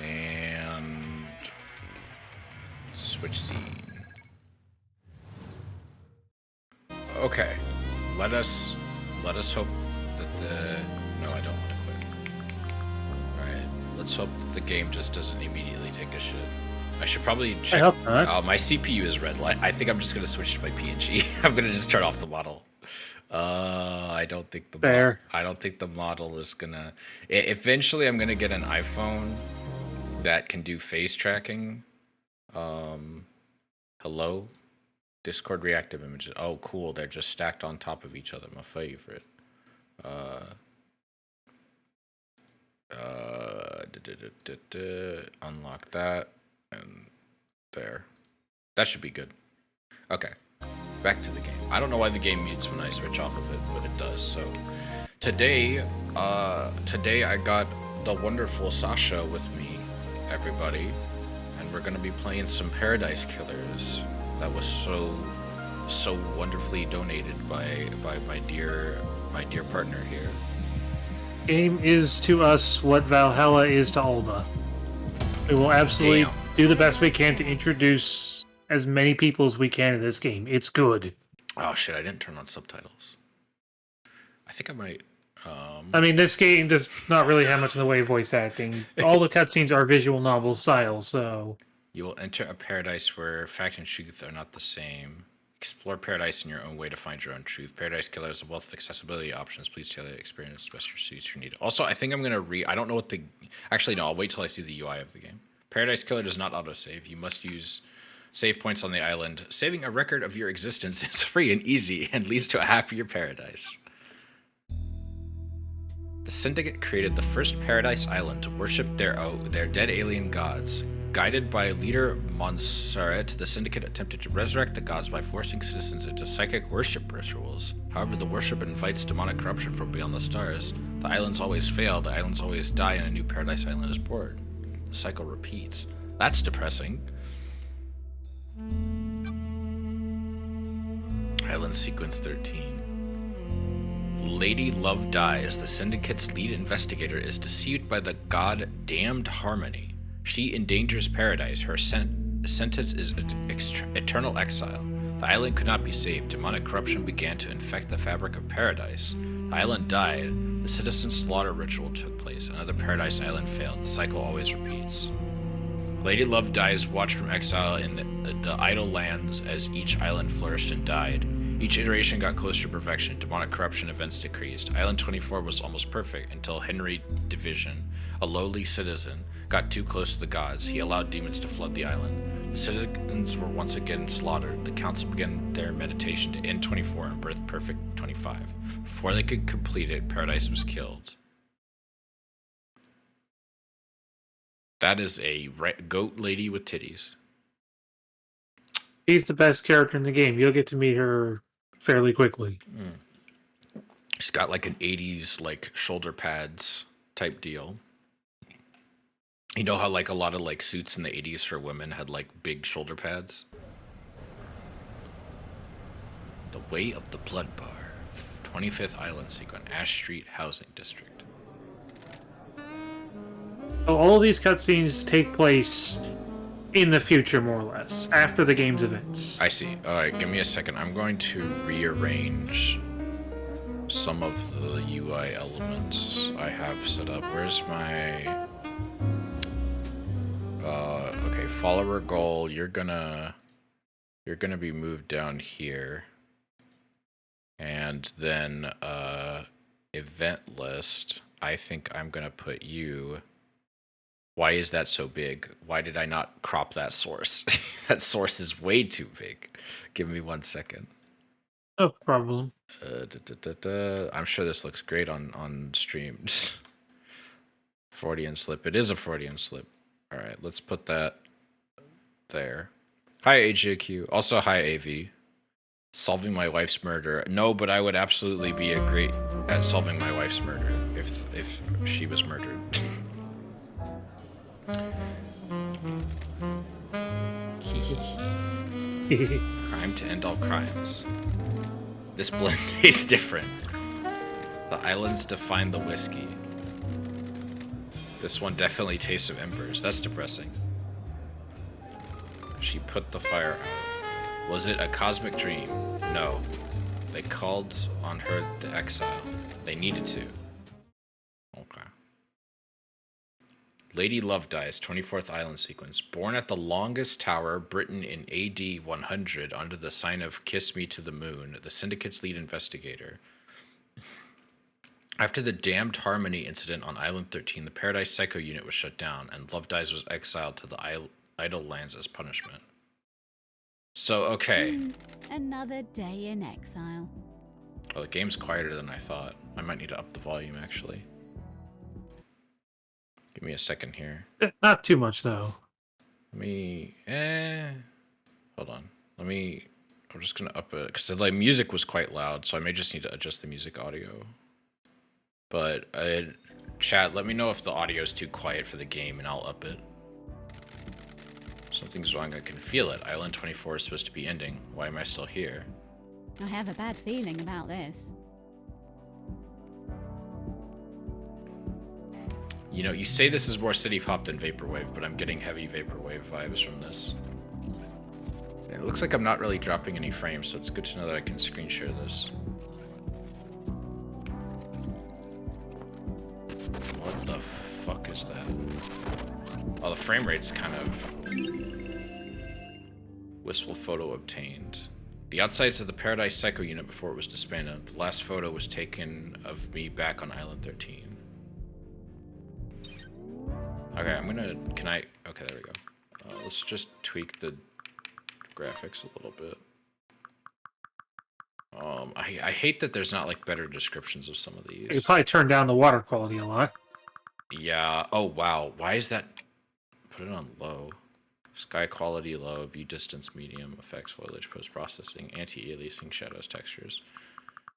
And switch scene. Okay, let us hope that the no, I don't want to quit. All right, let's hope that the game just doesn't immediately take a shit. I should probably check. I hope not. Oh, my CPU is red light. I think I'm just gonna switch to my PNG. I'm gonna just turn off the model. I don't think the I don't think the model is gonna. Eventually, I'm gonna get an iPhone that can do face tracking. Hello, Discord reactive images. Oh, cool. They're just stacked on top of each other. My favorite. Unlock that and there. That should be good. Okay. Back to the game. I don't know why the game mutes when I switch off of it, but it does. So today I got the wonderful Sasha with me, everybody, and we're gonna be playing some Paradise Killers. That was so wonderfully donated by my dear partner here. Game is to us what Valhalla is to Alba. We will absolutely do the best we can to introduce as many people as we can to this game. It's good. Oh shit, I didn't turn on subtitles. I think I might. I mean, this game does not really have much in the way of voice acting. All the cutscenes are visual novel style, so... You will enter a paradise where fact and truth are not the same. Explore paradise in your own way to find your own truth. Paradise Killer has a wealth of accessibility options. Please tailor the experience to best suits your need. Also, I think I'm going to I don't know what the... Actually, no, I'll wait till I see the UI of the game. Paradise Killer does not autosave. You must use save points on the island. Saving a record of your existence is free and easy and leads to a happier paradise. The Syndicate created the first Paradise Island to worship their dead alien gods. Guided by leader Montserrat, the Syndicate attempted to resurrect the gods by forcing citizens into psychic worship rituals. However, the worship invites demonic corruption from beyond the stars. The islands always fail, the islands always die, and a new Paradise Island is born. The cycle repeats. That's depressing. Island Sequence 13. Lady Love dies. The Syndicate's lead investigator is deceived by the god Damned Harmony. She endangers paradise. Her sentence is eternal exile. The island could not be saved. Demonic corruption began to infect the fabric of paradise. The island died. The citizen slaughter ritual took place. Another Paradise Island failed. The cycle always repeats. Lady Love dies, watched from exile in the idle lands as each island flourished and died. Each iteration got closer to perfection. Demonic corruption events decreased. Island 24 was almost perfect until Henry Division, a lowly citizen, got too close to the gods. He allowed demons to flood the island. The citizens were once again slaughtered. The council began their meditation to end 24 and birth perfect 25. Before they could complete it, Paradise was killed. That is a goat lady with titties. She's the best character in the game. You'll get to meet her fairly quickly. She's got like an 80s like shoulder pads type deal. You know how like a lot of like suits in the 80s for women had like big shoulder pads? The Way of the Blood Bar. 25th Island Sequence. Ash Street Housing District. So all of these cutscenes take place in the future, more or less, after the game's events. I see. Alright, give me a second. I'm going to rearrange some of the UI elements I have set up. Where's my... okay, follower goal. You're gonna be moved down here. And then, event list. I think I'm gonna put you... Why is that so big? Why did I not crop that source? That source is way too big. Give me 1 second. No problem. I'm sure this looks great on streams. Freudian slip. It is a Freudian slip. All right, let's put that there. Hi, AJQ. Also, hi, AV. Solving my wife's murder. No, but I would absolutely be great at solving my wife's murder if she was murdered. Crime to end all crimes. This blend tastes different. The islands define the whiskey. This one definitely tastes of embers. That's depressing. She put the fire out. Was it a cosmic dream? No. They called on her the exile. They needed to. Okay. Lady Love dies, 24th Island sequence. Born at the longest tower, Britain in AD 100 under the sign of Kiss Me to the Moon, the Syndicate's lead investigator. After the damned Harmony incident on Island 13, the Paradise Psycho unit was shut down, and Love Dies was exiled to the Idle Lands as punishment. So, okay. Another day in exile. Well, the game's quieter than I thought. I might need to up the volume, actually. Give me a second here. Not too much, though. Let me... Hold on. I'm just gonna up it, because the music was quite loud, so I may just need to adjust the music audio. But, chat, let me know if the audio is too quiet for the game, and I'll up it. Something's wrong, I can feel it. Island 24 is supposed to be ending. Why am I still here? I have a bad feeling about this. You know, you say this is more city pop than vaporwave, but I'm getting heavy vaporwave vibes from this. It looks like I'm not really dropping any frames, so it's good to know that I can screen share this. What the fuck is that? Oh, the frame rate's kind of... Wistful photo obtained. The outsides of the Paradise Psycho unit before it was disbanded. The last photo was taken of me back on Island 13. Okay, I'm gonna... Can I... Okay, there we go. Let's just tweak the graphics a little bit. I hate that there's not, like, better descriptions of some of these. You probably turn down the water quality a lot. Yeah. Oh, wow. Why is that... Put it on low. Sky quality low, view distance medium, effects, foliage, post-processing, anti-aliasing, shadows, textures.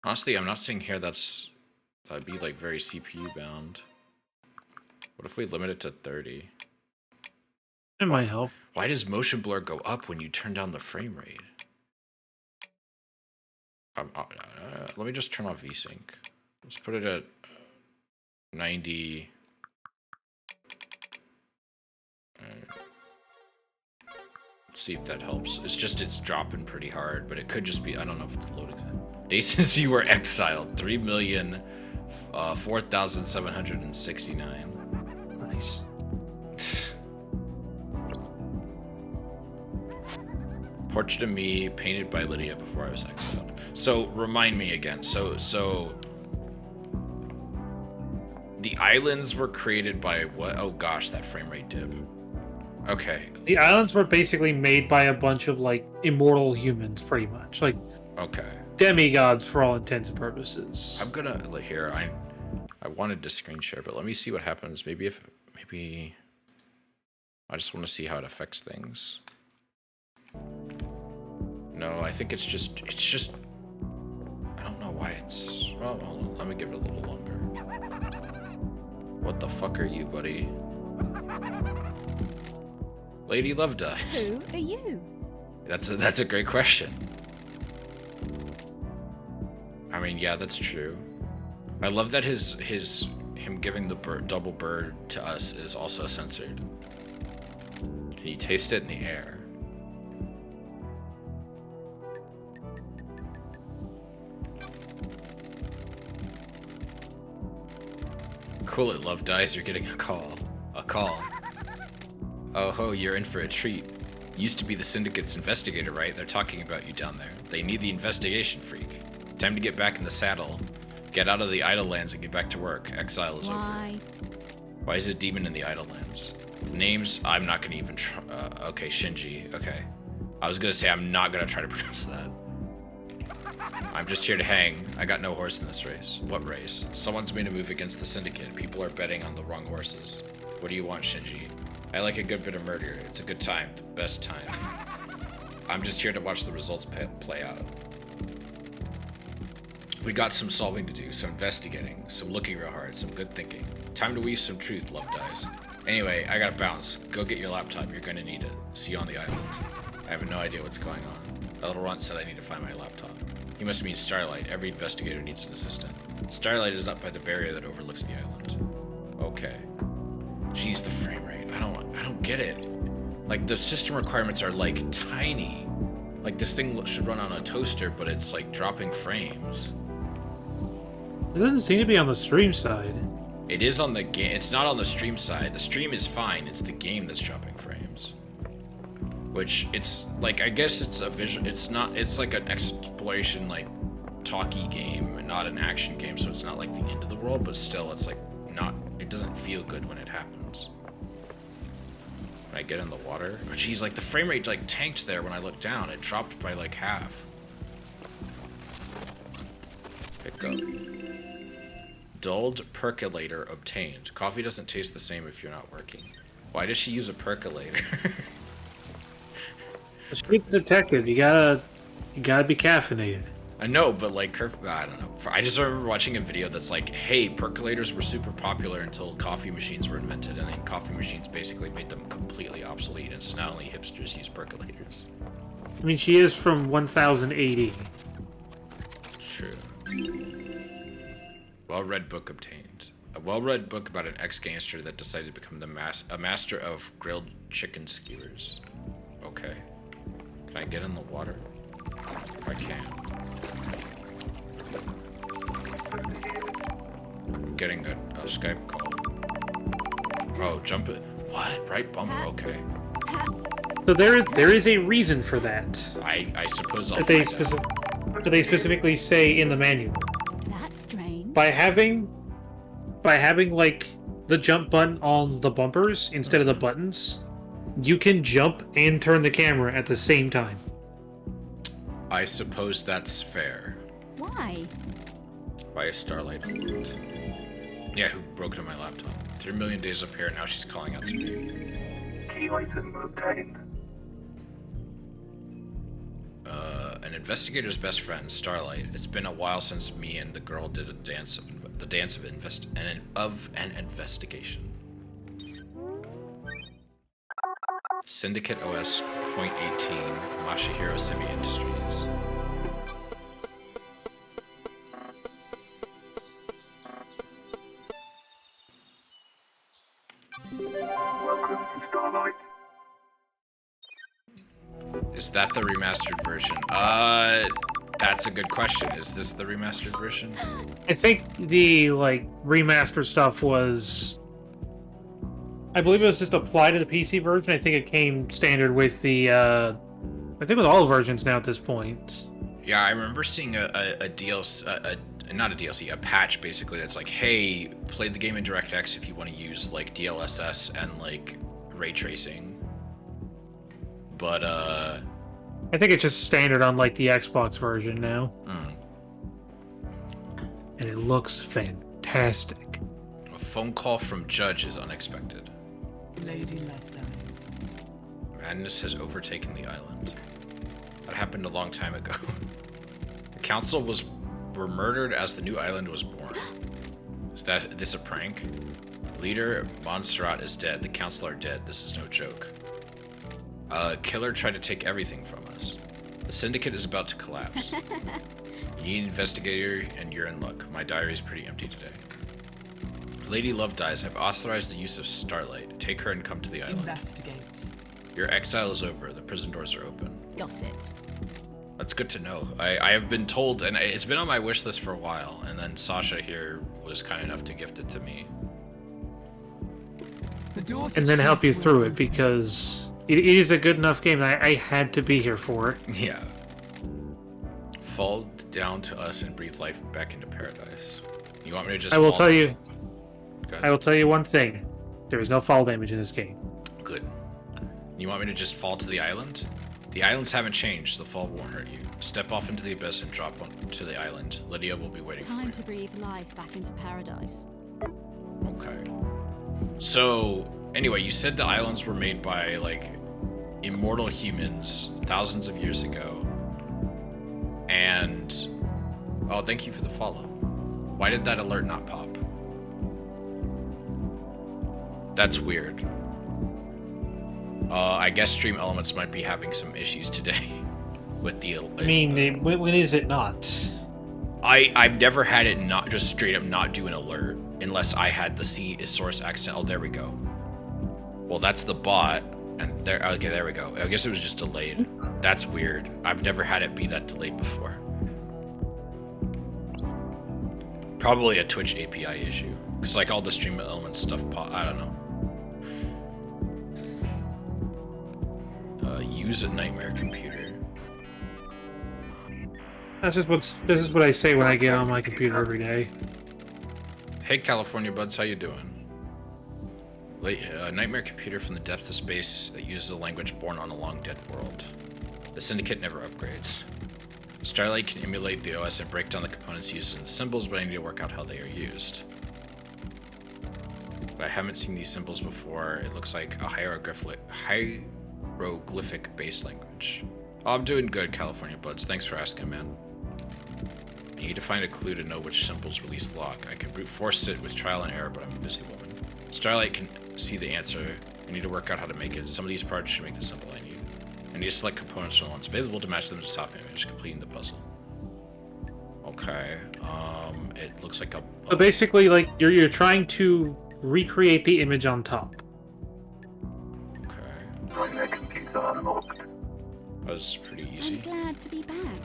Honestly, I'm not seeing here that'd be like very CPU bound. What if we limit it to 30? It might help. Why does motion blur go up when you turn down the frame rate? Let me just turn off VSync. Let's put it at 90. See if that helps. It's dropping pretty hard, but it could just be, I don't know if it's loading. Days since you were exiled, 3,004,769. Nice. Portrait of me painted by Lydia before I was exiled. So remind me again. So the islands were created by what? Oh gosh, that frame rate dip. Okay. The islands were basically made by a bunch of, like, immortal humans, pretty much. Like, okay. Demigods for all intents and purposes. I'm gonna, like, here, I wanted to screen share, but let me see what happens. Maybe I just want to see how it affects things. No, I think it's just, I don't know why it's, well, hold on, let me give it a little longer. What the fuck are you, buddy? Lady Love dies. Who are you? That's a great question. I mean, yeah, that's true. I love that him giving the double bird to us is also censored. Can you taste it in the air? Cool it, Love dies. You're getting a call. A call. Oh ho, you're in for a treat. Used to be the Syndicate's investigator, right? They're talking about you down there. They need the investigation, freak. Time to get back in the saddle. Get out of the Idle Lands and get back to work. Exile is over. Why is a demon in the Idle Lands? Names, I'm not gonna even try. Okay, Shinji. Okay. I was gonna say I'm not gonna try to pronounce that. I'm just here to hang. I got no horse in this race. What race? Someone's made a move against the Syndicate. People are betting on the wrong horses. What do you want, Shinji? I like a good bit of murder. It's a good time. The best time. I'm just here to watch the results play out. We got some solving to do, some investigating, some looking real hard, some good thinking. Time to weave some truth, Love dies. Anyway, I gotta bounce. Go get your laptop. You're gonna need it. See you on the island. I have no idea what's going on. That little runt said I need to find my laptop. He must mean Starlight. Every investigator needs an assistant. Starlight is up by the barrier that overlooks the island. Okay. Jeez, the frame rate. I don't get it. Like, the system requirements are, like, tiny. Like, this thing should run on a toaster, but it's, like, dropping frames. It doesn't seem to be on the stream side. It is on the game. It's not on the stream side. The stream is fine. It's the game that's dropping frames. Which, it's, like, I guess it's a visual... It's not... It's, like, an exploration, like, talky game, and not an action game, so it's not, like, the end of the world, but still, it's, like, not... It doesn't feel good when it happens. When I get in the water... Oh, geez, like, the frame rate, like, tanked there when I looked down. It dropped by, like, half. Pick up. Dulled percolator obtained. Coffee doesn't taste the same if you're not working. Why does she use a percolator? She's a detective. You gotta be caffeinated. I know, but like, I don't know. I just remember watching a video that's like, hey, percolators were super popular until coffee machines were invented, and then coffee machines basically made them completely obsolete, and so now only hipsters use percolators. I mean, she is from 1080. True. Well-read book obtained. A well-read book about an ex-gangster that decided to become a master of grilled chicken skewers. Okay. Can I get in the water? I can. I'm getting a Skype call. Oh, jump it. What? Right bumper? Okay. So there is a reason for that. I suppose I'll That find they specifically say in the manual. That's strange. By having like the jump button on the bumpers instead of the buttons, you can jump and turn the camera at the same time. I suppose that's fair. Why? By a Starlight alert. Yeah, who broke into my laptop. 3 million days up here, now she's calling out to me. Key item obtained. An investigator's best friend, Starlight. It's been a while since me and the girl did the dance of an investigation. Syndicate OS .18, Masahiro Semi Industries. Welcome to Starlight. Is that the remastered version? That's a good question. Is this the remastered version? I think the like remaster stuff was, I believe it was just applied to the PC version. I think it came standard with the, I think with all versions now at this point. Yeah, I remember seeing a DLC, not a DLC, a patch basically that's like, hey, play the game in DirectX if you want to use like DLSS and like ray tracing. But I think it's just standard on like the Xbox version now. And it looks fantastic. A phone call from Judge is unexpected. Lady Love dies. Madness has overtaken the island. That happened a long time ago. The council were murdered as the new island was born. Is this a prank? Leader Montserrat is dead. The council are dead. This is no joke. Killer tried to take everything from us. The syndicate is about to collapse. You need an investigator, and you're in luck. My diary is pretty empty today. Lady Love dies. I've authorized the use of Starlight. Take her and come to the island. Investigate. Your exile is over. The prison doors are open. Got it. That's good to know. I have been told, and it's been on my wish list for a while, and then Sasha here was kind enough to gift it to me. And then help you through it, because it is a good enough game. I had to be here for it. Yeah. Fall down to us and breathe life back into paradise. You want me to just I will fall tell down? you. I will tell you one thing. There is no fall damage in this game. Good. You want me to just fall to the island? The islands haven't changed. The fall won't hurt you. Step off into the abyss and drop onto the island. Lydia will be waiting for Time you. to breathe life back into paradise. Okay. So, anyway, you said the islands were made by, like, immortal humans thousands of years ago. And... Oh, thank you for the follow. Why did that alert not pop? That's weird. I guess Stream Elements might be having some issues today with the... I mean, when is it not? I've never had it not just straight up not do an alert unless I had the C source accent. Oh, there we go. Well, that's the bot, and there. Okay, there we go. I guess it was just delayed. That's weird. I've never had it be that delayed before. Probably a Twitch API issue, because like all the stream elements stuff. I don't know. Use a nightmare computer. This is what I say when I get on my computer every day. Hey, California buds, how you doing? Nightmare computer from the depth of space that uses a language born on a long dead world. The Syndicate never upgrades. Starlight can emulate the OS and break down the components used in the symbols, but I need to work out how they are used. I haven't seen these symbols before. It looks like a hieroglyphic based language. Oh, I'm doing good, California buds. Thanks for asking, man. You need to find a clue to know which symbols release the lock. I can brute force it with trial and error, but I'm a busy woman. Starlight can see the answer. I need to work out how to make it. Some of these parts should make the symbol I need. I need to select components from the ones available to match them to the top image, completing the puzzle. Okay, it looks like a... So basically, like, you're trying to recreate the image on top. Okay. Nightmare computer unlocked. That was pretty I'm easy. glad to be back.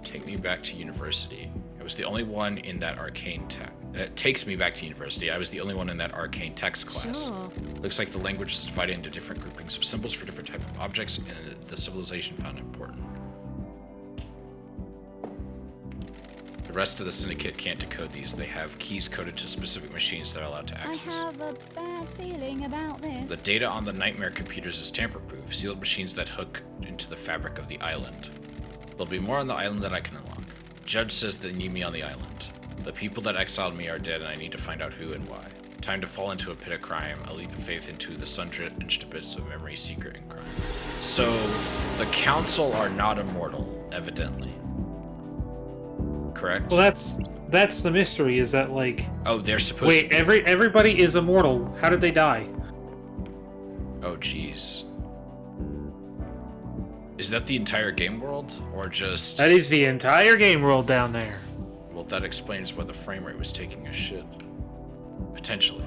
Take me back to university. I was the only one in that arcane tech. It takes me back to university. I was the only one in that arcane text class. Sure. Looks like the language is divided into different groupings of symbols for different type of objects, and the civilization found important. The rest of the Syndicate can't decode these. They have keys coded to specific machines that are allowed to I access. have a bad feeling about this. The data on the nightmare computers is tamper-proof, sealed machines that hook into the fabric of the island. There'll be more on the island that I can unlock. Judge says they need me on the island. The people that exiled me are dead, and I need to find out who and why. Time to fall into a pit of crime, a leap of faith into the sun-drenched abyss of memory, secret, and crime. So, the Council are not immortal, evidently. Correct? Well, that's the mystery. Is that like? Oh, they're supposed to. Wait, everybody is immortal. How did they die? Oh, jeez. Is that the entire game world, or just? That is the entire game world down there. Well, that explains why the frame rate was taking a shit. Potentially.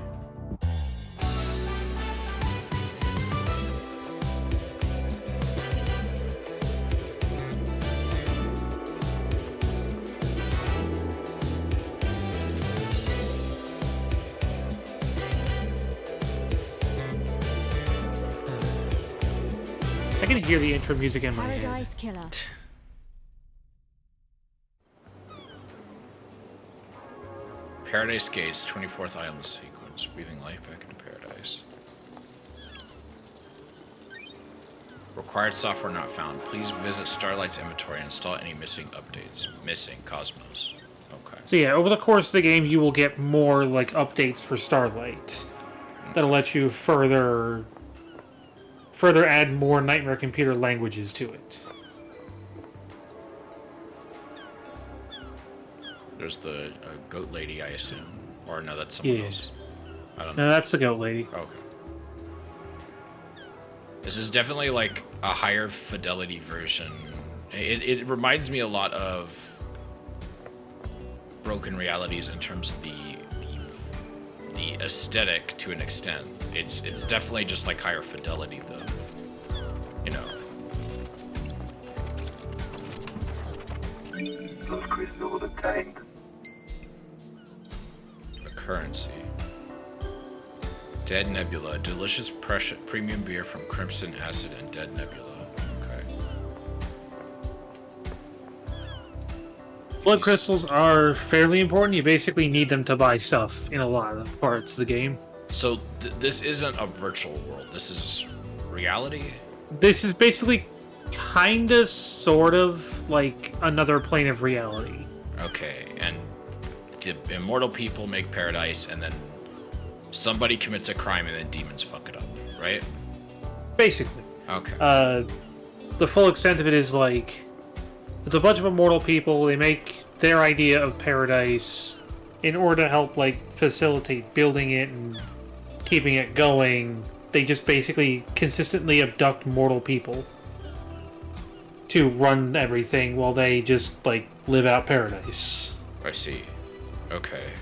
I can hear the intro music in my head. Paradise Killer. Paradise Gates, 24th island sequence, breathing life back into paradise. Required software not found. Please visit Starlight's inventory and install any missing updates. Missing Cosmos. Okay. So yeah, over the course of the game, you will get more like updates for Starlight that'll let you further add more Nightmare Computer languages to it. There's the goat lady, I assume. Or no, that's someone else. I don't know. No, that's the goat lady. Okay. This is definitely like a higher fidelity version. It reminds me a lot of Broken Realities in terms of the aesthetic to an extent. It's definitely just like higher fidelity though. You know. Blood crystal obtained. A currency. Dead Nebula, delicious precious premium beer from Crimson Acid and Dead Nebula. Okay. Blood crystals are fairly important. You basically need them to buy stuff in a lot of parts of the game. So this isn't a virtual world. This is reality. This is basically kinda, sort of, like another plane of reality. Okay, and the immortal people make paradise, and then somebody commits a crime, and then demons fuck it up, right? Basically. Okay. The full extent of it is like, it's a bunch of immortal people, they make their idea of paradise in order to help, like, facilitate building it and keeping it going. They just basically consistently abduct mortal people to run everything while they just, like, live out paradise. I see. Okay.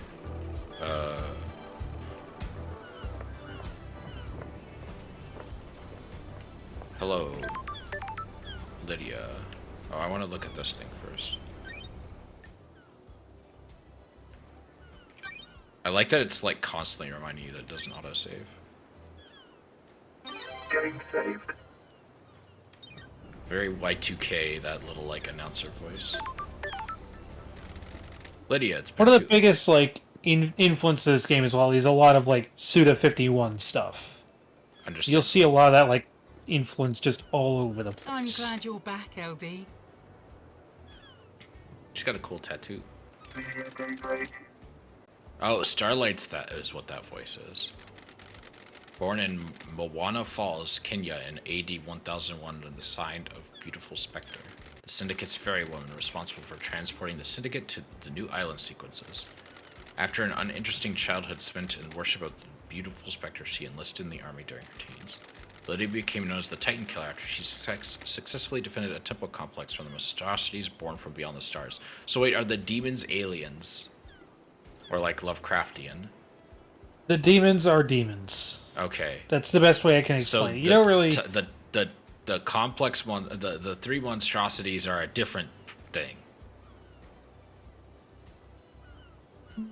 Hello, Lydia. Oh, I want to look at this thing first. I like that it's like constantly reminding you that it doesn't autosave. Getting saved. Very Y2K, that little like announcer voice. Lydia, it's been One of the too- biggest like influences of this game as well is a lot of like Suda 51 stuff. Understand. You'll see a lot of that like influence just all over the I'm place. glad you're back, LD. She's got a cool tattoo. Media daybreak. Oh, Starlight's that is what that voice is. Born in Moana Falls, Kenya in AD 1001 and the sign of Beautiful Spectre. The Syndicate's ferry woman responsible for transporting the Syndicate to the new island sequences. After an uninteresting childhood spent in worship of the Beautiful Spectre, she enlisted in the army during her teens. Lydia became known as the Titan Killer after she successfully defended a temple complex from the monstrosities born from beyond the stars. So wait, are the demons aliens? Or like Lovecraftian? The demons are demons. Okay. That's the best way I can So explain it. You don't really the complex one, the three monstrosities are a different thing.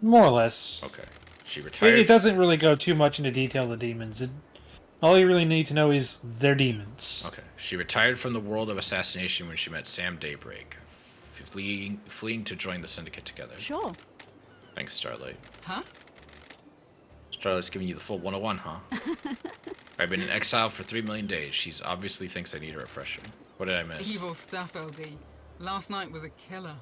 more or less. Okay. She It, retired. it doesn't really go too much into detail of the demons. All you really need to know is they're demons. Okay. She retired from the world of assassination when she met Sam Daybreak, fleeing to join the Syndicate together. Sure. Thanks, Starlight. Huh? Starlight's giving you the full 101, huh? I've been in exile for 3 million days. She's obviously thinks I need a refresher. What did I miss? Evil stuff, LD. Last night was a killer.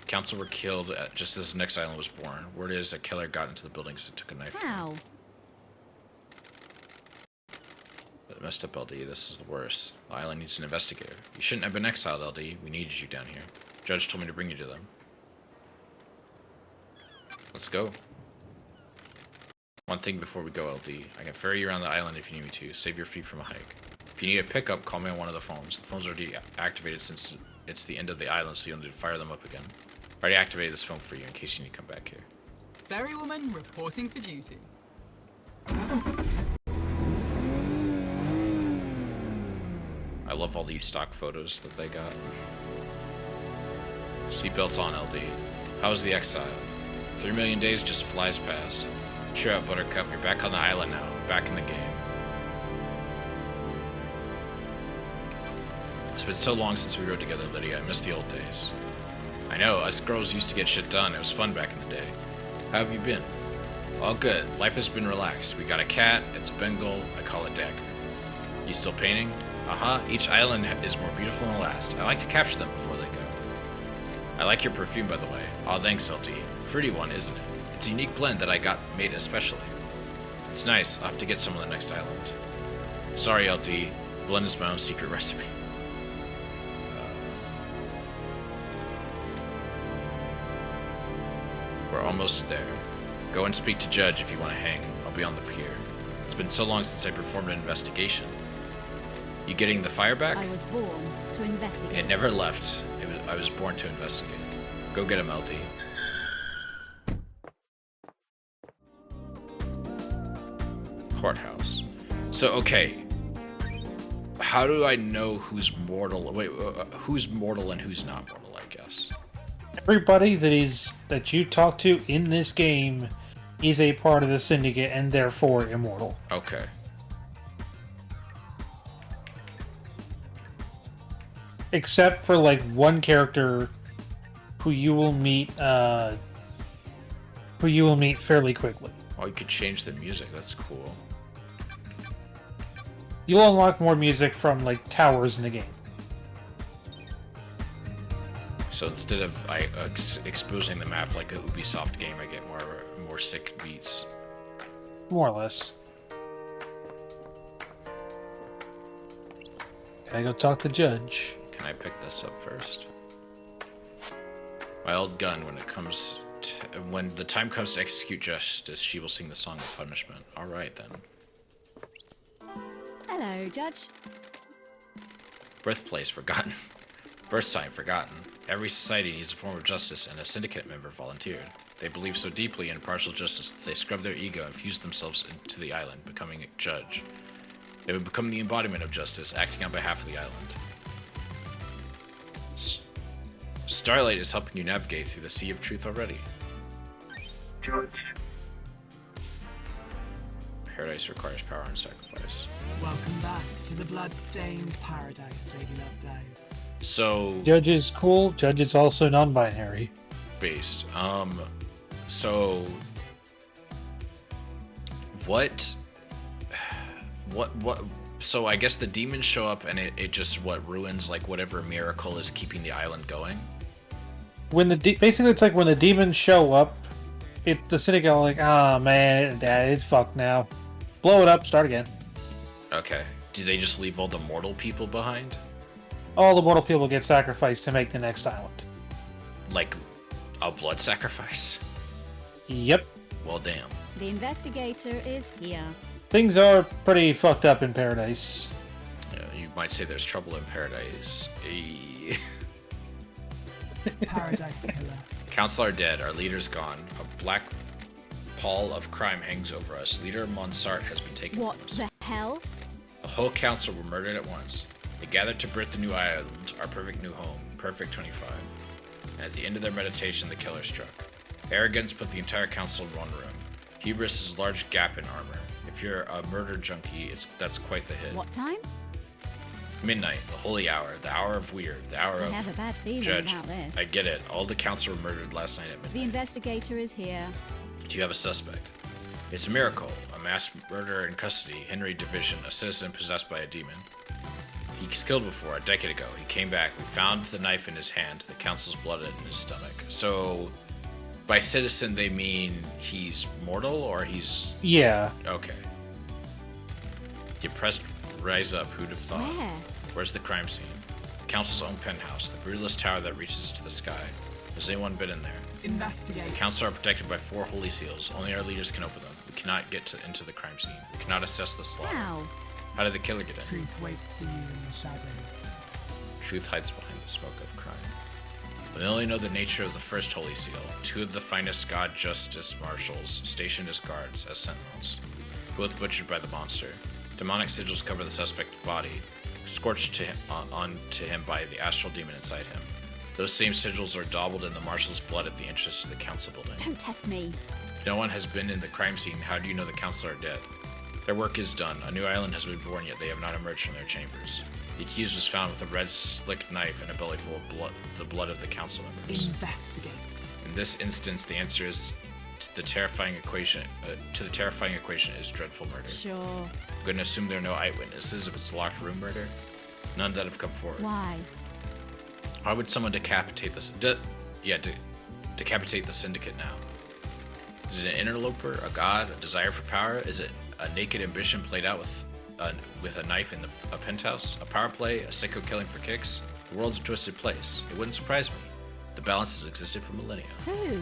Council were killed just as the next island was born. Word is a killer got into the buildings and took a knife. How? Messed up, LD. This is the worst. The island needs an investigator. You shouldn't have been exiled, LD. We needed you down here. Judge told me to bring you to them. Let's go. One thing before we go, LD. I can ferry you around the island if you need me to. Save your feet from a hike. If you need a pickup, call me on one of the phones. The phone's already activated since it's the end of the island, so you'll need to fire them up again. I already activated this phone for you in case you need to come back here. Ferrywoman reporting for duty. I love all these stock photos that they got. Seatbelts on, LD. How was the exile? 3 million days just flies past. Cheer up, Buttercup. You're back on the island now. Back in the game. It's been so long since we rode together, Lydia. I miss the old days. I know, us girls used to get shit done. It was fun back in the day. How have you been? All good. Life has been relaxed. We got a cat. It's Bengal. I call it Dagger. You still painting? Uh-huh. Each island is more beautiful than the last. I like to capture them before they go. I like your perfume, by the way. Aw, thanks, LD. Fruity one, isn't it? It's a unique blend that I got made especially. It's nice. I'll have to get some on the next island. Sorry, LD. Blend is my own secret recipe. We're almost there. Go and speak to Judge if you want to hang. I'll be on the pier. It's been so long since I performed an investigation. You getting the fire back? I was born to investigate. It never left. I was born to investigate. Go get him, LD. Courthouse. So, okay. How do I know who's mortal? Wait, who's mortal and who's not mortal, I guess? Everybody that you talk to in this game is a part of the Syndicate and therefore immortal. Okay. Except for like one character who you will meet fairly quickly. Oh, you could change the music. That's cool. You'll unlock more music from like towers in the game. So instead of exposing the map like a Ubisoft game, I get more sick beats. More or less. Gotta go talk to Judge. Can I pick this up first? My old gun. When the time comes to execute justice, she will sing the song of punishment. All right then. Hello, Judge. Birthplace forgotten. Birth time forgotten. Every society needs a form of justice, and a syndicate member volunteered. They believe so deeply in impartial justice that they scrub their ego and fuse themselves into the island, becoming a judge. They would become the embodiment of justice, acting on behalf of the island. Starlight is helping you navigate through the Sea of Truth already. Judge. Paradise requires power and sacrifice. Welcome back to the blood-stained paradise, Lady Love Dies. So... Judge is cool. Judge is also non-binary. Based. So... What... So I guess the demons show up and it just, ruins, like, whatever miracle is keeping the island going? When basically it's like when the demons show up, the syndicate are like, ah, man, it's fucked now. Blow it up, start again. Okay. Do they just leave all the mortal people behind? All the mortal people get sacrificed to make the next island. Like, a blood sacrifice? Yep. Well, damn. The investigator is here. Things are pretty fucked up in Paradise. You might say there's trouble in paradise. Paradise killer. Council are dead, our leader's gone. A black pall of crime hangs over us. Leader Monsart has been taken. What the hell? The whole council were murdered at once. They gathered to birth the new island, our perfect new home, Perfect 25. And at the end of their meditation, the killer struck. Arrogance put the entire council in one room. Hubris is a large gap in armor. If you're a murder junkie, that's quite the hit. What time? Midnight, the holy hour, the hour of weird, the hour I of... have a bad feeling Judge, about this. I get it. All the council were murdered last night at The midnight. investigator is here. Do you have a suspect? It's a miracle. A mass murderer in custody, Henry Division, a citizen possessed by a demon. He was killed before, a decade ago. He came back. We found the knife in his hand, the council's blood in his stomach. So, by citizen, they mean he's mortal, or he's... Yeah. Okay. The oppressed rise up, who'd have thought? Where? Where's the crime scene? The council's own penthouse, the brutalist tower that reaches to the sky. Has anyone been in there? Investigate. The council are protected by 4 holy seals. Only our leaders can open them. We cannot get into the crime scene. We cannot assess the slaughter. How? How did the killer get in? Truth waits for you in the shadows. Truth hides behind the smoke of crime. We only know the nature of the first holy seal. 2 of the finest god justice marshals stationed as guards, as sentinels, both butchered by the monster. Demonic sigils cover the suspect's body, scorched onto him by the astral demon inside him. Those same sigils are dabbled in the marshal's blood at the entrance to the council building. Don't test me. No one has been in the crime scene. How do you know the council are dead? Their work is done. A new island has been born, yet they have not emerged from their chambers. The accused was found with a red, slick knife and a belly full of blood, the blood of the council members. Investigate. In this instance, the answer is the terrifying equation. Is dreadful murder. Sure. I'm going to assume there are no eyewitnesses if it's locked room murder. None that have come forward. Why? Why would someone decapitate this? Decapitate the syndicate now. Is it an interloper, a god, a desire for power? Is it a naked ambition played out with a knife in a penthouse? A power play? A sicko killing for kicks? The world's a twisted place. It wouldn't surprise me. The balance has existed for millennia. Who?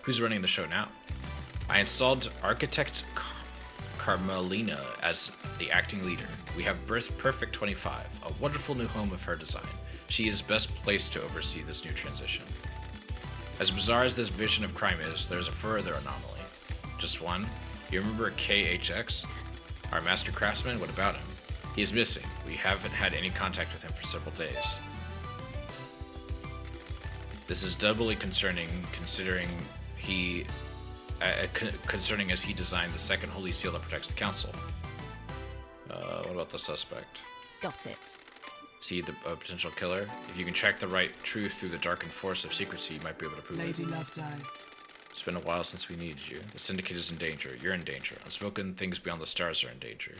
Who's running the show now? I installed architect Carmelina as the acting leader. We have birthed Perfect 25, a wonderful new home of her design. She is best placed to oversee this new transition. As bizarre as this vision of crime is, there's a further anomaly. Just one? You remember KHX? Our master craftsman? What about him? He is missing. We haven't had any contact with him for several days. This is doubly concerning, considering as he designed the second holy seal that protects the council. What about the suspect? Got it. See the potential killer? If you can track the right truth through the darkened force of secrecy, you might be able to prove Lady it. Love Dies. It's been a while since we needed you. The syndicate is in danger. You're in danger. Unspoken things beyond the stars are in danger.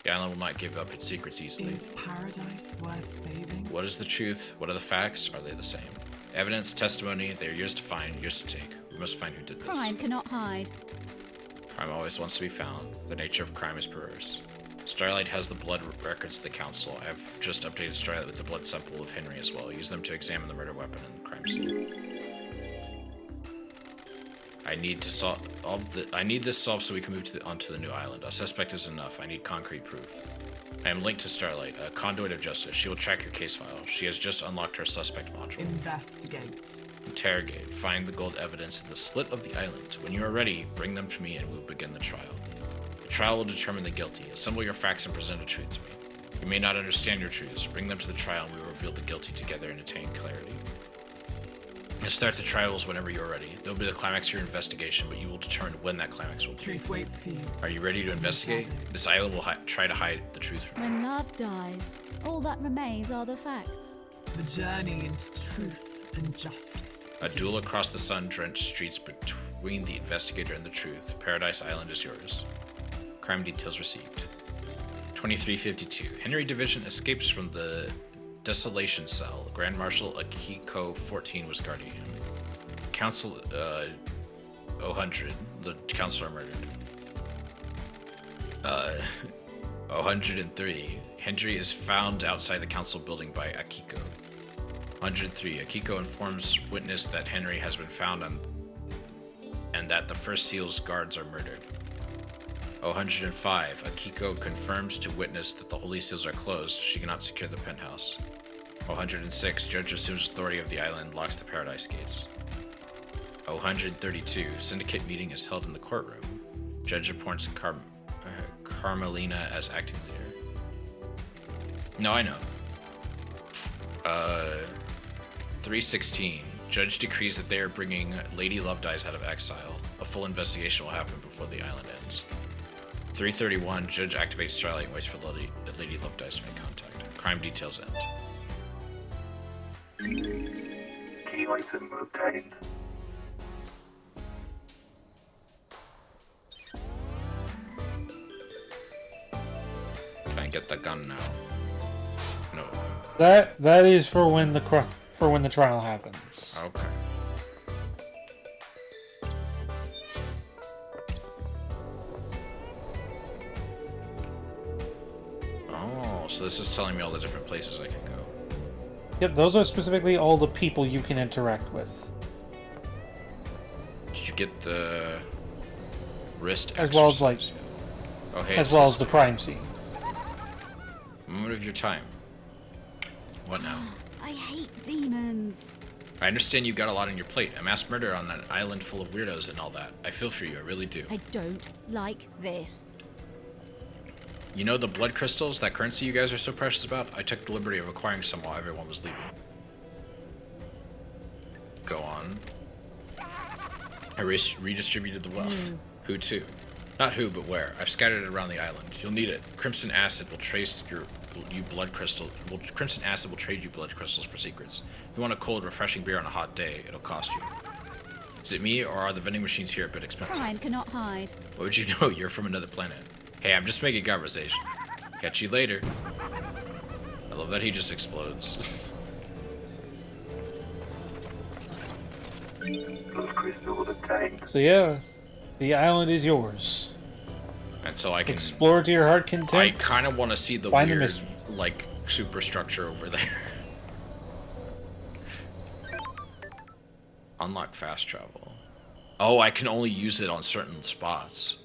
The island will not give up its secrets easily. Is paradise worth saving? What is the truth? What are the facts? Are they the same? Evidence, testimony, they are yours to find, yours to take. We must find who did this. Crime cannot hide. Crime always wants to be found. The nature of crime is perverse. Starlight has the blood records of the council. I've just updated Starlight with the blood sample of Henry as well. Use them to examine the murder weapon and the crime scene. I need this solved so we can move onto the new island. A suspect is enough. I need concrete proof. I am linked to Starlight, a conduit of justice. She will track your case file. She has just unlocked her suspect module. Investigate. Interrogate. Find the gold evidence in the slit of the island. When you are ready, bring them to me and we'll begin the trial. The trial will determine the guilty. Assemble your facts and present a truth to me. You may not understand your truths. Bring them to the trial and we will reveal the guilty together and attain clarity. And start the trials whenever you're ready. There'll be the climax of your investigation, but you will determine when that climax will be. Truth waits for you. Are you ready to investigate? This island will try to hide the truth from you. When love dies, all that remains are the facts. The journey into truth and justice. A duel across the sun-drenched streets between the investigator and the truth. Paradise Island is yours. Crime details received. 2352. Henry Division escapes from the Desolation Cell. Grand Marshal Akiko 14 was guarding him. Council 000. The counselor murdered. 103. Henry is found outside the council building by Akiko. 103. Akiko informs witness that Henry has been found and that the First Seal's guards are murdered. 105. Akiko confirms to witness that the Holy Seals are closed. She cannot secure the penthouse. 106. Judge assumes authority of the island, locks the paradise gates. 132. Syndicate meeting is held in the courtroom. Judge appoints Carmelina as acting leader. No, I know. 316. Judge decrees that they are bringing Lady Love Dies out of exile. A full investigation will happen before the island ends. 331. Judge activates Starlight and waits for Lady Love Dies to make contact. Crime details end. Key item obtained. Can I get the gun now? No. That is for when the trial happens. Okay. Oh, so this is telling me all the different places I can go. Yep, those are specifically all the people you can interact with. Did you get the wrist As well as, like, exercise yet? Oh, hey, as it well says as the crime scene. moment of your time. What now? I hate demons. I understand you've got a lot on your plate. A mass murder on an island full of weirdos and all that. I feel for you, I really do. I don't like this. You know the blood crystals, that currency you guys are so precious about? I took the liberty of acquiring some while everyone was leaving. Go on. I redistributed the wealth. Who to? Not who, but where. I've scattered it around the island. You'll need it. Crimson acid will trace you blood crystal. Crimson acid will trade you blood crystals for secrets. If you want a cold, refreshing beer on a hot day, it'll cost you. Is it me, or are the vending machines here a bit expensive? Crime cannot hide. What would you know? You're from another planet. Hey, I'm just making conversation. Catch you later. I love that he just explodes. Blood crystal obtained. So yeah, the island is yours. And so I can... Explore to your heart content. I kind of want to see the Find the weird, mystery. like, superstructure over there. Unlock fast travel. Oh, I can only use it on certain spots.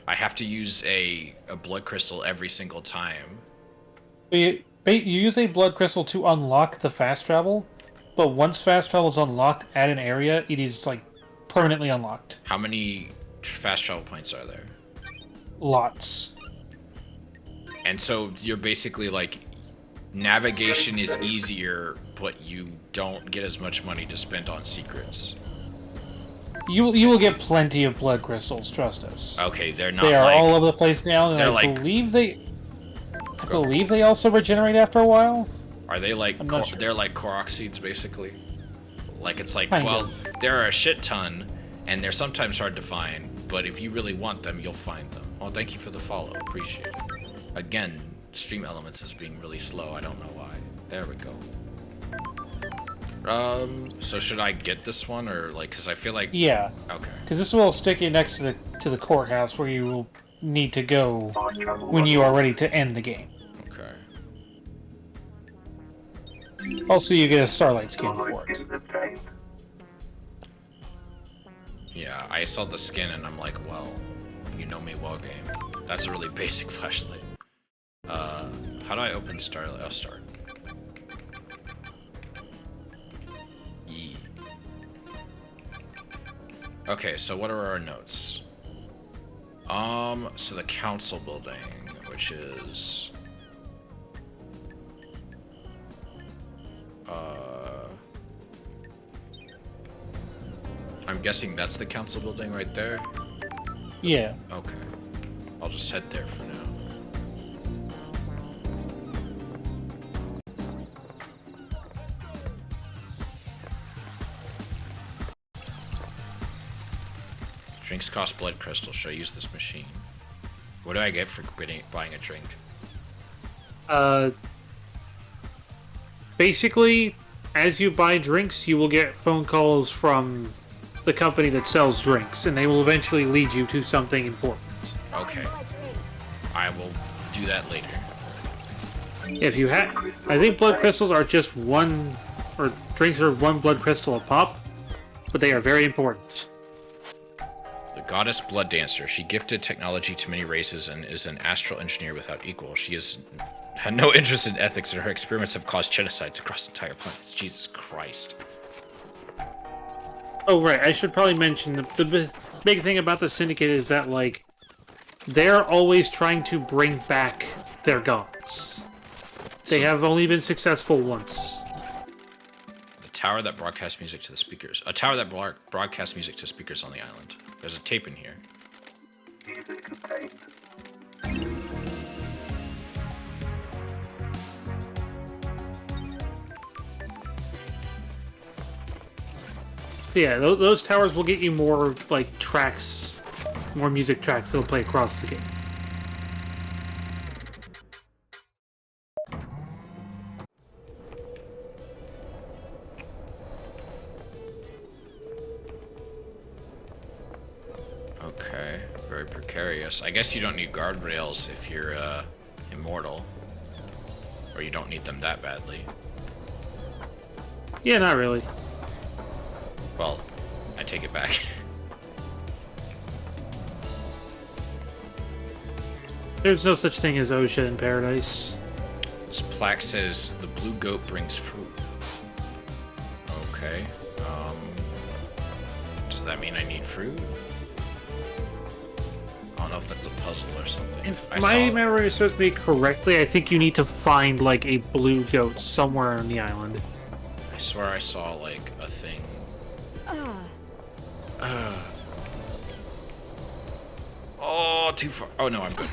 I have to use a blood crystal every single time. You use a blood crystal to unlock the fast travel, but once fast travel is unlocked at an area, it is like permanently unlocked. How many fast travel points are there? Lots. And so you're basically like, navigation is easier, but you don't get as much money to spend on secrets. You will get plenty of blood crystals, trust us. Okay, they're not. They are like, all over the place now, and they're I like- believe they also regenerate after a while. Are they like? I'm not sure. They're like Korok seeds, basically. Like it's like, Kind well, of. there are a shit ton, and they're sometimes hard to find. But if you really want them, you'll find them. Well, thank you for the follow. Appreciate it. Again, Stream Elements is being really slow. I don't know why. There we go. So should I get this one, or like, because I feel like... Yeah, Okay. because this will stick you next to the courthouse where you will need to go Fast travel when you are ready to end the game. Okay. Also, you get a Starlight skin Starlight for it. skin obtained. Yeah, I saw the skin and I'm like, well, you know me well, game. That's a really basic flashlight. How do I open Starlight? Oh, start. Yee. Okay, so what are our notes? So the council building, which is... I'm guessing that's the council building right there? Yeah. Okay. I'll just head there for now. Drinks cost blood crystals. Should I use this machine? What do I get for buying a drink? Basically, as you buy drinks, you will get phone calls from the company that sells drinks, and they will eventually lead you to something important. Okay. I will do that later. If you have, I think blood crystals are just one, or drinks are one blood crystal a pop, but they are very important. The goddess Blood Dancer. She gifted technology to many races and is an astral engineer without equal. She has had no interest in ethics, and her experiments have caused genocides across entire planets. Jesus Christ. Oh, right. I should probably mention the big thing about the Syndicate is that, like, they're always trying to bring back their gods. They have only been successful once. The tower that broadcasts music to the speakers. A tower that broadcasts music to speakers on the island. There's a tape in here. Music obtained. Yeah, those towers will get you more, like, tracks, more music tracks that'll play across the game. Okay, very precarious. I guess you don't need guardrails if you're immortal. Or you don't need them that badly. Yeah, not really. Well, I take it back. There's no such thing as OSHA in Paradise. This plaque says, the blue goat brings fruit. Okay. Does that mean I need fruit? I don't know if that's a puzzle or something. If my memory serves me correctly, I think you need to find, like, a blue goat somewhere on the island. I swear I saw, like, a thing. Oh, too far. Oh, no, I'm good.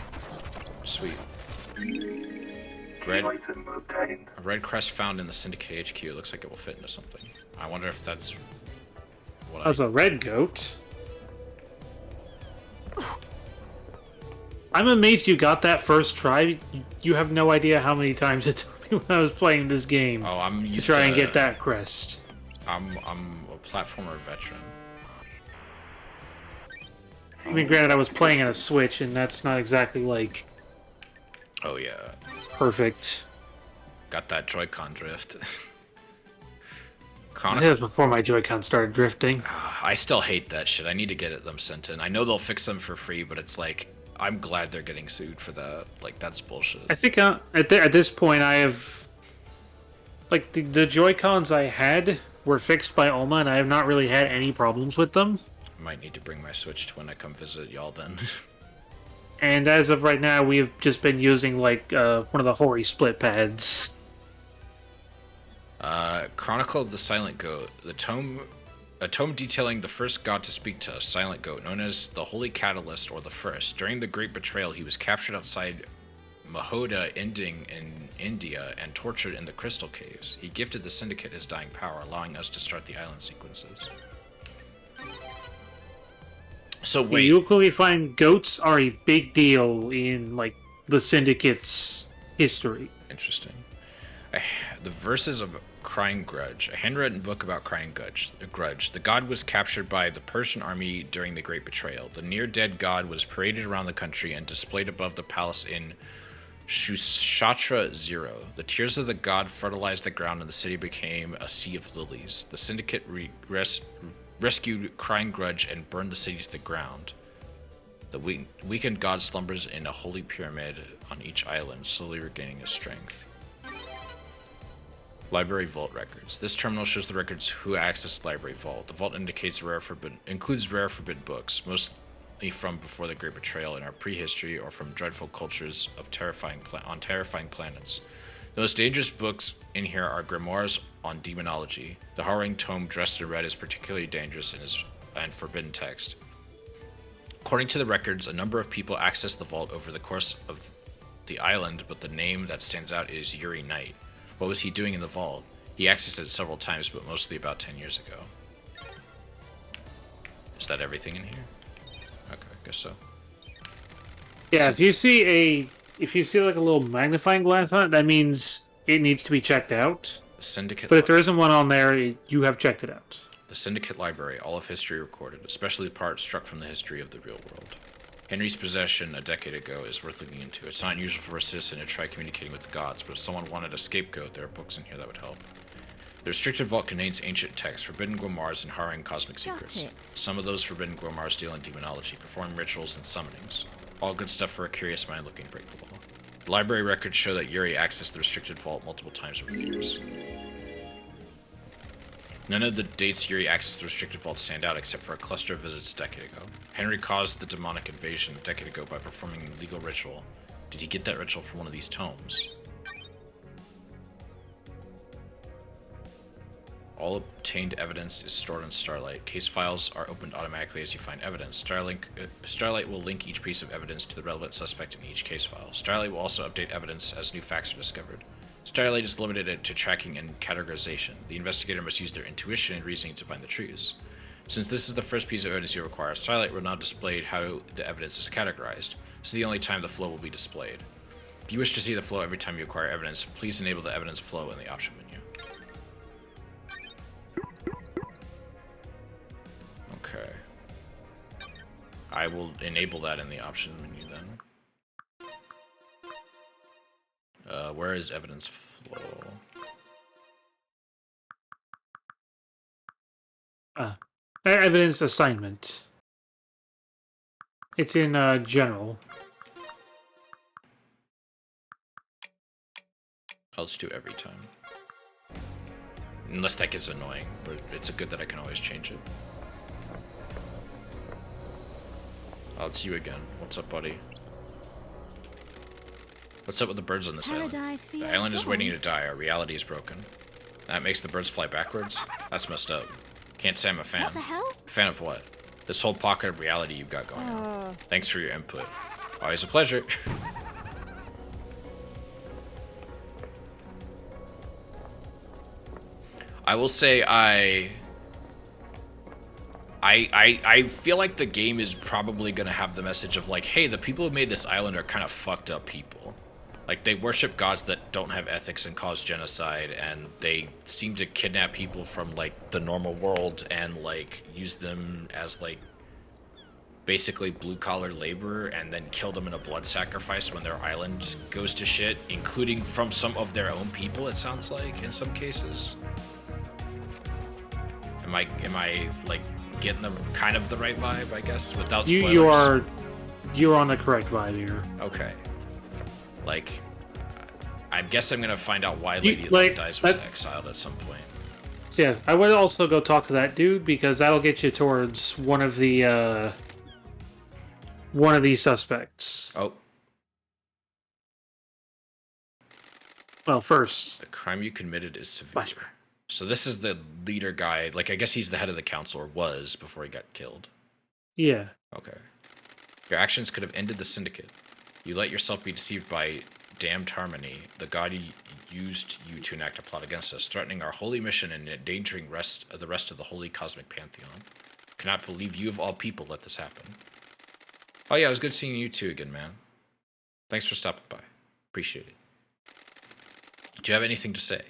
Sweet. Red, Item obtained. a red crest found in the Syndicate HQ. It looks like it will fit into something. I wonder if that's what That's a red goat. I'm amazed you got that first try. You have no idea how many times it took me when I was playing this game Oh, I'm to used try and get that crest. I'm a platformer veteran. I mean, granted, I was playing on a Switch, and that's not exactly, like, Oh yeah, perfect. got that Joy-Con drift. This Chronicle. was before my Joy-Con started drifting. I still hate that shit. I need to get them sent in. I know they'll fix them for free, but it's like I'm glad they're getting sued for that. Like that's bullshit. I think at this point, I have... Like, the Joy-Cons I had were fixed by Alma, and I have not really had any problems with them. I might need to bring my Switch to when I come visit y'all then. And as of right now, we've just been using, like, one of the Hori split pads. Chronicle of the Silent Goat. A tome detailing the first god to speak to us, Silent Goat, known as the Holy Catalyst or the First. During the Great Betrayal, he was captured outside Mahoda ending in India and tortured in the Crystal Caves. He gifted the Syndicate his dying power, allowing us to start the island sequences. So wait, You quickly find goats are a big deal in, like, the Syndicate's history. interesting. The Verses of Crying Grudge, a handwritten book about Crying Grudge. The god was captured by the Persian army during the Great Betrayal. The near-dead god was paraded around the country and displayed above the palace in Shushatra Zero. The tears of the god fertilized the ground and the city became a sea of lilies. The Syndicate rescued Crying Grudge and burned the city to the ground. The weakened god slumbers in a holy pyramid on each island, slowly regaining his strength. Library Vault Records. This terminal shows the records who accessed the library vault. The vault indicates includes rare forbidden books. Most from before the Great Betrayal in our prehistory or from dreadful cultures of on terrifying planets. The most dangerous books in here are grimoires on demonology. The horroring tome dressed in red is particularly dangerous and forbidden text. According to the records, a number of people accessed the vault over the course of the island, but the name that stands out is Yuri Knight. What was he doing in the vault? He accessed it several times, but mostly about 10 years ago. Is that everything in here? Okay, I guess so. Yeah, if you see like a little magnifying glass on it, that means it needs to be checked out. The Syndicate. But if there isn't one on there, you have checked it out. The Syndicate Library, all of history recorded, especially the parts struck from the history of the real world. Henry's possession a decade ago is worth looking into. It's not unusual for a citizen to try communicating with the gods, but if someone wanted a scapegoat, there are books in here that would help. The restricted vault contains ancient texts, forbidden grimoires, and harrowing cosmic secrets. Some of those forbidden grimoires deal in demonology, performing rituals and summonings. All good stuff for a curious mind looking to break the law. The library records show that Yuri accessed the restricted vault multiple times over the years. None of the dates Yuri accessed the restricted vault stand out except for a cluster of visits a decade ago. Henry caused the demonic invasion a decade ago by performing a legal ritual. Did he get that ritual from one of these tomes? All obtained evidence is stored in Starlight. Case files are opened automatically as you find evidence. Starlight will link each piece of evidence to the relevant suspect in each case file. Starlight will also update evidence as new facts are discovered. Starlight is limited to tracking and categorization. The investigator must use their intuition and reasoning to find the truths. Since this is the first piece of evidence you require, Starlight will now display how the evidence is categorized. This is the only time the flow will be displayed. If you wish to see the flow every time you acquire evidence, please enable the evidence flow in the option menu. Okay. I will enable that in the option menu then. Where is evidence flow? Evidence assignment. It's in general. I'll just do every time. Unless that gets annoying, but it's good that I can always change it. Oh, it's you again. What's up, buddy? What's up with the birds on this island? The island is waiting to die. Our reality is broken. That makes the birds fly backwards? That's messed up. Can't say I'm a fan. What the hell? Fan of what? This whole pocket of reality you've got going on. Thanks for your input. Always a pleasure. I will say I feel like the game is probably going to have the message of like, hey, the people who made this island are kind of fucked up people. Like, they worship gods that don't have ethics and cause genocide, and they seem to kidnap people from, like, the normal world and, like, use them as, like, basically blue-collar labor and then kill them in a blood sacrifice when their island goes to shit, including from some of their own people, it sounds like, in some cases. Am I like, getting the kind of the right vibe, I guess, without spoilers? You're on the correct vibe here. Okay. Like, I guess I'm gonna find out why Lady Love Dies was exiled at some point. So yeah, I would also go talk to that dude because that'll get you towards one of these suspects. Oh. Well, first, The crime you committed is severe. flashback. So this is the leader guy. Like, I guess he's the head of the council, or was, before he got killed. Yeah. Okay. Your actions could have ended the syndicate. You let yourself be deceived by damned harmony, the god used you to enact a plot against us, threatening our holy mission and endangering the rest of the holy cosmic pantheon. Cannot believe you of all people let this happen. Oh yeah, it was good seeing you too again, man. Thanks for stopping by. Appreciate it. Do you have anything to say?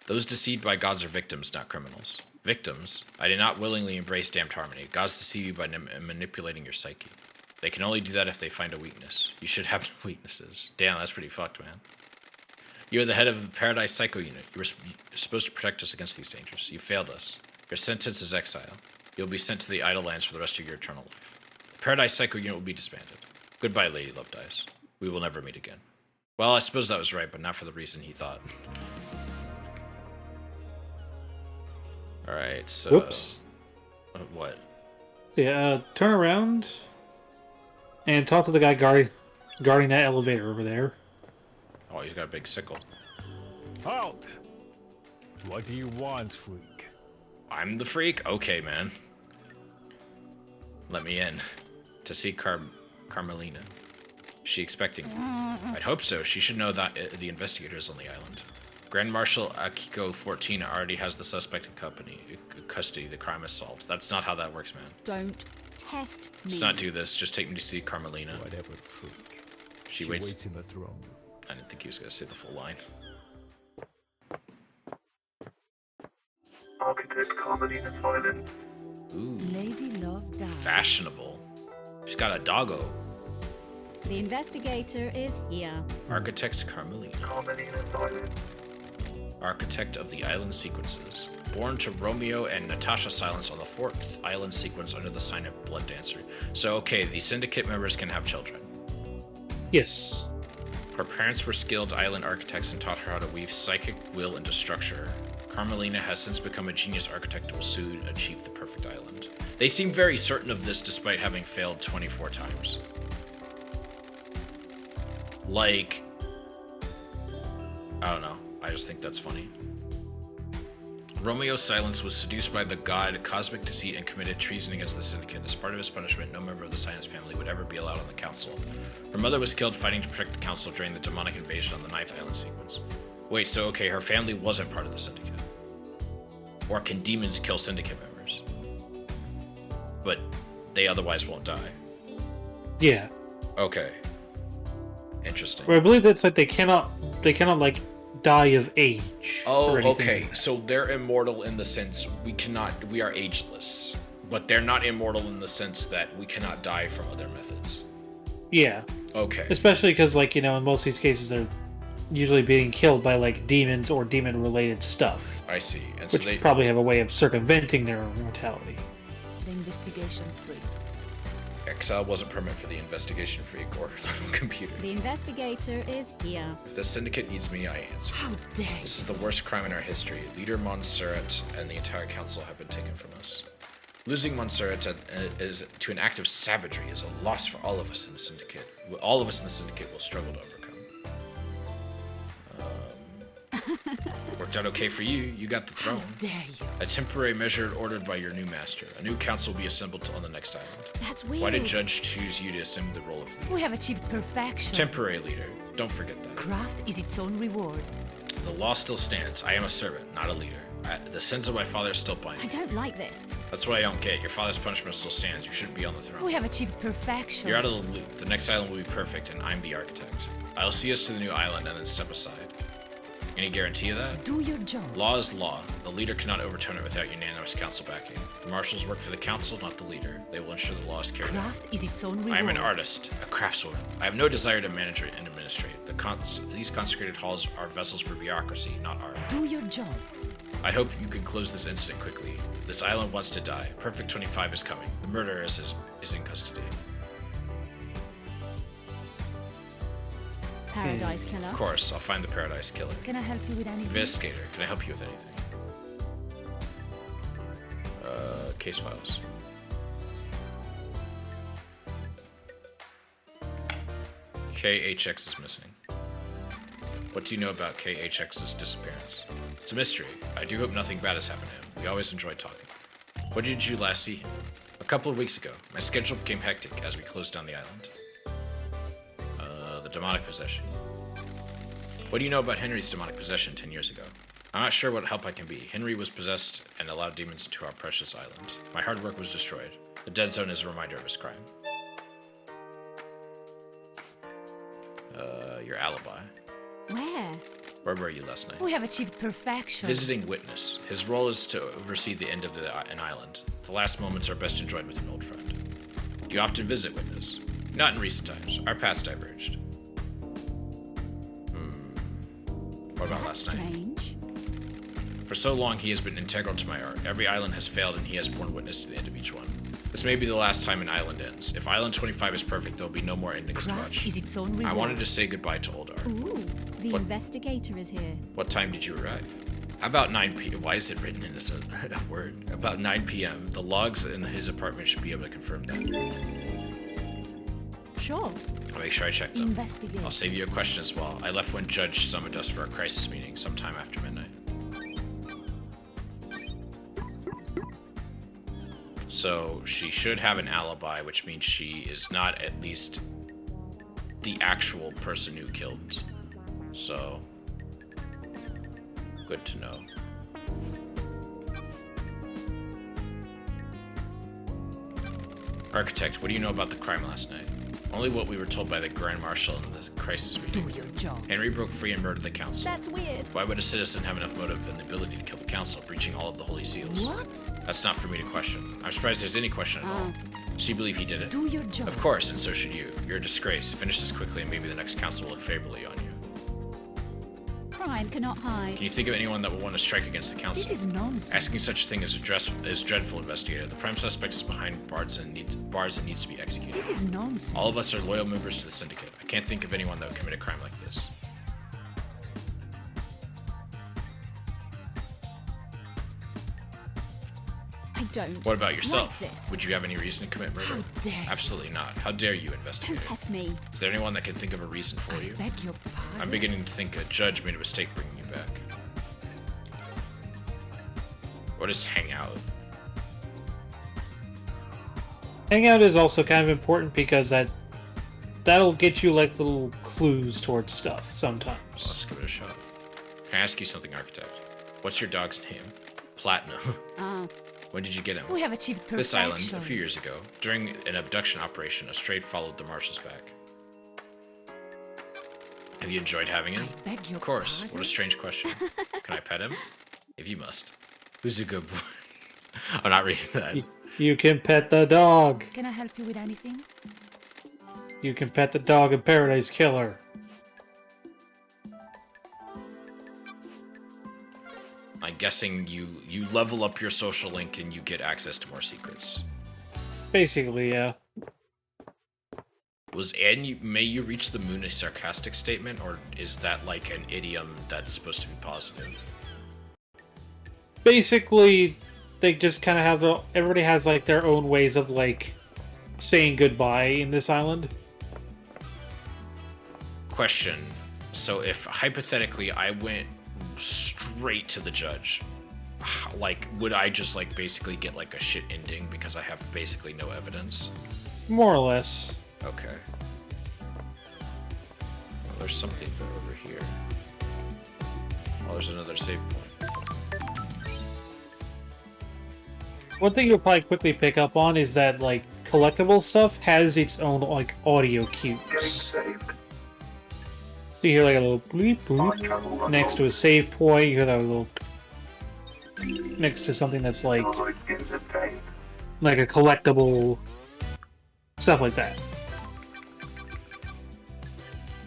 Those deceived by gods are victims, not criminals. Victims? I did not willingly embrace damned harmony. Gods deceive you by manipulating your psyche. They can only do that if they find a weakness. You should have no weaknesses. Damn, that's pretty fucked, man. You are the head of the Paradise Psycho Unit. You were supposed to protect us against these dangers. You failed us. Your sentence is exile. You'll be sent to the Idle Lands for the rest of your eternal life. The Paradise Psycho Unit will be disbanded. Goodbye, Lady Love Dies. We will never meet again. Well, I suppose that was right, but not for the reason he thought. Alright, so... Whoops. What? Yeah, turn around and talk to the guy guarding that elevator over there. Oh, he's got a big sickle. Halt! What do you want, freak? I'm the freak? Okay, man. Let me in. To see Carmelina. Is she expecting me? I'd hope so. She should know that the investigators on the island. Grand Marshal Akiko 14 already has the suspect in custody. The crime is solved. That's not how that works, man. Don't test me. Let's not do this. Just take me to see Carmelina. Whatever, freak. She waits. waits in the throne room. I didn't think he was going to say the full line. Architect Carmelina Silence. Ooh. Lady Love dies. Fashionable. She's got a doggo. The investigator is here. Architect Carmelina. Carmelina Silence. Architect of the island sequences. Born to Romeo and Natasha Silence on the 4th island sequence under the sign of Blood Dancer. So, okay, the syndicate members can have children. Yes. Her parents were skilled island architects and taught her how to weave psychic will into structure. Carmelina has since become a genius architect and will soon achieve the perfect island. They seem very certain of this despite having failed 24 times. Like, I don't know. I just think that's funny. Romeo Silence was seduced by the god Cosmic Deceit and committed treason against the Syndicate. As part of his punishment, no member of the Silence family would ever be allowed on the council. Her mother was killed fighting to protect the council during the demonic invasion on the 9th island sequence. Wait, so okay, her family wasn't part of the Syndicate. Or can demons kill Syndicate members? But they otherwise won't die. Yeah. Okay. Interesting. Well, I believe that's like they cannot like die of age. Oh, or anything okay. like that. So they're immortal in the sense we are ageless. But they're not immortal in the sense that we cannot die from other methods. Yeah. Okay. Especially because, like, you know, in most of these cases, they're usually being killed by, like, demons or demon-related stuff. I see. And Which so they probably have a way of circumventing their mortality. The investigation freak. Exile wasn't permanent for the investigation freak or computer. The investigator is here. If the Syndicate needs me, I answer. How dare This is the worst crime in our history. Leader Montserrat and the entire council have been taken from us. Losing Montserrat is to an act of savagery is a loss for all of us in the Syndicate. All of us in the Syndicate will struggle to overcome. Worked out okay for you. You got the throne. dare you? A temporary measure ordered by your new master. A new council will be assembled on the next island. That's weird. Why did Judge choose you to assume the role of leader? We have achieved perfection. Temporary leader. Don't forget that. Craft is its own reward. The law still stands. I am a servant, not a leader. The sins of my father still bind I me. don't like this. That's what I don't get. Your father's punishment still stands. You shouldn't be on the throne. We have achieved perfection. You're out of the loop. The next island will be perfect, and I'm the architect. I'll see us to the new island and then step aside. Any guarantee of that? Do your job. Law is law. The leader cannot overturn it without unanimous council backing. The marshals work for the council, not the leader. They will ensure the law is carried out. Craft is its own reward. I am an artist, a craftswoman. I have no desire to manage and administrate. These consecrated halls are vessels for bureaucracy, not art. Do your job. I hope you can close this incident quickly. This island wants to die. Perfect 25 is coming. The murderer is in custody. Paradise killer. Of course, I'll find the Paradise Killer. Can I help you with anything? Investigator, can I help you with anything? Case files. KHX is missing. What do you know about KHX's disappearance? It's a mystery. I do hope nothing bad has happened to him. We always enjoy talking. When did you last see him? A couple of weeks ago. My schedule became hectic as we closed down the island. The demonic possession. What do you know about Henry's demonic possession 10 years ago? I'm not sure what help I can be. Henry was possessed and allowed demons into our precious island. My hard work was destroyed. The dead zone is a reminder of his crime. Your alibi. Where? Where were you last night? We have achieved perfection. Visiting witness. His role is to oversee the end of an island. The last moments are best enjoyed with an old friend. Do you often visit witness? Not in recent times. Our paths diverged. What about That's last night? strange. For so long, he has been integral to my art. Every island has failed, and he has borne witness to the end of each one. This may be the last time an island ends. If Island 25 is perfect, there will be no more endings to Craft watch. is its own reward. I wanted to say goodbye to old art. Ooh, the What- investigator is here. What time did you arrive? About 9 p.m. Why is it written in as a word? About 9 p.m. The logs in his apartment should be able to confirm that. Sure. I'll make sure I check them. Investigate. I'll save you a question as well. I left when Judge summoned us for a crisis meeting sometime after midnight. So she should have an alibi, which means she is not at least the actual person who killed. So, good to know. Architect, what do you know about the crime last night? Only what we were told by the Grand Marshal in the crisis meeting. Do your job. Henry broke free and murdered the council. That's weird. Why would a citizen have enough motive and the ability to kill the council, breaching all of the holy seals? What? That's not for me to question. I'm surprised there's any question at all. So you believe he did it? Do your job. Of course, and so should you. You're a disgrace. Finish this quickly and maybe the next council will look favorably on you. Crime cannot hide. Can you think of anyone that will want to strike against the council? This is nonsense. Asking such a thing is dreadful, investigator. The prime suspect is behind bars and needs to be executed. This is nonsense. All of us are loyal members to the syndicate. I can't think of anyone that would commit a crime like this. I don't. What about yourself? like this. Would you have any reason to commit murder? How dare you. Absolutely not. How dare you, Don't investigator? test me. Is there anyone that can think of a reason for you? Beg your pardon. I'm beginning to think a judge made a mistake bringing you back. What is hangout? Hangout is also kind of important because that'll get you like little clues towards stuff sometimes. Let's give it a shot. Can I ask you something, Architect? What's your dog's name? Platinum. When did you get him? We have achieved perfection. This island, a few years ago. During an abduction operation, a stray followed the marshal's back. Have you enjoyed having him? I beg your Of course. pardon? What a strange question. Can I pet him? If you must. Who's a good boy? I'm not reading that. You can pet the dog. Can I help you with anything? You can pet the dog in Paradise Killer. I'm guessing you level up your social link and you get access to more secrets. Basically, yeah. Was "and may you reach the moon" a sarcastic statement, or is that like an idiom that's supposed to be positive? Basically, they just kind of have everybody has like their own ways of like saying goodbye in this island. Question. So if hypothetically I went straight to the judge, like would I just like basically get like a shit ending because I have basically no evidence? More or less. Okay. Well, there's something over here. Oh, there's another save point. One thing you'll probably quickly pick up on is that like collectible stuff has its own like audio Getting cues. saved. So you hear like a little bleep Time boop travel next to a save point. You hear that little next to something that's like Knowledge is obtained. a collectible, stuff like that.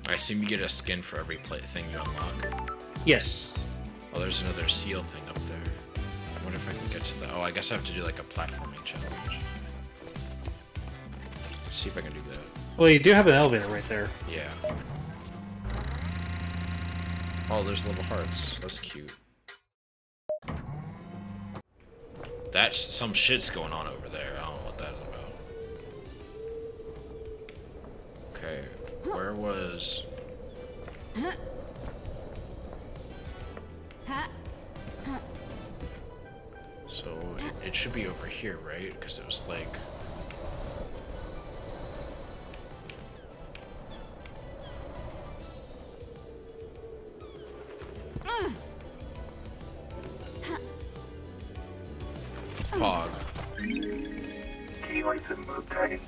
I assume you get a skin for every thing you unlock. Yes. Oh, there's another seal thing up there. I wonder if I can get to that. Oh, I guess I have to do like a platforming challenge. See if I can do that. Well, you do have an elevator right there. Yeah. Oh, there's little hearts. That's cute. That's some shit's going on over there. I don't know what that is about. Okay, where was... So, it should be over here, right? Because it was like... Pog. Key item obtained.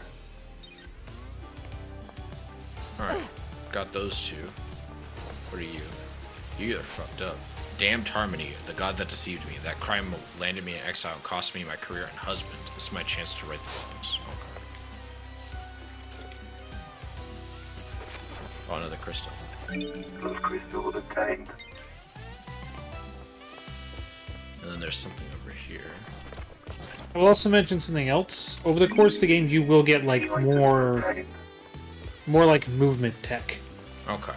Alright, got those two. What are you? You are fucked up. Damned Harmony, the god that deceived me. That crime landed me in exile and cost me my career and husband. This is my chance to right the wrongs. Okay. Oh, another crystal. Those crystals obtained. And then there's something over here. I will also mention something else. Over the course of the game, you will get like Key item more obtained. like movement tech. Okay.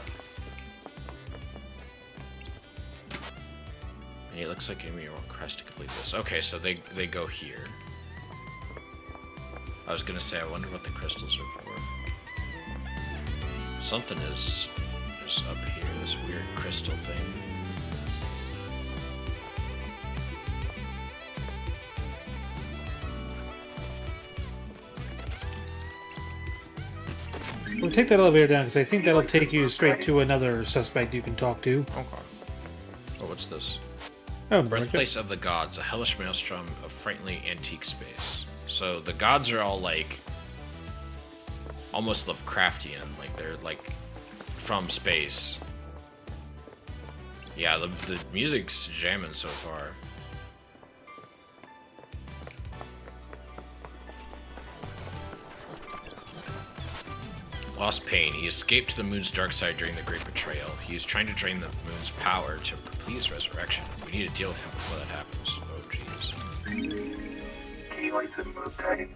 And it looks like give me your crest to complete this. Okay, so they go here. I was gonna say, I wonder what the crystals are for. Something is up here, this weird crystal thing. We'll take that elevator down because I think that'll take you straight to another suspect you can talk to. Okay. Oh, what's this? Oh, Birthplace of the Gods, a hellish maelstrom of frighteningly antique space. So the gods are all like almost Lovecraftian, like they're like from space. Yeah, the music's jamming so far. Lost Pain. He escaped to the moon's dark side during the Great Betrayal. He is trying to drain the moon's power to complete his resurrection. We need to deal with him before that happens. Oh, jeez. Key item obtained.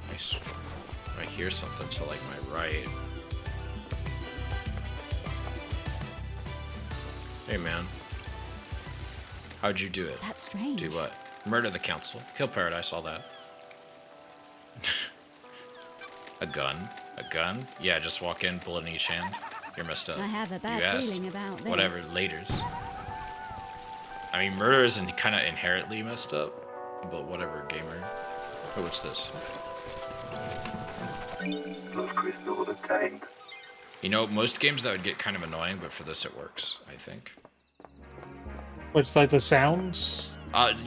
Nice. I hear something to like my right. Hey, man. How'd you do it? That's strange. Do what? Murder the council. Kill Paradise, all that. A gun? A gun? Yeah, just walk in, bullet in each hand. You're messed up. I have a You bad asked. feeling about this. Whatever, laters. I mean, murder isn't kind of inherently messed up, but whatever, gamer. Oh, what's this? Lost crystal obtained. You know, most games that would get kind of annoying, but for this it works, I think. What's like the sounds?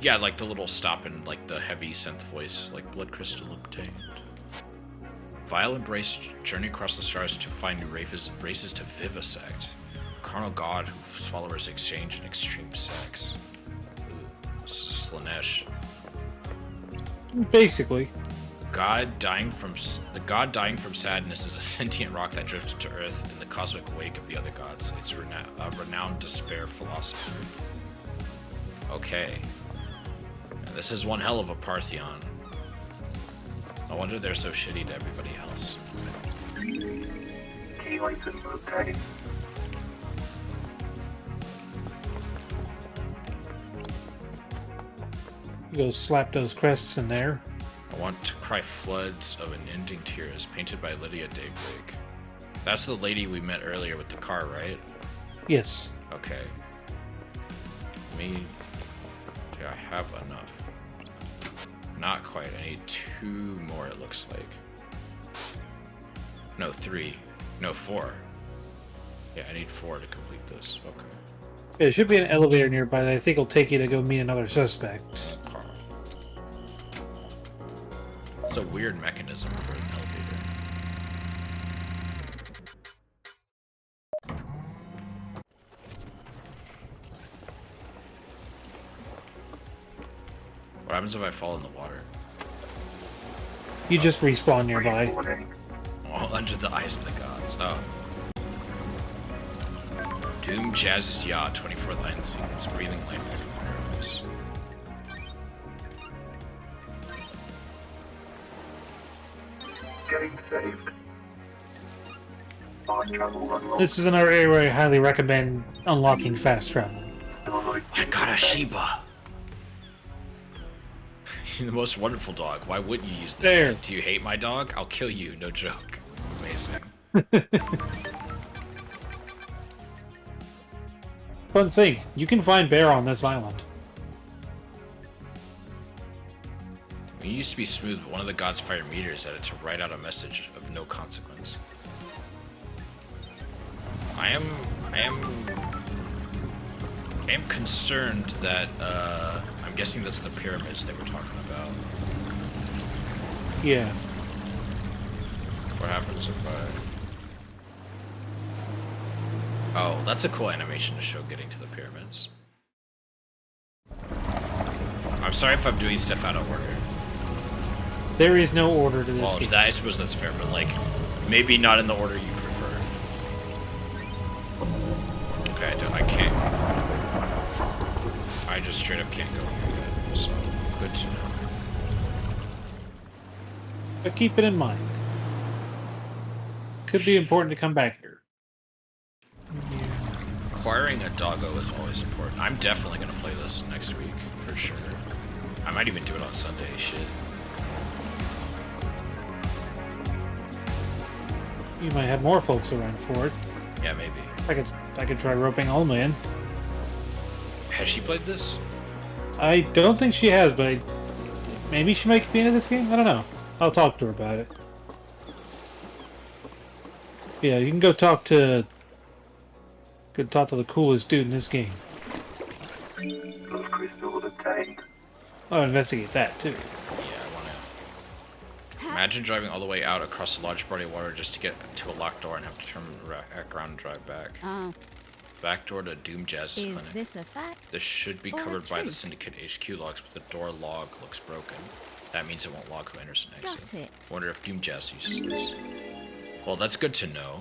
Yeah, like the little stop and like the heavy synth voice, like blood crystal obtained. Vile embrace, journey across the stars to find new races to vivisect. Carnal god whose followers exchange in extreme sex. Ooh, this is Slanesh. Basically. The god dying from sadness is a sentient rock that drifted to Earth in the cosmic wake of the other gods. It's a renowned despair philosopher. Okay. This is one hell of a Partheon. No wonder they're so shitty to everybody else. Key item obtained. Go slap those crests in there. I want to cry floods of unending tears, painted by Lydia Daybreak. That's the lady we met earlier with the car, right? Yes. Okay. Do I have enough? Not quite. I need 2 more, it looks like. No, 3. No, 4. Yeah, I need 4 to complete this. Okay. There should be an elevator nearby that I think will take you to go meet another suspect. It's a weird mechanism for an elevator. What happens if I fall in the water? You just respawn nearby. Warning. Oh, under the ice of the gods. Oh. Doom Jazz's yacht, 24 line sequence, breathing light into paradise. Getting saved. Fast travel unlocked. This is another area where I highly recommend unlocking fast travel. I got a Shiba! You're the most wonderful dog. Why wouldn't you use this? There. Do you hate my dog? I'll kill you, no joke. Amazing. Fun thing, you can find bear on this island. When you used to be smooth, but one of the gods' fire meters added to write out a message of no consequence. I am concerned that, I'm guessing that's the pyramids they were talking about. Yeah. What happens if I... Oh, that's a cool animation to show getting to the pyramids. I'm sorry if I'm doing stuff out of order. There is no order to this Well, game. I suppose that's fair, but like, maybe not in the order you prefer. Okay, I can't. I just straight up can't go through it, so good to know. But keep it in mind. could be important to come back here. Acquiring a doggo is always important. I'm definitely gonna play this next week for sure. I might even do it on Sunday. Shit. You might have more folks around for it. Yeah, maybe. I could try roping Alma in. Has she played this? I don't think she has, but maybe she might be into this game. I don't know. I'll talk to her about it. Yeah, you can go talk to the coolest dude in this game. Lost crystal obtained. I'll investigate that too. Yeah, I wanna. Imagine driving all the way out across a large body of water just to get to a locked door and have to turn back around and drive back. Oh, Back door to Doom Jazz's is clinic. this a fact? This should be or a covered by the truth? Syndicate HQ logs, but the door log looks broken. That means it won't log who enters and exits. Got it. Wonder if Doom Jazz uses this. Well, that's good to know.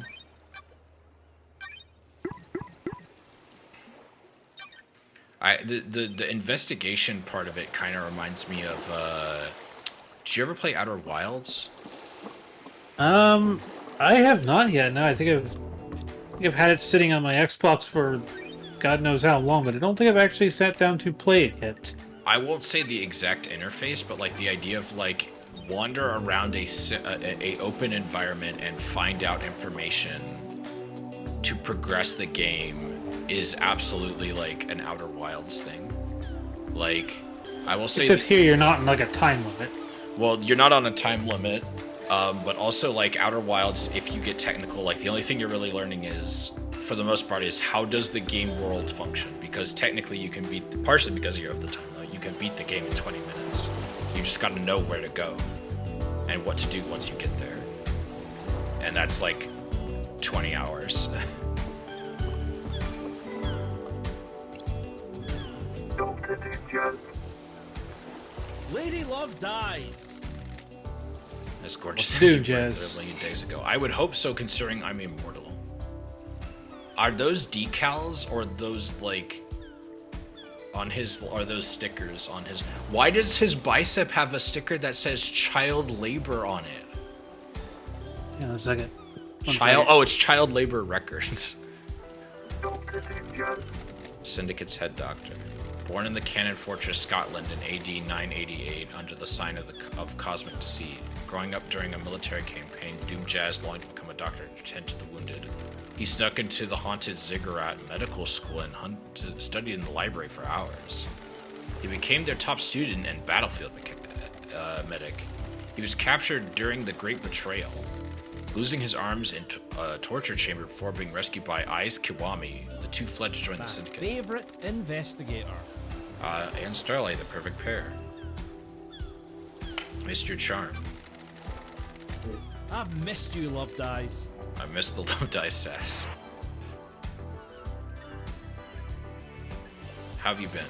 The investigation part of it kind of reminds me of. Did you ever play Outer Wilds? I have not yet. No, I think I've had it sitting on my Xbox for God knows how long, but I don't think I've actually sat down to play it yet. I won't say the exact interface, but like the idea of like wander around a open environment and find out information to progress the game is absolutely like an Outer Wilds thing. Like, I will say. Except here, you're not in like a time limit. Well, you're not on a time limit, but also like Outer Wilds, if you get technical, like the only thing you're really learning is, for the most part, is how does the game world function? Because technically you can beat, partially because you have the time limit, you can beat the game in 20 minutes. You just got to know where to go and what to do once you get there. And that's like 20 hours. Dr. Ninja. Lady Love dies. As gorgeous Let's as do you were jazz. 1 million days ago. I would hope so, considering I'm immortal. Are those decals or those like on his? Are those stickers on his? Why does his bicep have a sticker that says child labor on it? Hang on a second. One Child. second. Oh, it's child labor records. Dr. Ninja. Syndicate's head doctor. Born in the Cannon Fortress, Scotland in AD 988 under the sign of cosmic deceit. Growing up during a military campaign, Doom Jazz longed to become a doctor to tend to the wounded. He snuck into the haunted Ziggurat medical school and studied in the library for hours. He became their top student and battlefield medic. He was captured during the Great Betrayal, losing his arms in a torture chamber before being rescued by Aiz Kiwami. The two fled to join the Syndicate. Favorite investigator. And Starlight, the perfect pair. Mr. Charm. I've missed you, Love Dies. I missed the Love Dice sass. How have you been?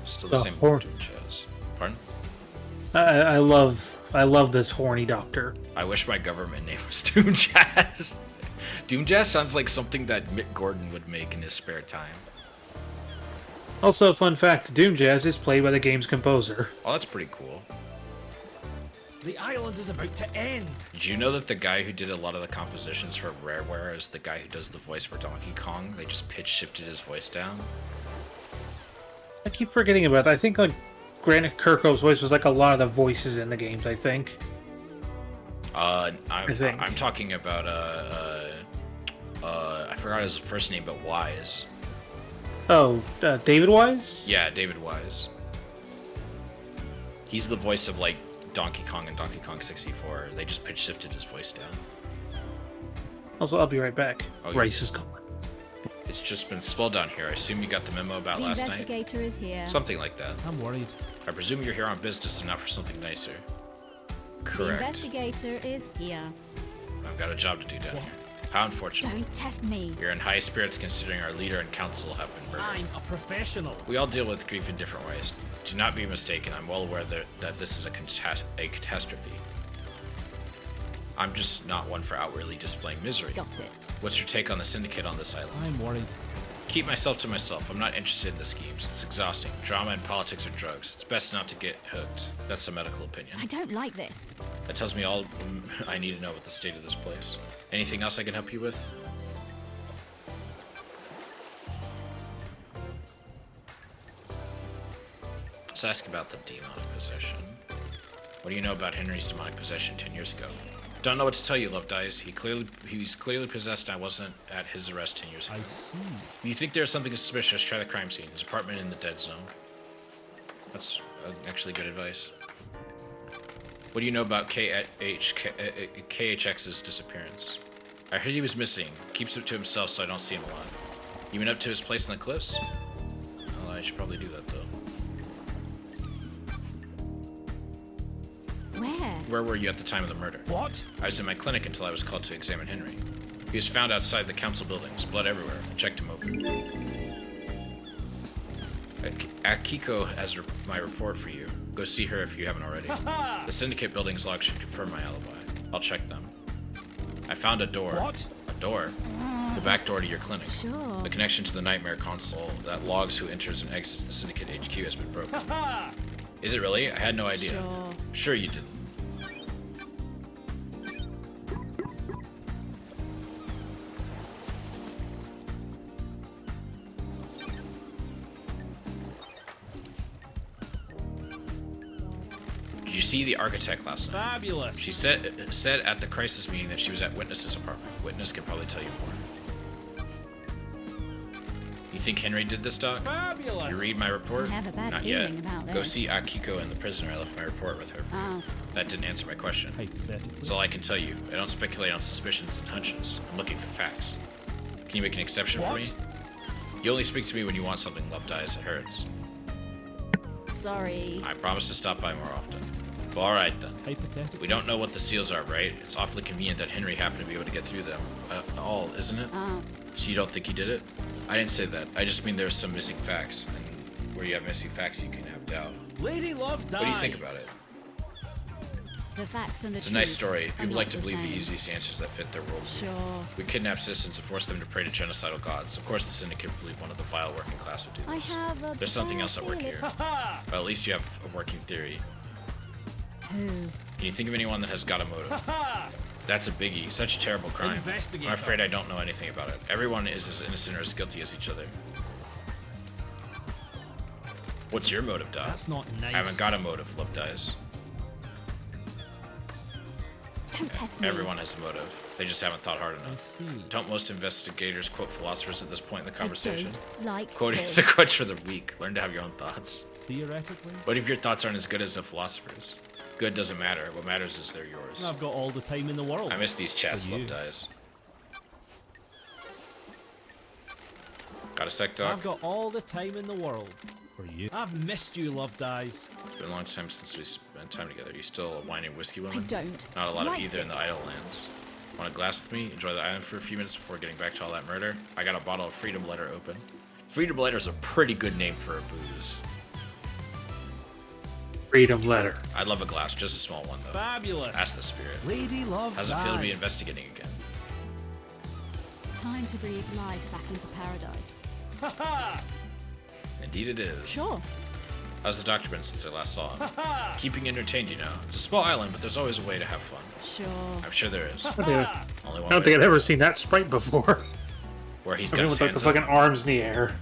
Still the same horn. Doom Jazz. Pardon? I love this horny doctor. I wish my government name was Doom Jazz. Doom Jazz sounds like something that Mick Gordon would make in his spare time. Also, fun fact: Doom Jazz is played by the game's composer. Oh, that's pretty cool. The island is about to end. Did you know that the guy who did a lot of the compositions for Rareware is the guy who does the voice for Donkey Kong? They just pitch shifted his voice down. I keep forgetting about that. I think like Grant Kirkhope's voice was like a lot of the voices in the games. I think. I'm talking about I forgot his first name, but Wise. Oh, David Wise? Yeah, David Wise. He's the voice of like Donkey Kong and Donkey Kong 64. They just pitch shifted his voice down. Also, I'll be right back. Oh, Rice is calling. It's just been spelled down here. I assume you got the memo about The last night. investigator is here. Something like that. I'm worried. I presume you're here on business and not for something nicer. The Correct. investigator is here. I've got a job to do down here. How unfortunate. Don't test me. You're in high spirits considering our leader and council have been murdered. I'm a professional. We all deal with grief in different ways. Do not be mistaken. I'm well aware that this is a catastrophe. I'm just not one for outwardly displaying misery. Got it. What's your take on the Syndicate on this island? I'm worried. Keep myself to myself. I'm not interested in the schemes. It's exhausting. Drama and politics are drugs. It's best not to get hooked. That's a medical opinion. I don't like this. That tells me all I need to know about the state of this place. Anything else I can help you with? Let's ask about the demonic possession. What do you know about Henry's demonic possession 10 years ago? Don't know what to tell you, Love Dies. He's clearly possessed and I wasn't at his arrest 10 years ago. I see. If you think there's something suspicious, try the crime scene. His apartment in the dead zone. That's actually good advice. What do you know about KHX's disappearance? I heard he was missing. Keeps it to himself so I don't see him a lot. You went up to his place on the cliffs? Well, I should probably do that, though. Where were you at the time of the murder? What? I was in my clinic until I was called to examine Henry. He was found outside the council buildings, blood everywhere. I checked him over. Akiko has my report for you. Go see her if you haven't already. The syndicate building's logs should confirm my alibi. I'll check them. I found a door. What? A door? The back door to your clinic. Sure. The connection to the nightmare console that logs who enters and exits the syndicate HQ has been broken. Is it really? I had no idea. Sure you didn't. Did you see the architect last night? Fabulous. She said at the crisis meeting that she was at Witness's apartment. Witness can probably tell you more. You think Henry did this, Doc? Fabulous. You read my report? I have a bad Not feeling yet. about Go this. see Akiko and the prisoner. I left my report with her. Oh. That didn't answer my question. Hypothetically. That's all I can tell you. I don't speculate on suspicions and hunches. I'm looking for facts. Can you make an exception for What? me? You only speak to me when you want something. Love Dies. It hurts. Sorry. I promise to stop by more often. Well, alright then. Hypothetically. We don't know what the seals are, right? It's awfully convenient that Henry happened to be able to get through them. All, isn't it? Oh. So you don't think he did it? I didn't say that. I just mean there's some missing facts. And where you have missing facts, you can have doubt. Lady Love dies. What do you think about it? The facts and the It's a nice truth story. are People not like to the believe the same. easiest answers that fit their worldview. Sure. We kidnap citizens and force them to pray to genocidal gods. Of course, the syndicate believe one of the vile working class would do I this. have a There's something bad else at work feeling. here. But at least you have a working theory. Who? Can you think of anyone that has got a motive? That's a biggie. Such a terrible crime. Investigate I'm afraid I don't know anything about it. Everyone is as innocent or as guilty as each other. What's your motive, Doc? That's not nice. I haven't got a motive, Love Dies. Don't test me. Everyone has a motive. They just haven't thought hard I enough. see. Don't most investigators quote philosophers at this point in the conversation? I don't like Quoting this. is a crutch for the weak. Learn to have your own thoughts. Theoretically. What if your thoughts aren't as good as a philosopher's? Good doesn't matter. What matters is they're yours. I've got all the time in the world. I miss these chats, For you. Love Dies. Got a sec, Doc? I've got all the time in the world. For you. I've missed you, Love Dies. It's been a long time since we spent time together. You still a whining whiskey I woman? don't. Not a lot of like either in the this. Idle Lands. Want a glass with me? Enjoy the island for a few minutes before getting back to all that murder? I got a bottle of Freedom Letter open. Freedom Letter is a pretty good name for a booze. Freedom letter. I'd love a glass, just a small one though. Fabulous. That's the spirit. Lady Love How's it dies. feel to be investigating again? Time to breathe life back into paradise. Indeed it is. Sure. How's the doctor been since I last saw him? Keeping you entertained, you know. It's a small island, but there's always a way to have fun. Sure. I'm sure there is. I Only one don't way. think I've ever seen that sprite before. Where he's I got mean, his with like the hands fucking up. arms in the air.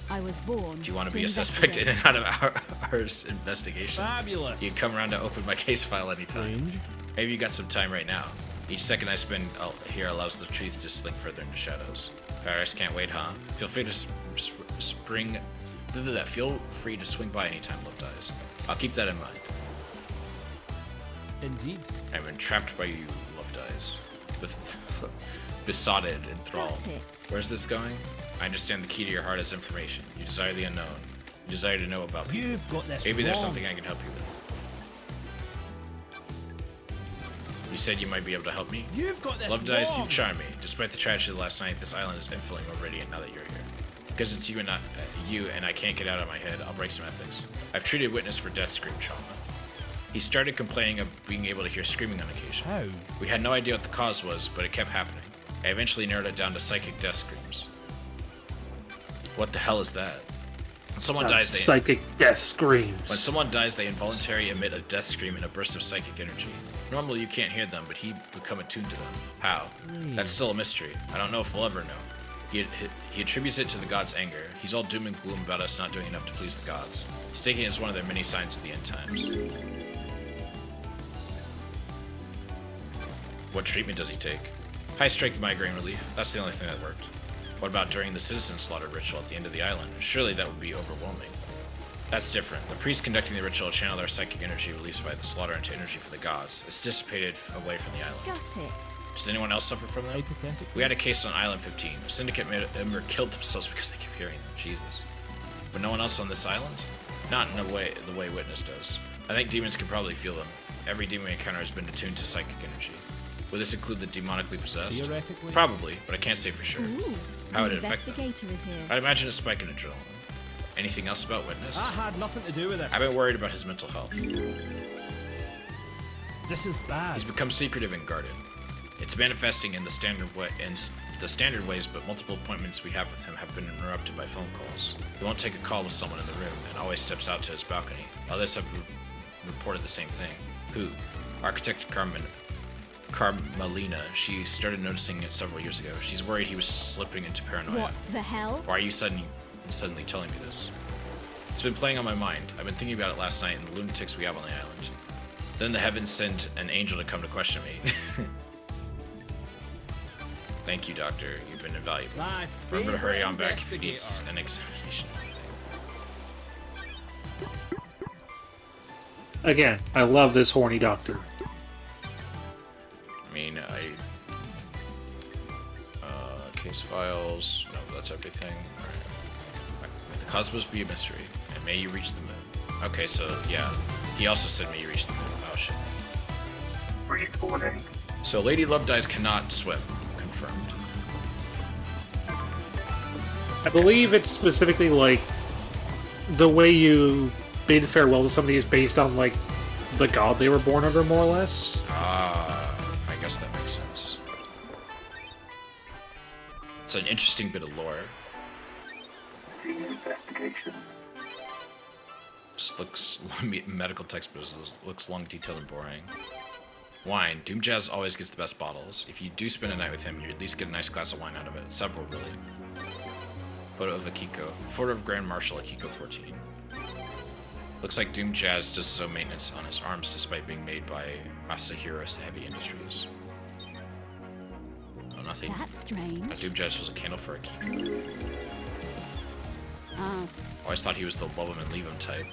I was born. Do you want to be a suspect in and out of our investigation? Fabulous. You can come around to open my case file anytime. Strange. Maybe you got some time right now. Each second I spend here allows the truth to slink further into shadows. Paris can't wait, huh? Feel free to Feel free to swing by anytime, Love Dies. I'll keep that in mind. Indeed. I'm entrapped by you, Love Dies. Besotted, enthralled. That's it. Where's this going? I understand the key to your heart is information. You desire the unknown. You desire to know about people. You've got this Maybe there's wrong. something I can help you with. You said you might be able to help me? You've got this Love Dies, wrong. you charm me. Despite the tragedy of last night, this island is infilling more radiant now that you're here. Because it's you and I can't get out of my head, I'll break some ethics. I've treated Witness for death scream trauma. He started complaining of being able to hear screaming on occasion. How? We had no idea what the cause was, but it kept happening. I eventually narrowed it down to psychic death screams. What the hell is that? When someone dies, they psychic death screams. When someone dies, they involuntarily emit a death scream and a burst of psychic energy. Normally, you can't hear them, but he become attuned to them. How? That's still a mystery. I don't know if we'll ever know. He attributes it to the gods' anger. He's all doom and gloom about us not doing enough to please the gods. He's taking it as one of their many signs of the end times. What treatment does he take? High-strength migraine relief. That's the only thing that worked. What about during the citizen slaughter ritual at the end of the island? Surely that would be overwhelming. That's different. The priests conducting the ritual channel their psychic energy released by the slaughter into energy for the gods. It's dissipated away from the island. Got it. Does anyone else suffer from that? We had a case on Island 15. A syndicate member killed themselves because they kept hearing them. Jesus. But no one else on this island? Not in the way Witness does. I think demons can probably feel them. Every demon we encounter has been attuned to psychic energy. Would this include the demonically possessed? Theoretically? Probably, but I can't say for sure. Ooh, How would the it affect them? investigator is here. I'd imagine a spike in adrenaline. Anything else about Witness? I had nothing to do with it. I've been worried about his mental health. This is bad. He's become secretive and guarded. It's manifesting in the standard ways, but multiple appointments we have with him have been interrupted by phone calls. He won't take a call with someone in the room and always steps out to his balcony. Others have reported the same thing. Who? Architect Carmelina. She started noticing it several years ago. She's worried he was slipping into paranoia. What the hell? Why are you suddenly telling me this? It's been playing on my mind. I've been thinking about it last night and the lunatics we have on the island. Then the heavens sent an angel to come to question me. Thank you, Doctor. You've been invaluable. Remember to hurry on back if he needs an examination. Again, I love this horny doctor. I mean, case files. No, that's everything. Alright. May the cosmos be a mystery, and may you reach the moon. Okay, so, yeah. He also said may you reach the moon. Oh, shit. Brief warning. So, Lady Love Dies cannot swim. Confirmed. I believe it's specifically like the way you bid farewell to somebody is based on like the god they were born under, more or less. I guess that makes sense. It's an interesting bit of lore. Team investigation. This looks medical text, but this looks long, detailed, and boring. Wine. Doom Jazz always gets the best bottles. If you do spend a night with him, you at least get a nice glass of wine out of it. Several, really. Photo of Akiko. Photo of Grand Marshal Akiko 14. Looks like Doom Jazz does so maintenance on his arms despite being made by Masahiro Heavy Industries. Oh, nothing. That's strange. Doom Jazz was a candle for Akiko. Oh, Always thought he was the love him and leave him type.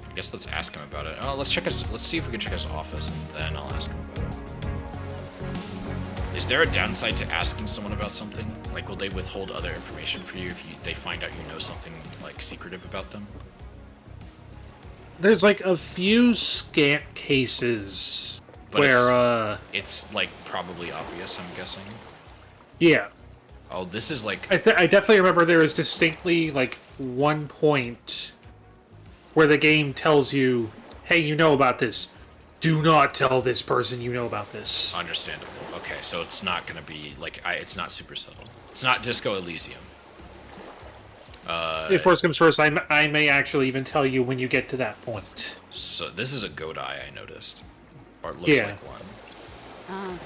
I guess let's ask him about it. Oh, let's see if we can check his office, and then I'll ask him about it. Is there a downside to asking someone about something? Like, will they withhold other information for you if they find out you know something, like, secretive about them? There's like a few scant cases But where, it's, like, probably obvious, I'm guessing. yeah. Oh, this is, like... I definitely remember there is distinctly like one point where the game tells you, hey, you know about this. Do not tell this person you know about this. Understandable. Okay, so it's not gonna be, like, it's not super subtle. It's not Disco Elysium. If worse comes first, I may actually even tell you when you get to that point. So this is a goat eye, I noticed. Or it looks like one. oh.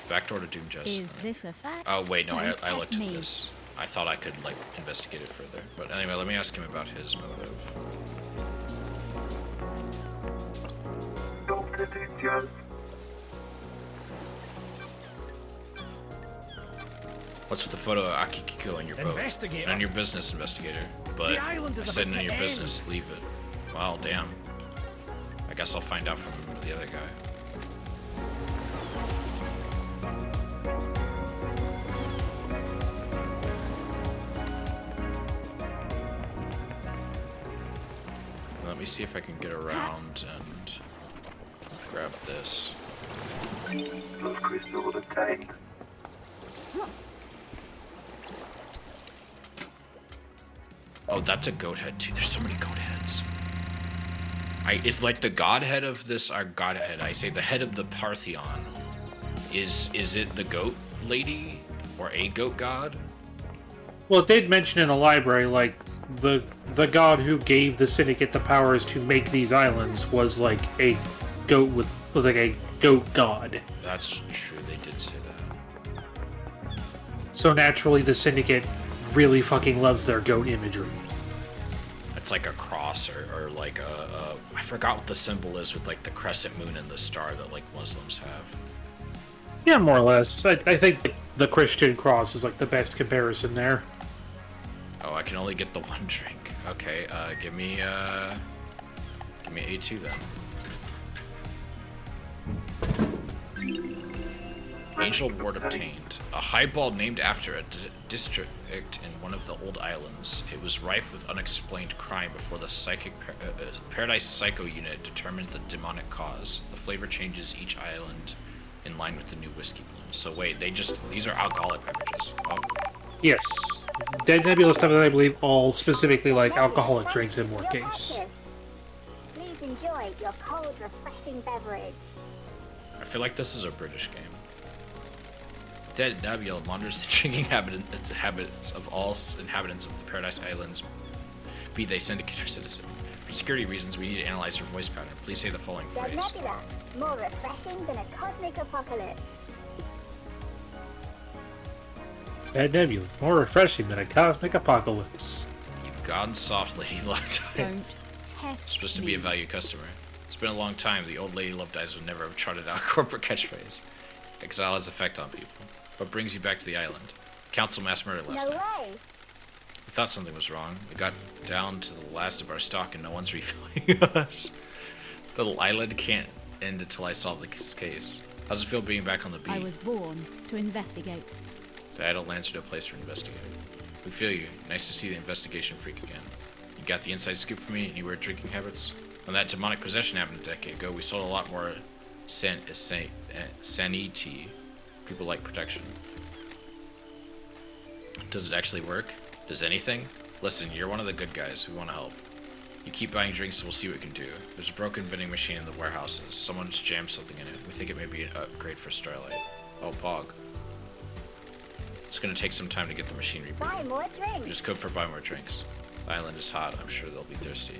Backdoor to Doom Jazz. Is this a fact? Oh, wait, no, I Don't looked test at me. this. I thought I could, like, investigate it further. But anyway, let me ask him about his motive. Dr. Ninjas. What's with the photo of Akikiko on your boat? Investigator. On your business, investigator. But The island is I said about none of to your end. business, leave it. Well, damn. I guess I'll find out from the other guy. Let me see if I can get around and grab this. Those crystals obtained. Oh, that's a goat head too. There's so many goat heads. Is like the godhead of this, our godhead, I say the head of the Partheon. Is it the goat lady? Or a goat god? Well, it did mention in the library, like, the god who gave the Syndicate the powers to make these islands was like a goat was like a goat god. That's true, they did say that. So naturally the Syndicate really fucking loves their goat imagery. It's like a cross or like a I forgot what the symbol is with like the crescent moon and the star that like Muslims have. Yeah, more or less. I think the Christian cross is like the best comparison there. Oh, I can only get the one drink. Okay, give me A2 then. Angel Ward obtained. A highball named after a district in one of the old islands. It was rife with unexplained crime before the psychic Paradise Psycho Unit determined the demonic cause. The flavor changes each island in line with the new whiskey blooms. So wait, these are alcoholic beverages. Oh. Yes. Dead Nebula stuff that I believe all specifically like alcoholic drinks in more case. Please enjoy your cold, refreshing beverage. I feel like this is a British game. Dead Nebula monitors the drinking habits of all inhabitants of the Paradise Islands, be they syndicate or citizen. For security reasons, we need to analyze your voice pattern. Please say the following Dead phrase. Nebula, more refreshing than a cosmic apocalypse. Dead Nebula, more refreshing than a cosmic apocalypse. You gone soft, Lady Love Dies. Don't test Supposed to me. be a value customer. It's been a long time. The old Lady Love Dies would never have trotted out a corporate catchphrase. Exile has effect on people. What brings you back to the island? Council mass murder last No night. way. We thought something was wrong. We got down to the last of our stock and no one's refilling us. The island can't end until I solve this case. How's it feel being back on the beat? I was born to investigate. The idle lands you to a place for investigating. We feel you. Nice to see the investigation freak again. You got the inside scoop for me? Any weird drinking habits? When that demonic possession happened a decade ago, we sold a lot more sanity. People like protection. Does it actually work? Does anything? Listen, you're one of the good guys. We want to help. You keep buying drinks and we'll see what we can do. There's a broken vending machine in the warehouses. Someone's jammed something in it. We think it may be an upgrade for Starlight. Oh, Pog. It's gonna take some time to get the machine Buy rebooted. more drinks. Just code for buy more drinks. The island is hot. I'm sure they'll be thirsty.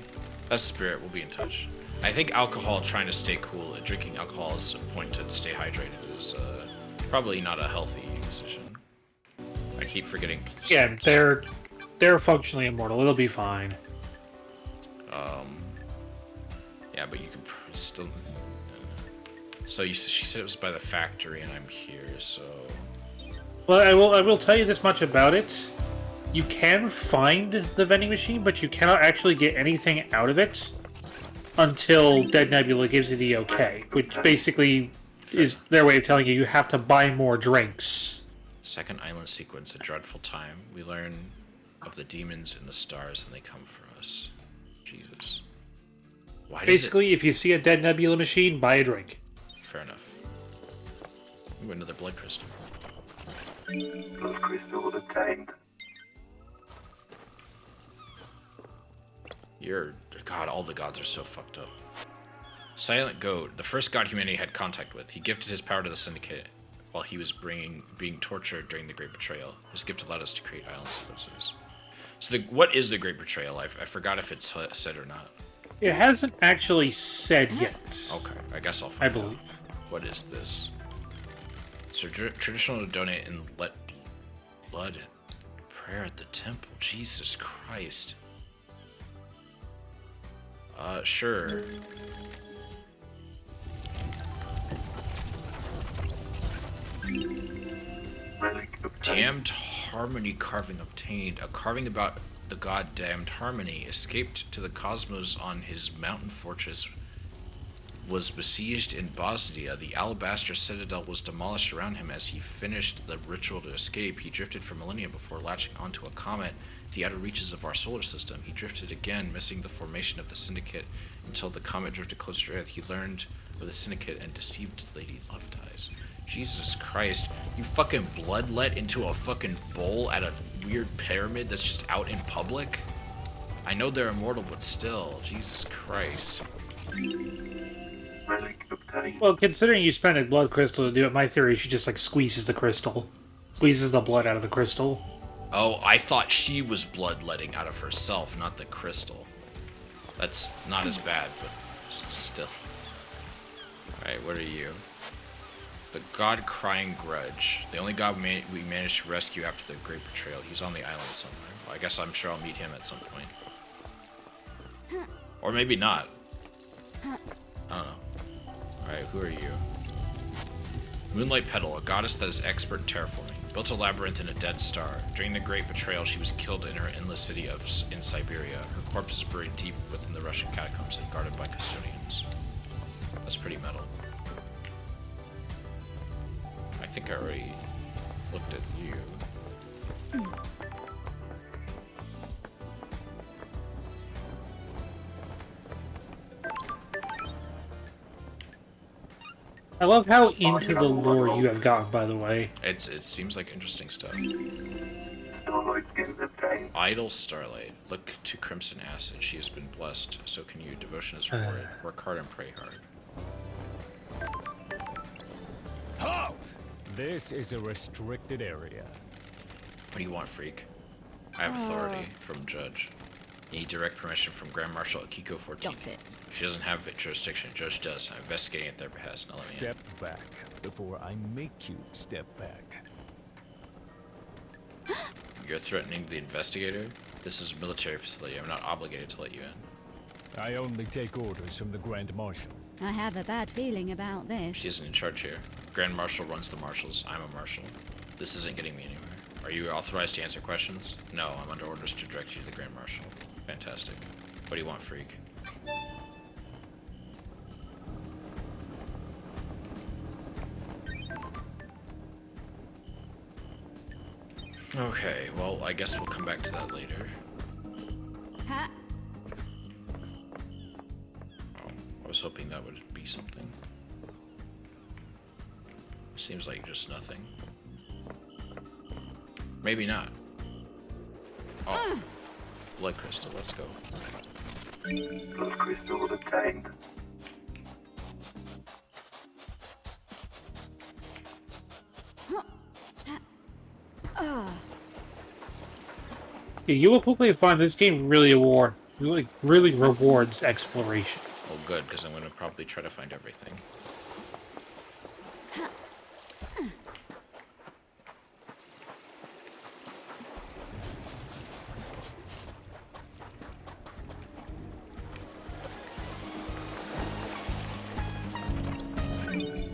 That's the spirit. We'll be in touch. I think alcohol, trying to stay cool, and drinking alcohol as a point to stay hydrated is probably not a healthy decision. I keep forgetting. Yeah, they're functionally immortal. It'll be fine. Yeah, but you can still. So she said it was by the factory, and I'm here. So Well, I will tell you this much about it. You can find the vending machine, but you cannot actually get anything out of it until Dead Nebula gives you the okay, which basically is their way of telling you have to buy more drinks. second island sequence, a dreadful time. We learn of the demons and the stars, and they come for us. Jesus. Why does Basically, if you see a Dead Nebula machine, buy a drink. Fair enough. Ooh, another blood crystal. Blood crystal obtained. God, all the gods are so fucked up. Silent Goat, the first god humanity had contact with. He gifted his power to the Syndicate while he was being tortured during the Great Betrayal. His gift allowed us to create island sequences. So what is the Great Betrayal? I forgot if it's said or not. It hasn't actually said yet. Okay, I guess I'll I find believe. out. What is this? So traditional to donate and let blood prayer at the temple. Jesus Christ. Sure. Relic obtained. Damned Harmony carving obtained. A carving about the god Damned Harmony escaped to the cosmos on his mountain fortress, was besieged in Bosnia. The alabaster citadel was demolished around him as he finished the ritual to escape. He drifted for millennia before latching onto a comet at the outer reaches of our solar system. He drifted again, missing the formation of the Syndicate until the comet drifted closer to Earth. He learned of the Syndicate and deceived Lady Love Dies. Jesus Christ, you fucking bloodlet into a fucking bowl at a weird pyramid that's just out in public? I know they're immortal, but still, Jesus Christ. Relic obtained. Well, considering you spent a blood crystal to do it, my theory is she just like squeezes the crystal. Squeezes the blood out of the crystal. Oh, I thought she was bloodletting out of herself, not the crystal. That's not as bad, but still. Alright, what are you? The god crying grudge. The only god we managed to rescue after the great betrayal. He's on the island somewhere. Well, I guess I'm sure I'll meet him at some point. Or maybe not. I don't know. Alright, who are you? Moonlight Petal, a goddess that is expert in terraforming. Built a labyrinth in a dead star. During the Great Betrayal, she was killed in her endless city in Siberia. Her corpse is buried deep within the Russian catacombs and guarded by custodians. That's pretty metal. I think I already looked at you. I love how into the lore you have gotten, by the way. It seems like interesting stuff. Starlight skins obtained. Idle Starlight. Look to Crimson Acid. She has been blessed. So can you. Devotion is rewarded. Work hard and pray hard. Halt! This is a restricted area. What do you want, freak? I have authority from Judge. You need direct permission from Grand Marshal Akiko 14. Got it. She doesn't have jurisdiction. Judge does. I'm investigating at their behest. Now let me in. Step back before I make you step back. You're threatening the investigator? This is a military facility. I'm not obligated to let you in. I only take orders from the Grand Marshal. I have a bad feeling about this. She isn't in charge here. Grand Marshal runs the marshals. I'm a marshal. This isn't getting me anywhere. Are you authorized to answer questions? No, I'm under orders to direct you to the Grand Marshal. Fantastic. What do you want, freak? Okay, well, I guess we'll come back to that later. Ha! Oh, I was hoping that would be something. Seems like just nothing. Maybe not. Oh. Blood crystal, let's go. Blood crystal obtained. Yeah, you will quickly find this game really rewards exploration. Oh, good, because I'm going to probably try to find everything.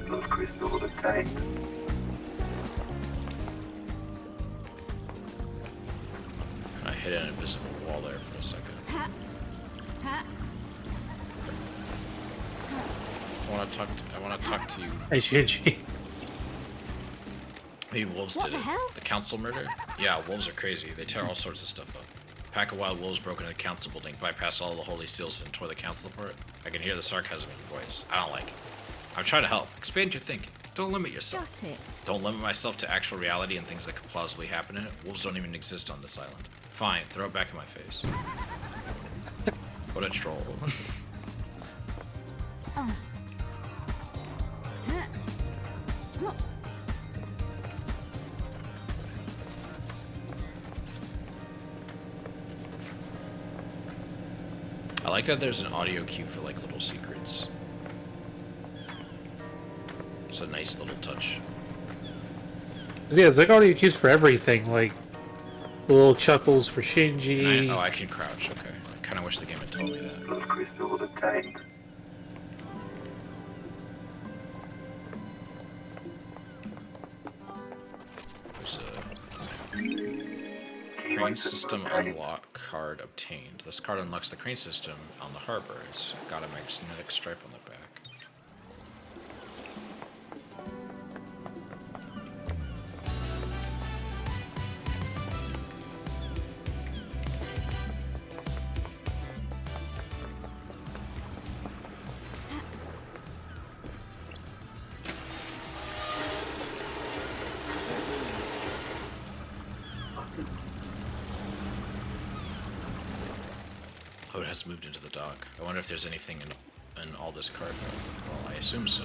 Blood crystal obtained. I hit an invisible wall there for a second. Ha! Ha! I want to talk to you. Hey, Shinji. Maybe wolves What did the it. hell? The council murder? Yeah, wolves are crazy. They tear all sorts of stuff up. A pack of wild wolves broke into the council building, bypassed all the holy seals, and tore the council apart. I can hear the sarcasm in your voice. I don't like it. I'm trying to help. Expand your thinking. Don't limit yourself. Got it. Don't limit myself to actual reality and things that could plausibly happen in it. Wolves don't even exist on this island. Fine, throw it back in my face. What a troll. I like that there's an audio cue for like little secrets. It's a nice little touch. Yeah, it's like audio cues for everything, like little chuckles for Shinji. Oh, I can crouch. Okay. I kind of wish the game had told me that. Blood crystal obtained. There's a crane system unlock card obtained. This card unlocks the crane system on the harbor. It's got a magnetic stripe on the back. Oh, it has moved into the dock. I wonder if there's anything in in all this cargo? Well, I assume so.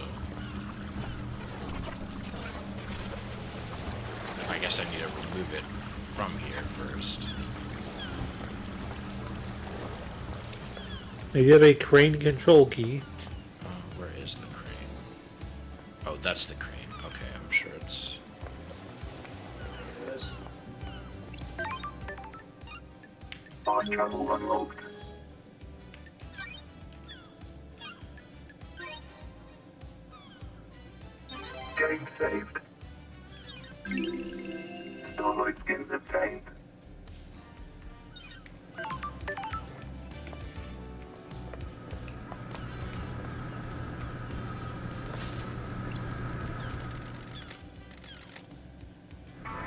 I guess I need to remove it from here first. You have a crane control key. Where is the crane? Oh, that's the crane. Okay, I'm sure it's... Fast travel unlocked. Game saved. Starlight skins obtained.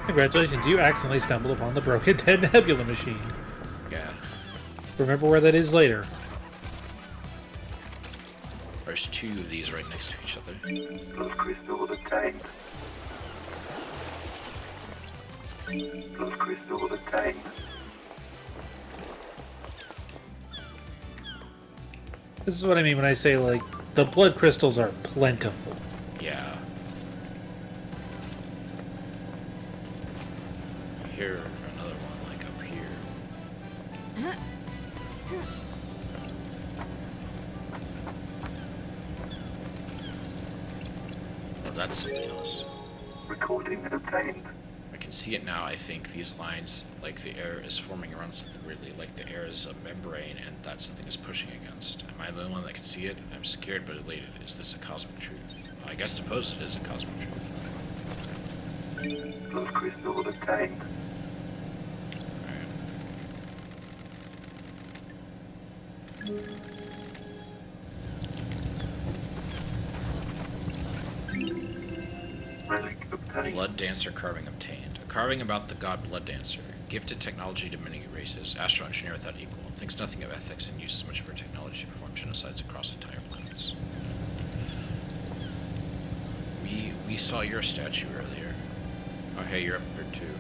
Congratulations, you accidentally stumbled upon the broken dead nebula machine. Yeah. Remember where that is later. There's two of these right next to each other. Plus crystals obtained. Plus crystals obtained. This is what I mean when I say, like, the blood crystals are plentiful. Yeah. Here, another one, like up here. Oh, that's something else. Recording obtained. I can see it now. I think these lines, like the air is forming around something weirdly, like the air is a membrane and that something is pushing against. Am I the only one that can see it? I'm scared but elated. Is this a cosmic truth? I guess suppose it is a cosmic truth. Plus crystals obtained. Alright. Relic obtained. Blood Dancer carving obtained. A carving about the god Blood Dancer. Gifted technology to many races. Astro engineer without equal. Thinks nothing of ethics and uses much of her technology to perform genocides across entire planets. We saw your statue earlier. Oh hey, you're up here too.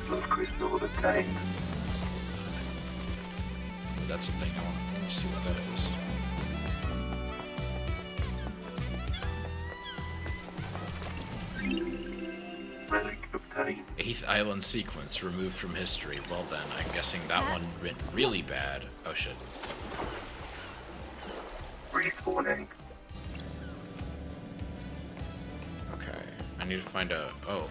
Plus crystals obtained. That's the thing. I want to see what that is. Relic obtained. 8th Island sequence removed from history. Well then, I'm guessing that one went really bad. Oh shit. Respawning. Okay. I need to find a... Oh.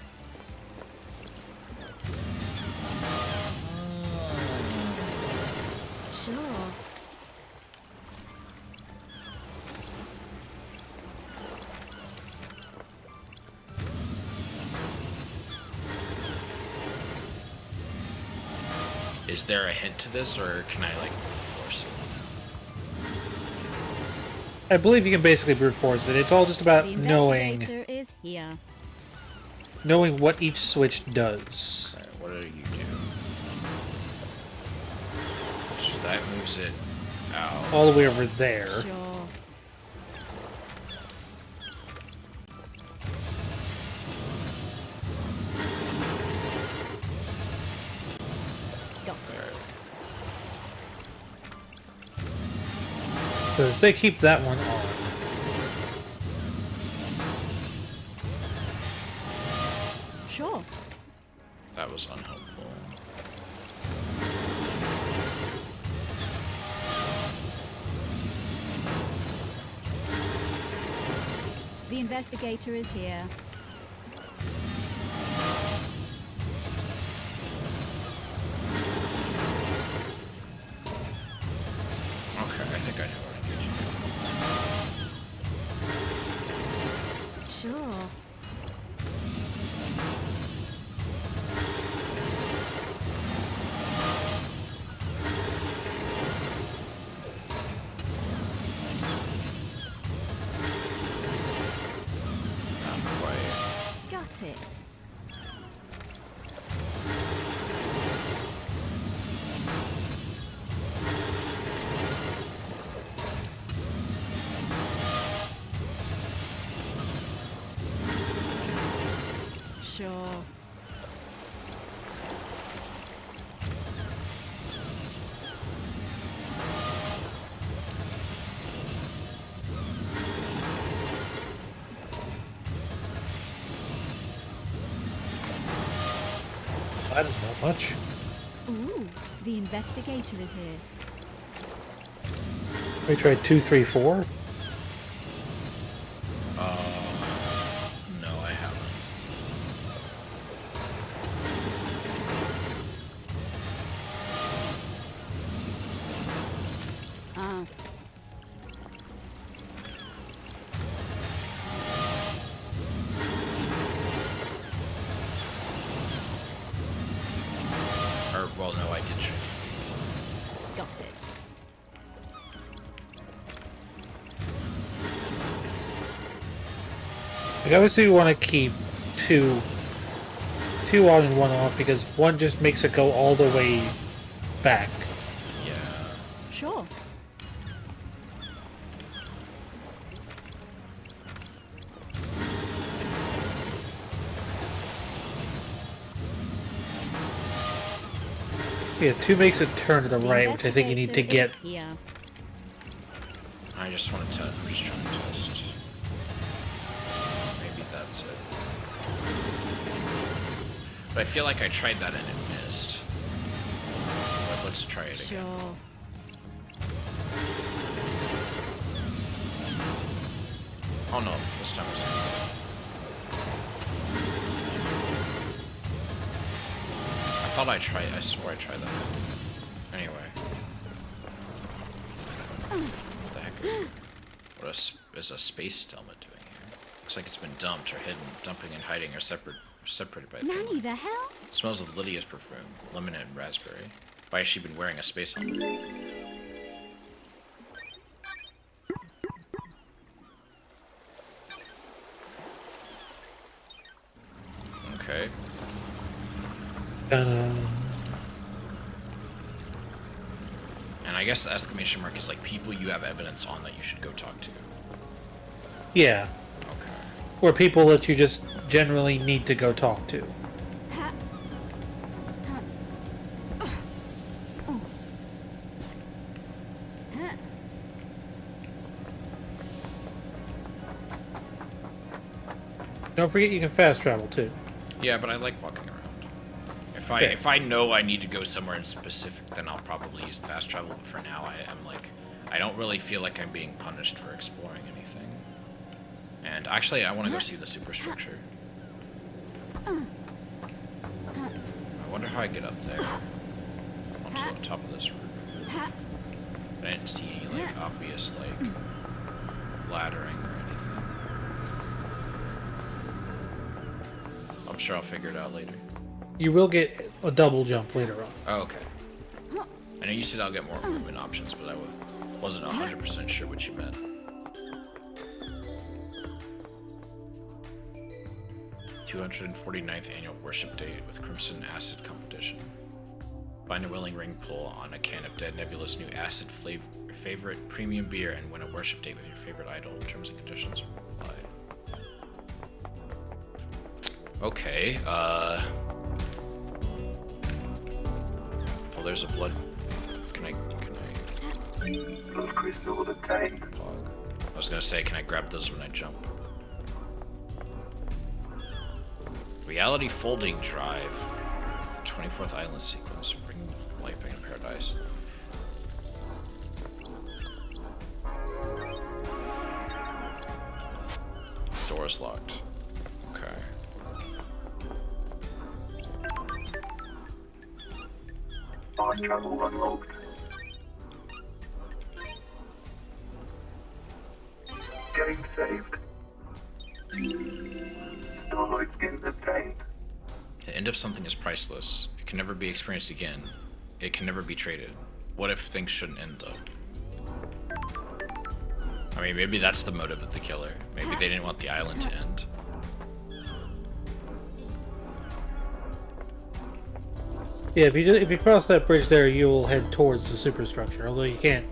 Sure. Is there a hint to this, or can I, like, force it? I believe you can basically brute force it. It's all just about The knowing investigator is here. what each switch does. Alright, what do you do? So that moves it out. All the way over there. Sure. Got it. So say keep that one on. Sure. That was unhelpful. The investigator is here. Okay, I think I know what I need to do. Sure. Not quite. Sure. That is not much. Ooh, the investigator is here. We tried 2, 3, 4. No, I haven't. Ah, Or, well, no, I did trade. got it. Like, obviously, we want to keep two on and one off because one just makes it go all the way back. Yeah. Sure. Yeah, 2 makes it turn to the right, which I think you need to get. Here. I just wanted to. I'm just trying to test. Maybe that's it. But I feel like I tried that and it missed. But let's try it again. Sure. Oh no, this time was it. I thought I tried. I swore I tried that. Anyway. What the heck? What is a space helmet doing here? Looks like it's been dumped or hidden. Dumping and hiding are separated by Nanny, thin. the hell? Smells of Lydia's perfume, lemon and raspberry. Why has she been wearing a space helmet? Okay. And I guess the exclamation mark is like people you have evidence on that you should go talk to. Yeah. Okay. Or people that you just generally need to go talk to. Ha. Ha. Oh. Ha. Don't forget you can fast travel too. Yeah, but I like walking around. Okay. If I know I need to go somewhere in specific, then I'll probably use fast travel. But for now, I'm like, I don't really feel like I'm being punished for exploring anything. And actually, I want to go see the superstructure. I wonder how I get up there onto the top of this roof. I didn't see any like obvious like laddering or anything. I'm sure I'll figure it out later. You will get a double jump later on. Oh, okay. I know you said I'll get more movement options, but I wasn't 100% sure what you meant. "249th annual worship date with Crimson Acid competition. Find a willing ring pull on a can of Dead Nebula's new acid favorite premium beer and win a worship date with your favorite idol. Terms and conditions apply." Okay, Oh, there's a blood. Can I? Blood crystal obtained. Log. I was gonna say, can I grab those when I jump? Reality folding drive. 24th island sequence. Bring life back in paradise. Door is locked. Okay. Fast travel unlocked. Game saved. Starlight skin obtained. The end of something is priceless. It can never be experienced again. It can never be traded. What if things shouldn't end, though? I mean, maybe that's the motive of the killer. Maybe they didn't want the island to end. Yeah, if you cross that bridge there, you will head towards the superstructure, although you can't,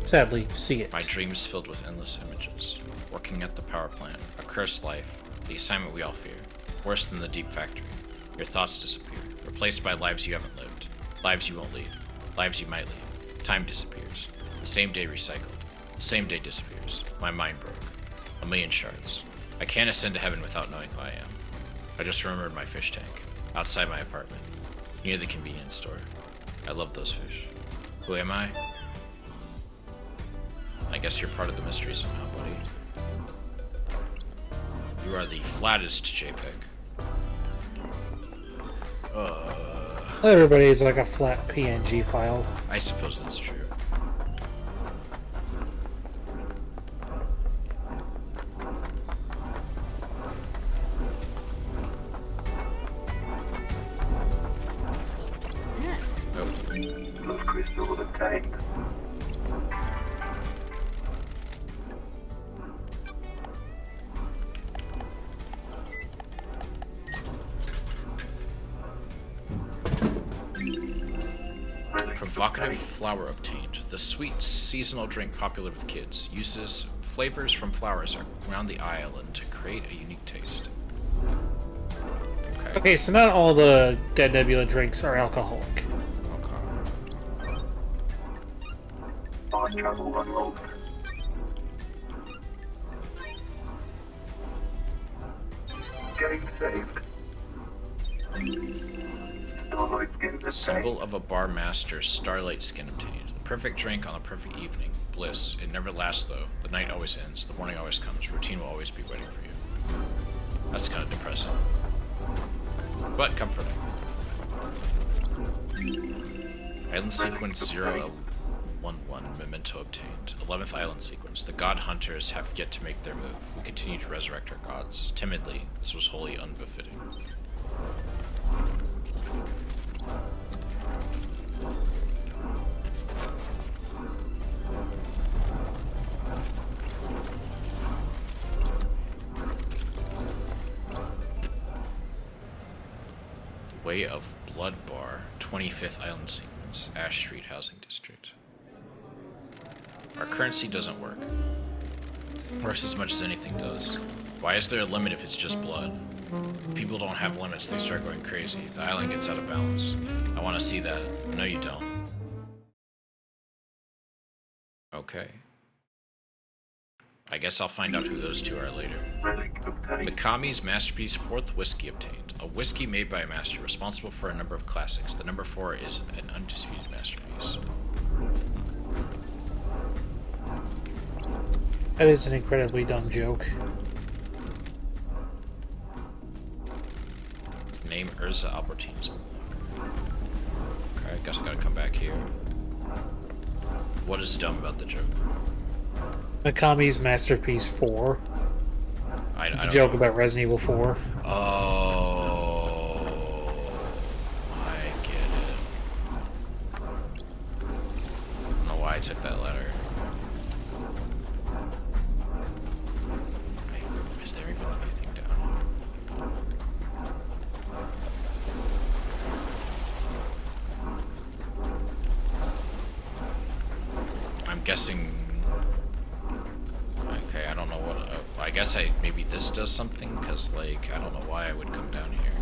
sadly, see it. My dreams filled with endless images. Working at the power plant. A cursed life. The assignment we all fear. Worse than the Deep Factory. Your thoughts disappear, replaced by lives you haven't lived. Lives you won't lead. Lives you might lead. Time disappears. The same day recycled. The same day disappears. My mind broke. A million shards. I can't ascend to heaven without knowing who I am. I just remembered my fish tank. Outside my apartment. Near the convenience store. I love those fish. Who am I? I guess you're part of the mystery somehow, buddy. You are the flattest JPEG. Everybody is like a flat PNG file. I suppose that's true. Those crystals obtained. Provocative flower obtained. The sweet seasonal drink popular with kids uses flavors from flowers around the island to create a unique taste. Okay. Okay, so not all the Dead Nebula drinks are alcoholic. Okay. Fast travel unlocked. Getting saved. Starlight skin obtained. Symbol of a bar master, starlight skin obtained. The perfect drink on a perfect evening. Bliss. It never lasts though. The night always ends. The morning always comes. Routine will always be waiting for you. That's kind of depressing. But comforting. Island sequence 011. Memento obtained. 11th island sequence. The god hunters have yet to make their move. We continue to resurrect our gods. Timidly. This was wholly unbefitting. Way of Blood Bar, 25th Island Sequence, Ash Street Housing District. Our currency doesn't work. Works as much as anything does. Why is there a limit if it's just blood? If people don't have limits, they start going crazy. The island gets out of balance. I want to see that. No, you don't. Okay. I guess I'll find out who those two are later. The Kami's Masterpiece 4th Whiskey obtained. A whiskey made by a master, responsible for a number of classics. The number 4 is an undisputed masterpiece. That is an incredibly dumb joke. Name Urza Albertines. Okay, I guess I gotta come back here. What is dumb about the joke? Mikami's Masterpiece 4. I It's a don't joke know. about Resident Evil 4. Oh, I get it. I don't know why I took that letter. Wait, is there even anything down here? I'm guessing. Okay, I don't know what. I guess maybe this does something, because, like, I don't know why I would come down here.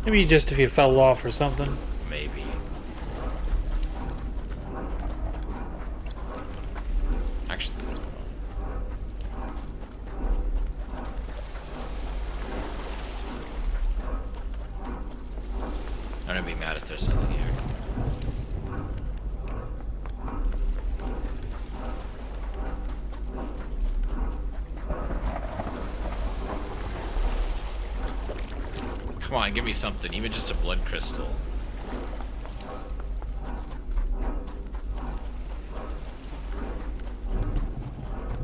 Maybe just if you fell off or something. Maybe. Actually, I'm gonna be mad if there's nothing here. Come on, give me something, even just a blood crystal.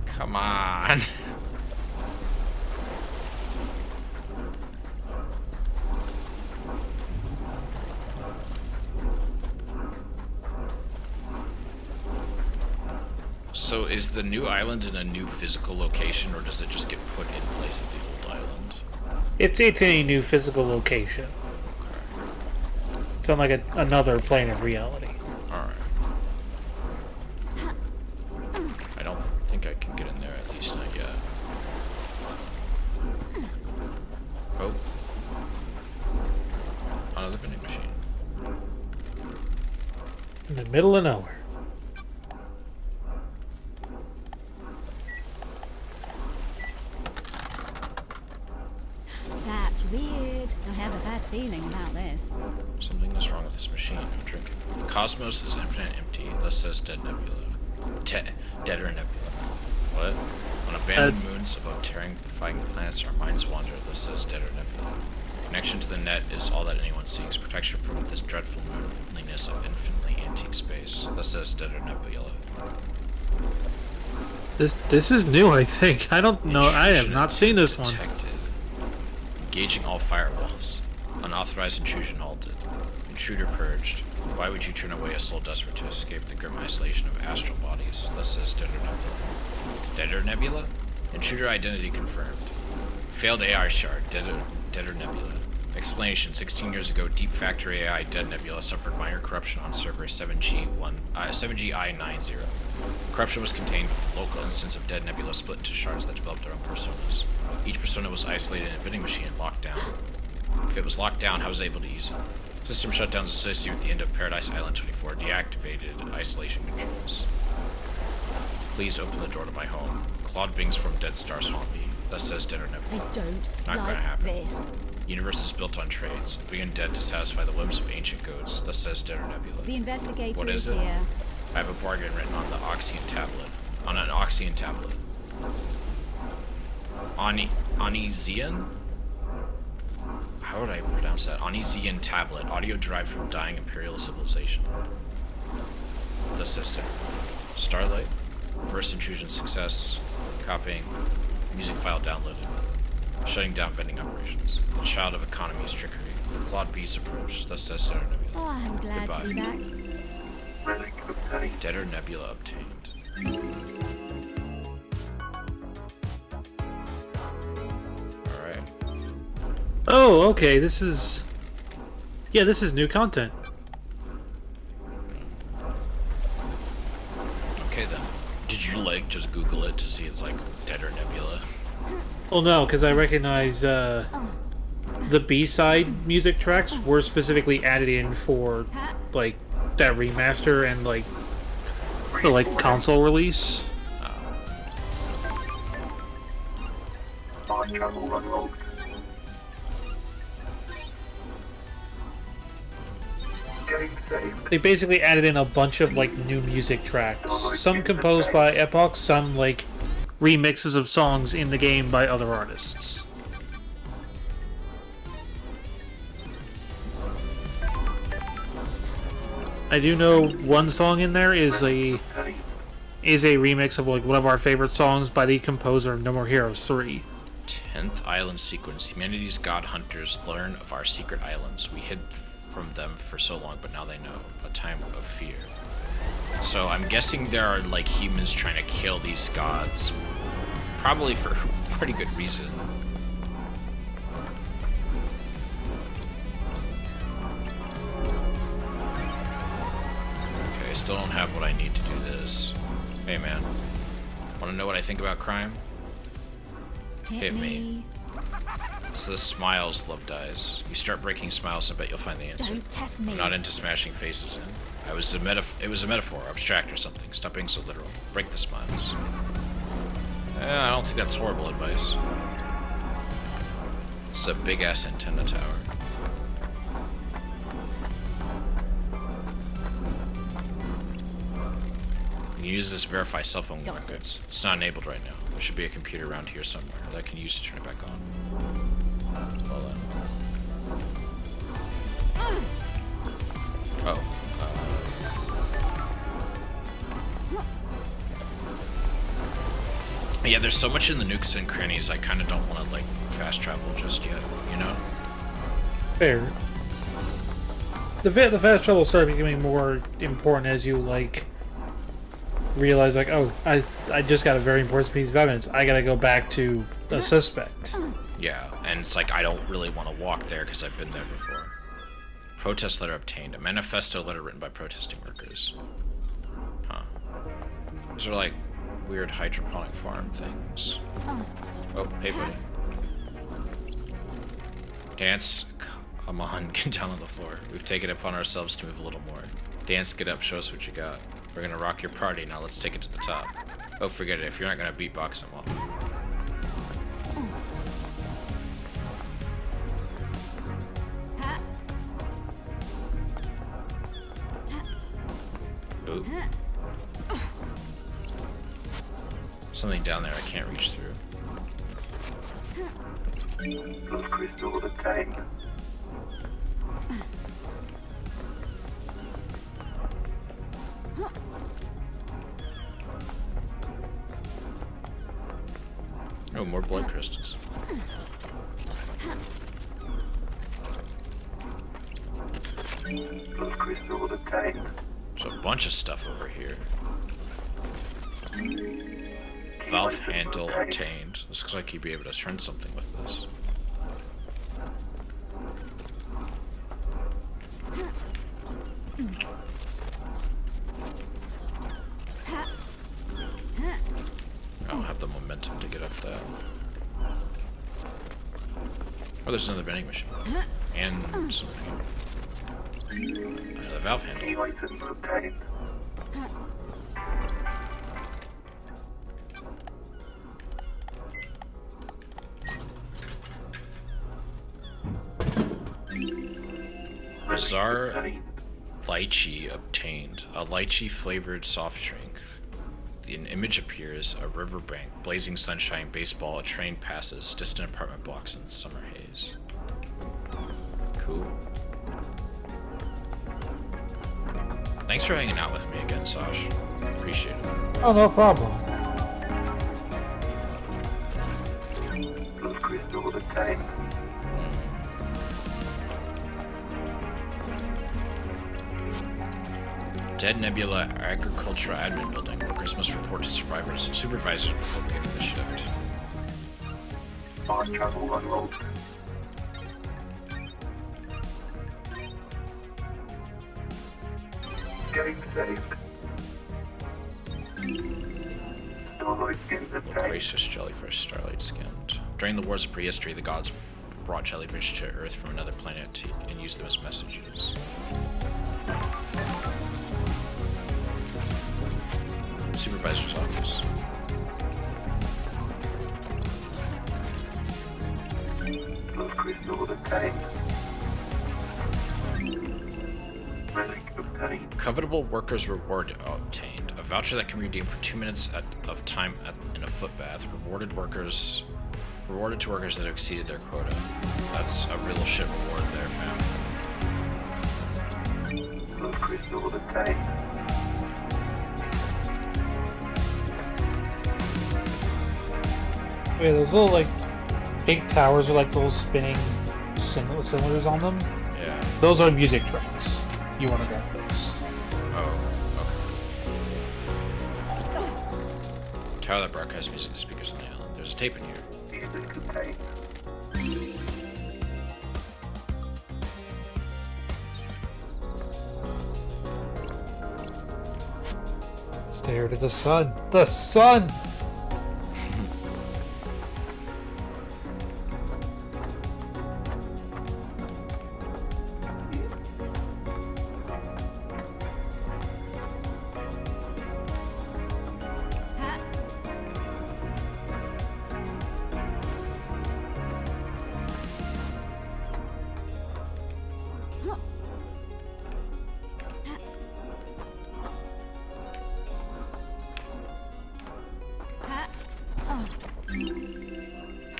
Come on. So is the new island in a new physical location, or does it just get put in place of the old island? It's a new physical location. It's on like another plane of reality. Alright. I don't think I can get in there, at least not yet. another vending machine. In the middle of nowhere. That's weird. I have a bad feeling about this. Something is wrong with this machine. I'm drinking. The cosmos is infinite empty. Thus says Dead Nebula. Deader Nebula. What? On abandoned moons above terrifying planets, our minds wander. Thus says Deader Nebula. Connection to the net is all that anyone seeks. Protection from this dreadful loneliness of infinitely antique space. Thus says Deader Nebula. This is new, I think. I don't know. I have not seen this one. Detected. Engaging all firewalls. Unauthorized intrusion halted. Intruder purged. Why would you turn away a soul desperate to escape the grim isolation of astral bodies? Thus says Deader Nebula. Deader Nebula? Intruder identity confirmed. Failed AI shard. Deader Nebula. Explanation. 16 years ago, Deep Factory AI Dead Nebula suffered minor corruption on server 7GI90. Corruption was contained, but the local instance of Dead Nebula split into shards that developed their own personas. Each persona was isolated in a vending machine and locked down. If it was locked down, how was it able to use it? System shutdowns associated with the end of Paradise Island 24 deactivated isolation controls. Please open the door to my home. Claude Bings from Dead Stars haunt me. Thus says Deader I Nebula. don't Not like gonna happen. this. Universe is built on trades. Being dead to satisfy the whims of ancient gods. Thus says Deader Nebula. The investigator What is is it? here. I have a bargain written on the Oxian tablet. On an Oxian tablet. Onizian? How would I pronounce that? Onizian tablet. Audio derived from dying imperial civilization. The system. Starlight. First intrusion success. Copying. Music file downloaded. Shutting down vending operations. The child of economy's trickery. Claude Beast approach. Thus says Deader Nebula. Oh, I'm glad to be back. Relic obtained. Deader Nebula obtained. Alright. Oh, okay. This is... Yeah, this is new content. Okay then. Did you like just Google it to see it's like Deader Nebula? Well, no, because I recognize the B-side music tracks were specifically added in for like that remaster and like the console release. My channel unlocked. Getting saved. They basically added in a bunch of like new music tracks. Some composed by Epoch, some like remixes of songs in the game by other artists. I do know one song in there is a remix of like one of our favorite songs by the composer of No More Heroes 3. 10th island sequence. Humanity's god hunters learn of our secret islands. We hid from them for so long, but now they know. A time of fear. So I'm guessing there are like humans trying to kill these gods. Probably for pretty good reason. Okay, I still don't have what I need to do this. Hey man, wanna know what I think about crime? Hit me. So the smiles love dies. You start breaking smiles, I bet you'll find the answer. Don't test me. I'm not into smashing faces in. It was a metaphor, abstract or something. Stop being so literal. Break the smiles. I don't think that's horrible advice. It's a big ass antenna tower. You can use this to verify cell phone records. It's not enabled right now. There should be a computer around here somewhere that I can use to turn it back on. Well then. Oh. Yeah, there's so much in the nooks and crannies, I kind of don't want to, like, fast travel just yet, you know? Fair. The fast travel started becoming more important as you, like, realize, like, oh, I just got a very important piece of evidence. I gotta go back to the suspect. Yeah, and it's like, I don't really want to walk there because I've been there before. Protest letter obtained. A manifesto letter written by protesting workers. Huh. Those are, like, weird hydroponic farm things. Oh, hey buddy. Dance Aman, get down on the floor. We've taken it upon ourselves to move a little more. Dance, get up, show us what you got. We're gonna rock your party, now let's take it to the top. Oh, forget it, if you're not gonna beatbox him, well. Ooh. Something down there I can't reach through. Plus crystal obtained. Oh, more blood crystals. Plus crystal obtained. There's a bunch of stuff over here. Valve handle obtained. This looks like you'd be able to turn something with this. I don't have the momentum to get up that. Oh, there's another vending machine. And something. Another valve handle. Key items obtained. Bizarre lychee obtained. A lychee flavored soft drink. An image appears, a riverbank, blazing sunshine, baseball, a train passes, distant apartment blocks, and summer haze. Cool. Thanks for hanging out with me again, Sash. Appreciate it. Oh, no problem. Plus crystal obtained. Dead Nebula Agricultural Admin Building. Workers must report to supervisors before beginning the shift. Fast travel unlocked. Getting saved. Starlight skins obtained. Loquacious jellyfish, starlight skinned. During the wars of prehistory, the gods brought jellyfish to Earth from another planet and used them as messages. Supervisor's office. Plus crystal obtained. Relic obtained. Covetable workers reward obtained. A voucher that can be redeemed for 2 minutes of time in a foot bath. Rewarded to workers that exceeded their quota. That's a real shit reward there, fam. Plus crystal obtained. Wait, those little, like, big towers with, like, little spinning cylinders on them? Yeah. Those are music tracks. You want to grab those. Oh, okay. Tower that broadcasts music to speakers on the island. There's a tape in here. Music obtained. Stare to the sun. The sun!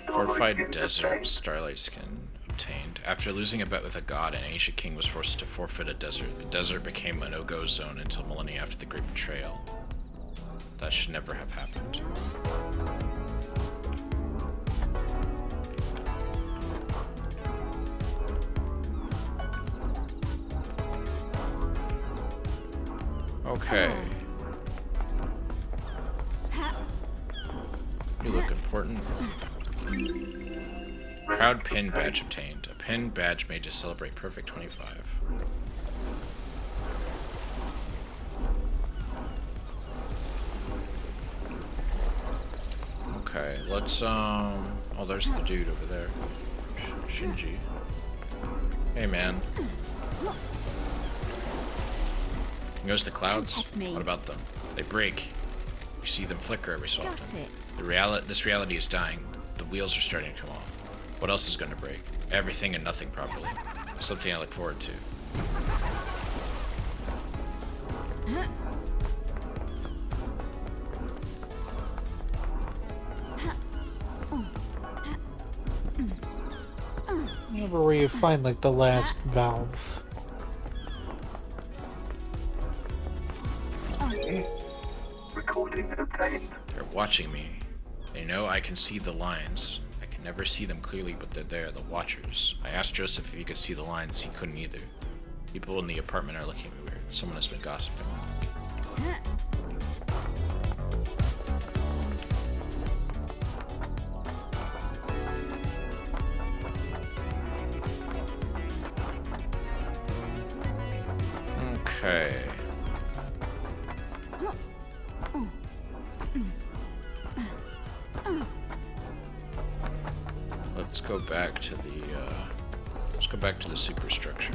Fortified desert, starlight skin obtained. After losing a bet with a god, an ancient king was forced to forfeit a desert. The desert became a no-go zone until millennia after the Great Betrayal. That should never have happened. Okay. You look important. Proud pin badge obtained. A pin badge made to celebrate Perfect 25. Okay, let's oh, there's the dude over there. Shinji. Hey, man. Goes the clouds. Test me. What about them? They break. You see them flicker every so Got often. it. This reality is dying. The wheels are starting to come off. What else is going to break? Everything and nothing, probably. Something I look forward to. Remember where you find like the last valve. Recording obtained. They're watching me. They know I can see the lines. I can never see them clearly, but they're there, the watchers. I asked Joseph if he could see the lines. He couldn't either. People in the apartment are looking at me weird. Someone has been gossiping. Okay. Let's go back to the superstructure.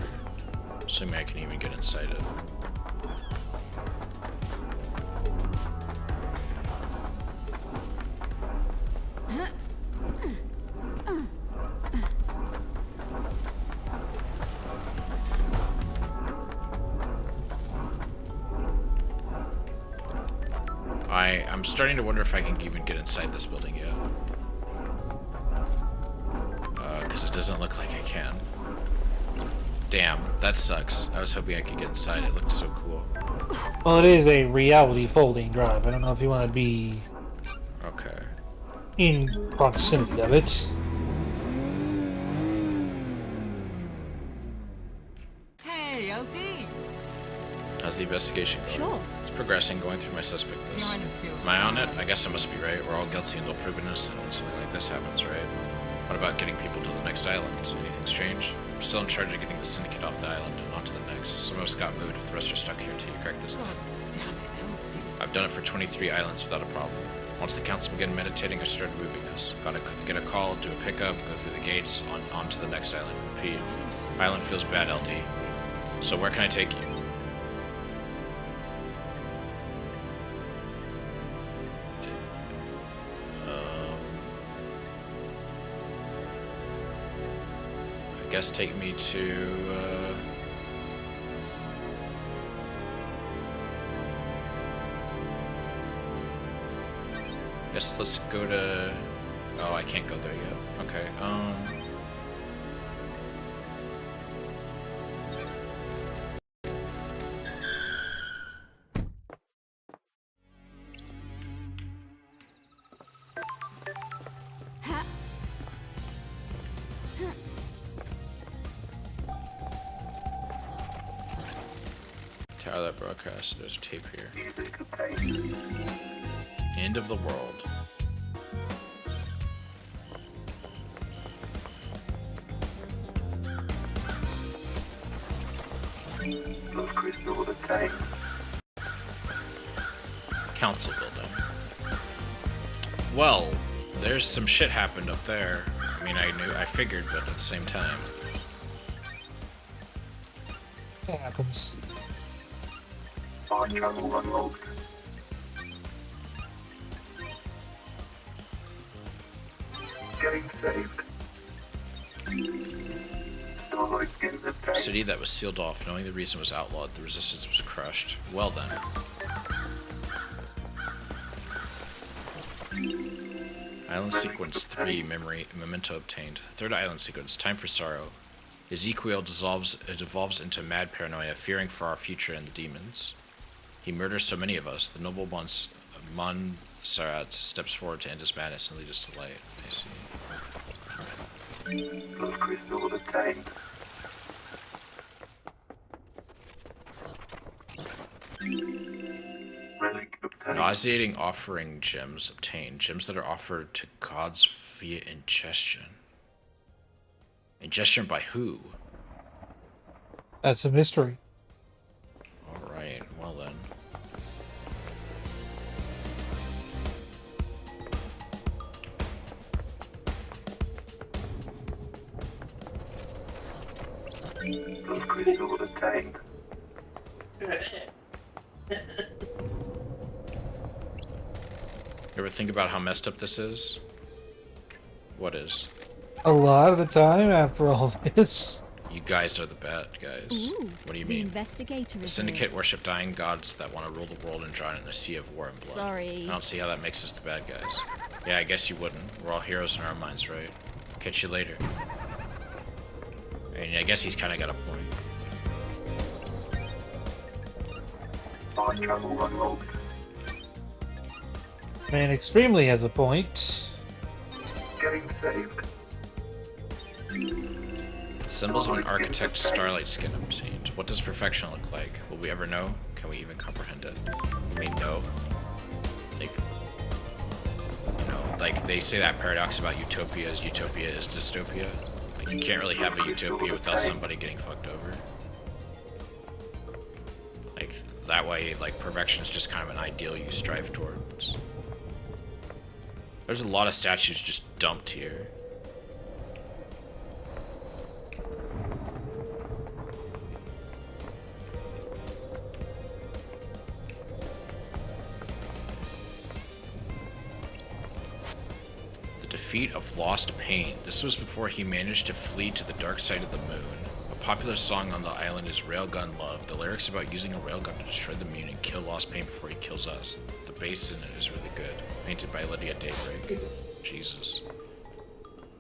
Assuming I can even get inside it. I'm starting to wonder if I can even get inside this building yet. Because it doesn't look like I can. Damn, that sucks. I was hoping I could get inside. It looked so cool. Well, it is a reality folding drive. I don't know if you want to be Okay. in proximity of it. Hey, LD! How's the investigation going? Sure. It's progressing, going through my suspect The list. island feels Am I on it? bad. I guess I must be right. We're all guilty until proven innocent when something like this happens, right? What about getting people to the next island? Anything strange? I'm still in charge of getting the syndicate off the island and onto the next. Some of us got moved, the rest are stuck here till you correct this God thing. damn it, LD. I've done it for 23 islands without a problem. Once the council began meditating, I started moving us. Gotta get a call, do a pickup, go through the gates, on to the next island. Repeat. Island feels bad, LD. So where can I take you? I guess take me to, guess let's go to... Oh, I can't go there yet. Okay, Tower that broadcast. There's a tape here. Music obtained. End of the world. Lost crystal obtained. Council building. Well, there's some shit happened up there. I mean, I figured, but at the same time. It happens. Fine travel unlocked. Getting saved. Starlight is obtained. City that was sealed off, knowing the reason was outlawed, the resistance was crushed. Well then. Island sequence 3, memento obtained. Third island sequence, time for sorrow. Ezekiel devolves into mad paranoia, fearing for our future and the demons. He murders so many of us. The noble Montserrat steps forward to end his madness and lead us to light. I see. Lost crystal obtained. Relic obtained. Nauseating offering gems obtained. Gems that are offered to gods via ingestion. Ingestion by who? That's a mystery. Alright, well then. Those crystals obtained. You ever think about how messed up this is? What is? A lot of the time after all this. You guys are the bad guys. Ooh, What do you the mean? investigator The is Syndicate worship dying gods that want to rule the world and drown it in a sea of war and blood. Sorry. I don't see how that makes us the bad guys. Yeah, I guess you wouldn't. We're all heroes in our own minds, right? Catch you later. I mean, I guess he's kind of got a point. Fast travel unlocked. Man extremely has a point. Getting saved. Symbols of an architect starlight skin obtained. What does perfection look like? Will we ever know? Can we even comprehend it? I mean, no. Like, you know, like they say that paradox about utopia is dystopia. Like, you can't really have a utopia without somebody getting fucked over. Like, that way, like, perfection is just kind of an ideal you strive towards. There's a lot of statues just dumped here. The defeat of Lost Pain. This was before he managed to flee to the dark side of the moon. A popular song on the island is Railgun Love. The lyrics about using a railgun to destroy the moon and kill Lost Pain before he kills us. The bass in it is really good. Painted by Lydia Daybreak. Jesus.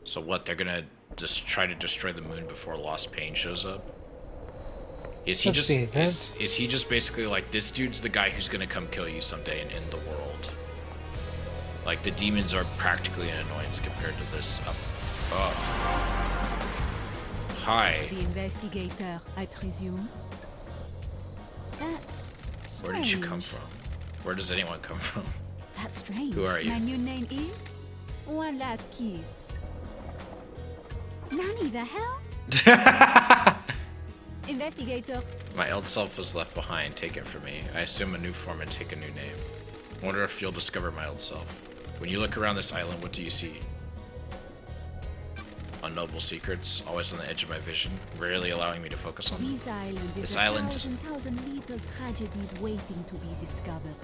So what, they're gonna just try to destroy the moon before Lost Pain shows up? Is he just is he just basically like, this dude's the guy who's gonna come kill you someday and end the world? Like, the demons are practically an annoyance compared to this. Hi. The investigator, I presume. That's Where did you come strange. from? Where does anyone come from? That's strange. Who are you? My new name is one last kiss. Nanny, the hell? Investigator. My old self was left behind, taken from me. I assume a new form and take a new name. Wonder if you'll discover my old self. When you look around this island, what do you see? Unknowable secrets, always on the edge of my vision, rarely allowing me to focus on them. This island is This a island just... thousand little tragedies waiting to be discovered.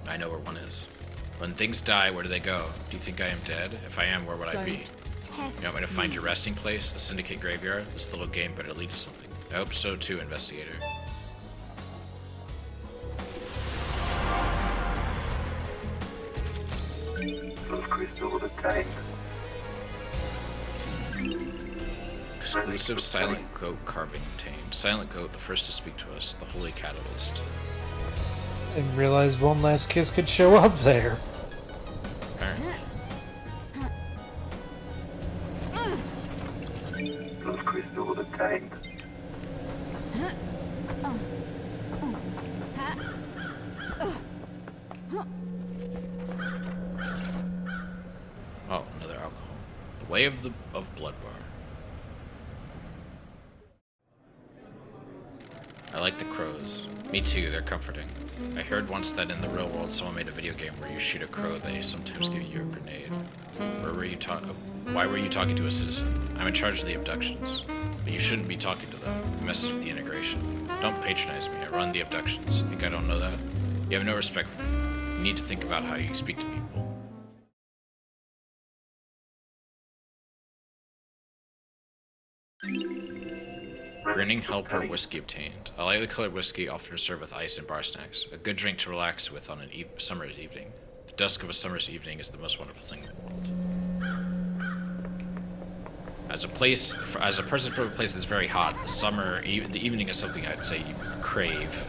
I know where one is. When things die, where do they go? Do you think I am dead? If I am, where would I be? Test You want me to find your resting place? The Syndicate Graveyard? This little game better lead to something. I hope so too, Investigator. Those crystals obtained. Exclusive Silent Goat carving obtained. Silent Goat, the first to speak to us, the Holy Catalyst. Didn't realize one last kiss could show up there. Apparently. Those crystals obtained. Oh, another alcohol. The Way of Blood Bar. I like the crows. Me too, they're comforting. I heard once that in the real world someone made a video game where you shoot a crow, they sometimes give you a grenade. Why were you talking to a citizen? I'm in charge of the abductions. But you shouldn't be talking to them. It messes with the integration. Don't patronize me, I run the abductions. You think I don't know that? You have no respect for me. You need to think about how you speak to people. Grinning Helper whiskey obtained. A lightly colored whiskey often served with ice and bar snacks. A good drink to relax with on an summer's evening. The dusk of a summer's evening is the most wonderful thing in the world. As a person from a place that's very hot, the evening is something I'd say you crave.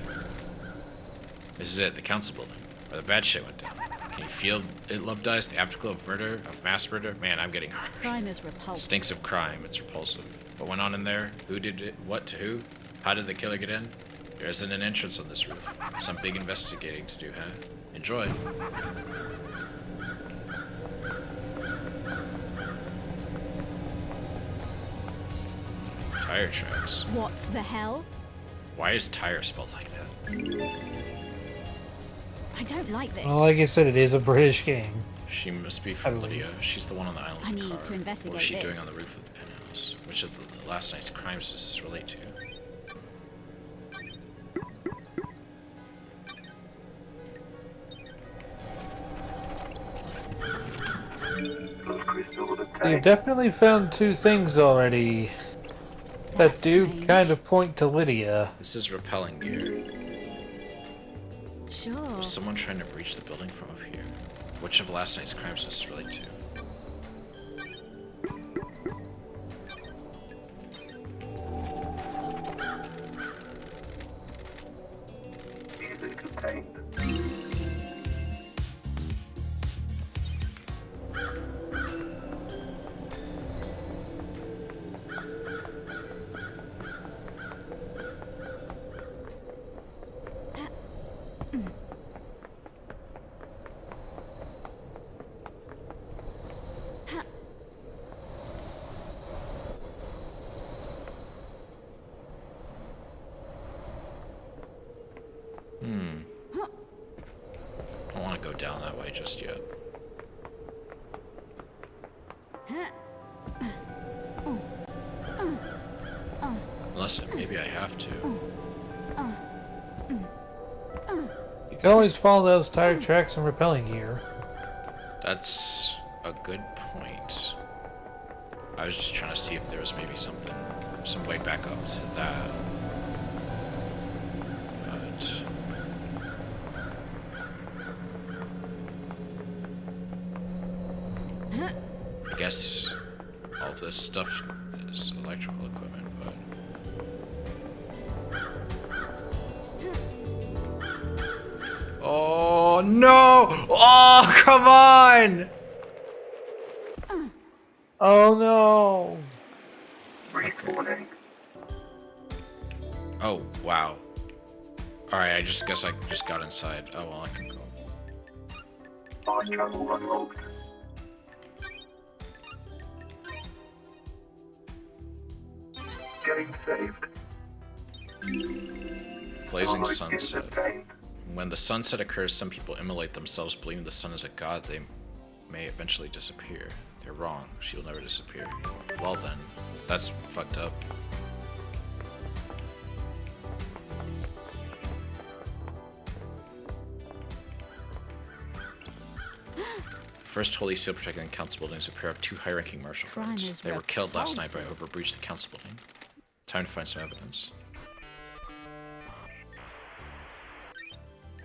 This is it, the council building, where the bad shit went down. Can you feel it, Love Dies? The afterglow of murder, of mass murder? Man, I'm getting hard. Crime is repulsive. Stinks of crime, it's repulsive. What went on in there? Who did it? What to who? How did the killer get in? There isn't an entrance on this roof. Some big investigating to do, huh? Enjoy. Tire tracks. What the hell? Why is tire spelled like that? I don't like this. Well, like I said, it is a British game. She must be from Lydia. She's the one on the island. I with the need car. to investigate What was she this. doing on the roof of the penthouse? crimes. Which of the last night's crimes does this relate to? Those crystals are the You've tank. definitely found two things already that do kind of point to Lydia. This is repelling gear. Sure. Was someone trying to breach the building from up here? Which of last night's crimes does this relate to? Music obtained. I don't want to go down that way just yet. Unless maybe I have to. You can always follow those tire tracks and repelling gear. That's a good point. I was just trying to see if there was maybe something, some way back up to that. But I guess all of this stuff is electrical equipment, but oh no! Oh, come on! Oh no! Respawning. Oh, wow. Alright, I just guess I just got inside. Oh, well, I can go. Fast travel unlocked. Getting saved. Blazing Knowledge is sunset. obtained. When the sunset occurs, some people immolate themselves, believing the sun is a god. They may eventually disappear. They're wrong. She will never disappear. Well then, that's fucked up. First Holy Seal protecting the council building is a pair of two high-ranking martial Crime guards. is They were killed last night by repulsive. whoever breached the council building. Time to find some evidence.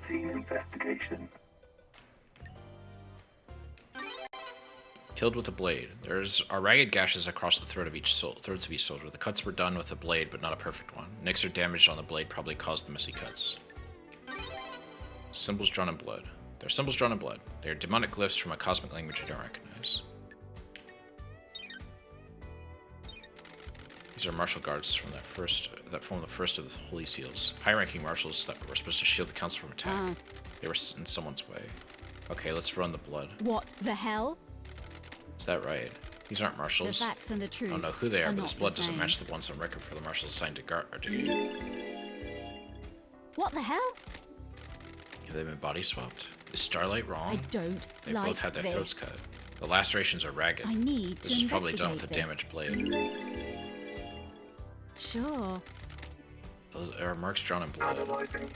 Scene investigation. Killed with a blade. There's are ragged gashes across the throats of each soldier. The cuts were done with a blade, but not a perfect one. Nicks or damage on the blade probably caused the messy cuts. Symbols drawn in blood. They're symbols drawn in blood. They are demonic glyphs from a cosmic language I don't recognize. These are martial guards from that form the first of the holy seals. High-ranking marshals that were supposed to shield the council from attack. They were in someone's way. Okay, let's run the blood. What the hell? Is that right? These aren't The marshals. facts and the truth. I don't know who they are, but not this the blood doesn't same. match the ones on record for the marshals assigned to guard or duty. What the hell? Have they been body swapped? Is Starlight wrong? I don't They like both had their this. throats cut. The lacerations are ragged. I need This to is probably done with a investigate damaged blade. Sure. There are marks drawn in blood. Analyzing.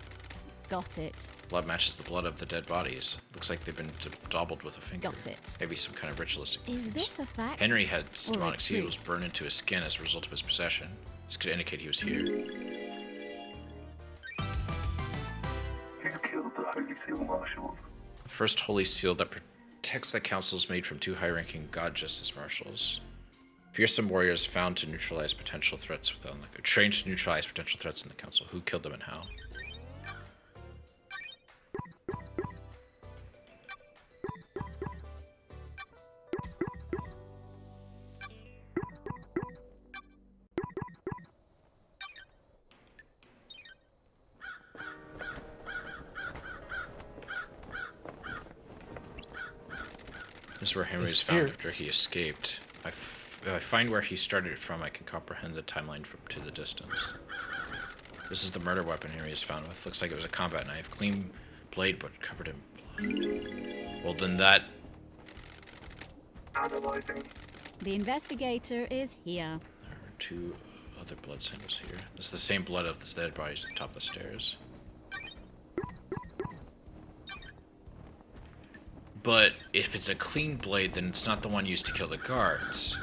Got it. Blood matches the blood of the dead bodies. Looks like they've been dabbled with a finger. Got it. Maybe some kind of ritualistic Is things. this a fact? Henry had or a demonic seals truth? burned into his skin as a result of his possession. This could indicate he was here. Who killed the Holy Seal Marshals? The first holy seal that protects the council is made from two high-ranking god justice marshals. Fearsome warriors found to neutralize potential threats within the trained to neutralize potential threats in the council. Who killed them and how? This is where Henry was found after he escaped. If I find where he started from, I can comprehend the timeline to the distance. This is the murder weapon Henry is found with. Looks like it was a combat knife. Clean blade, but covered in blood. Well, then that... Analyzing. The investigator is here. There are 2 other blood samples here. It's the same blood of the dead bodies at the top of the stairs. But if it's a clean blade, then it's not the one used to kill the guards.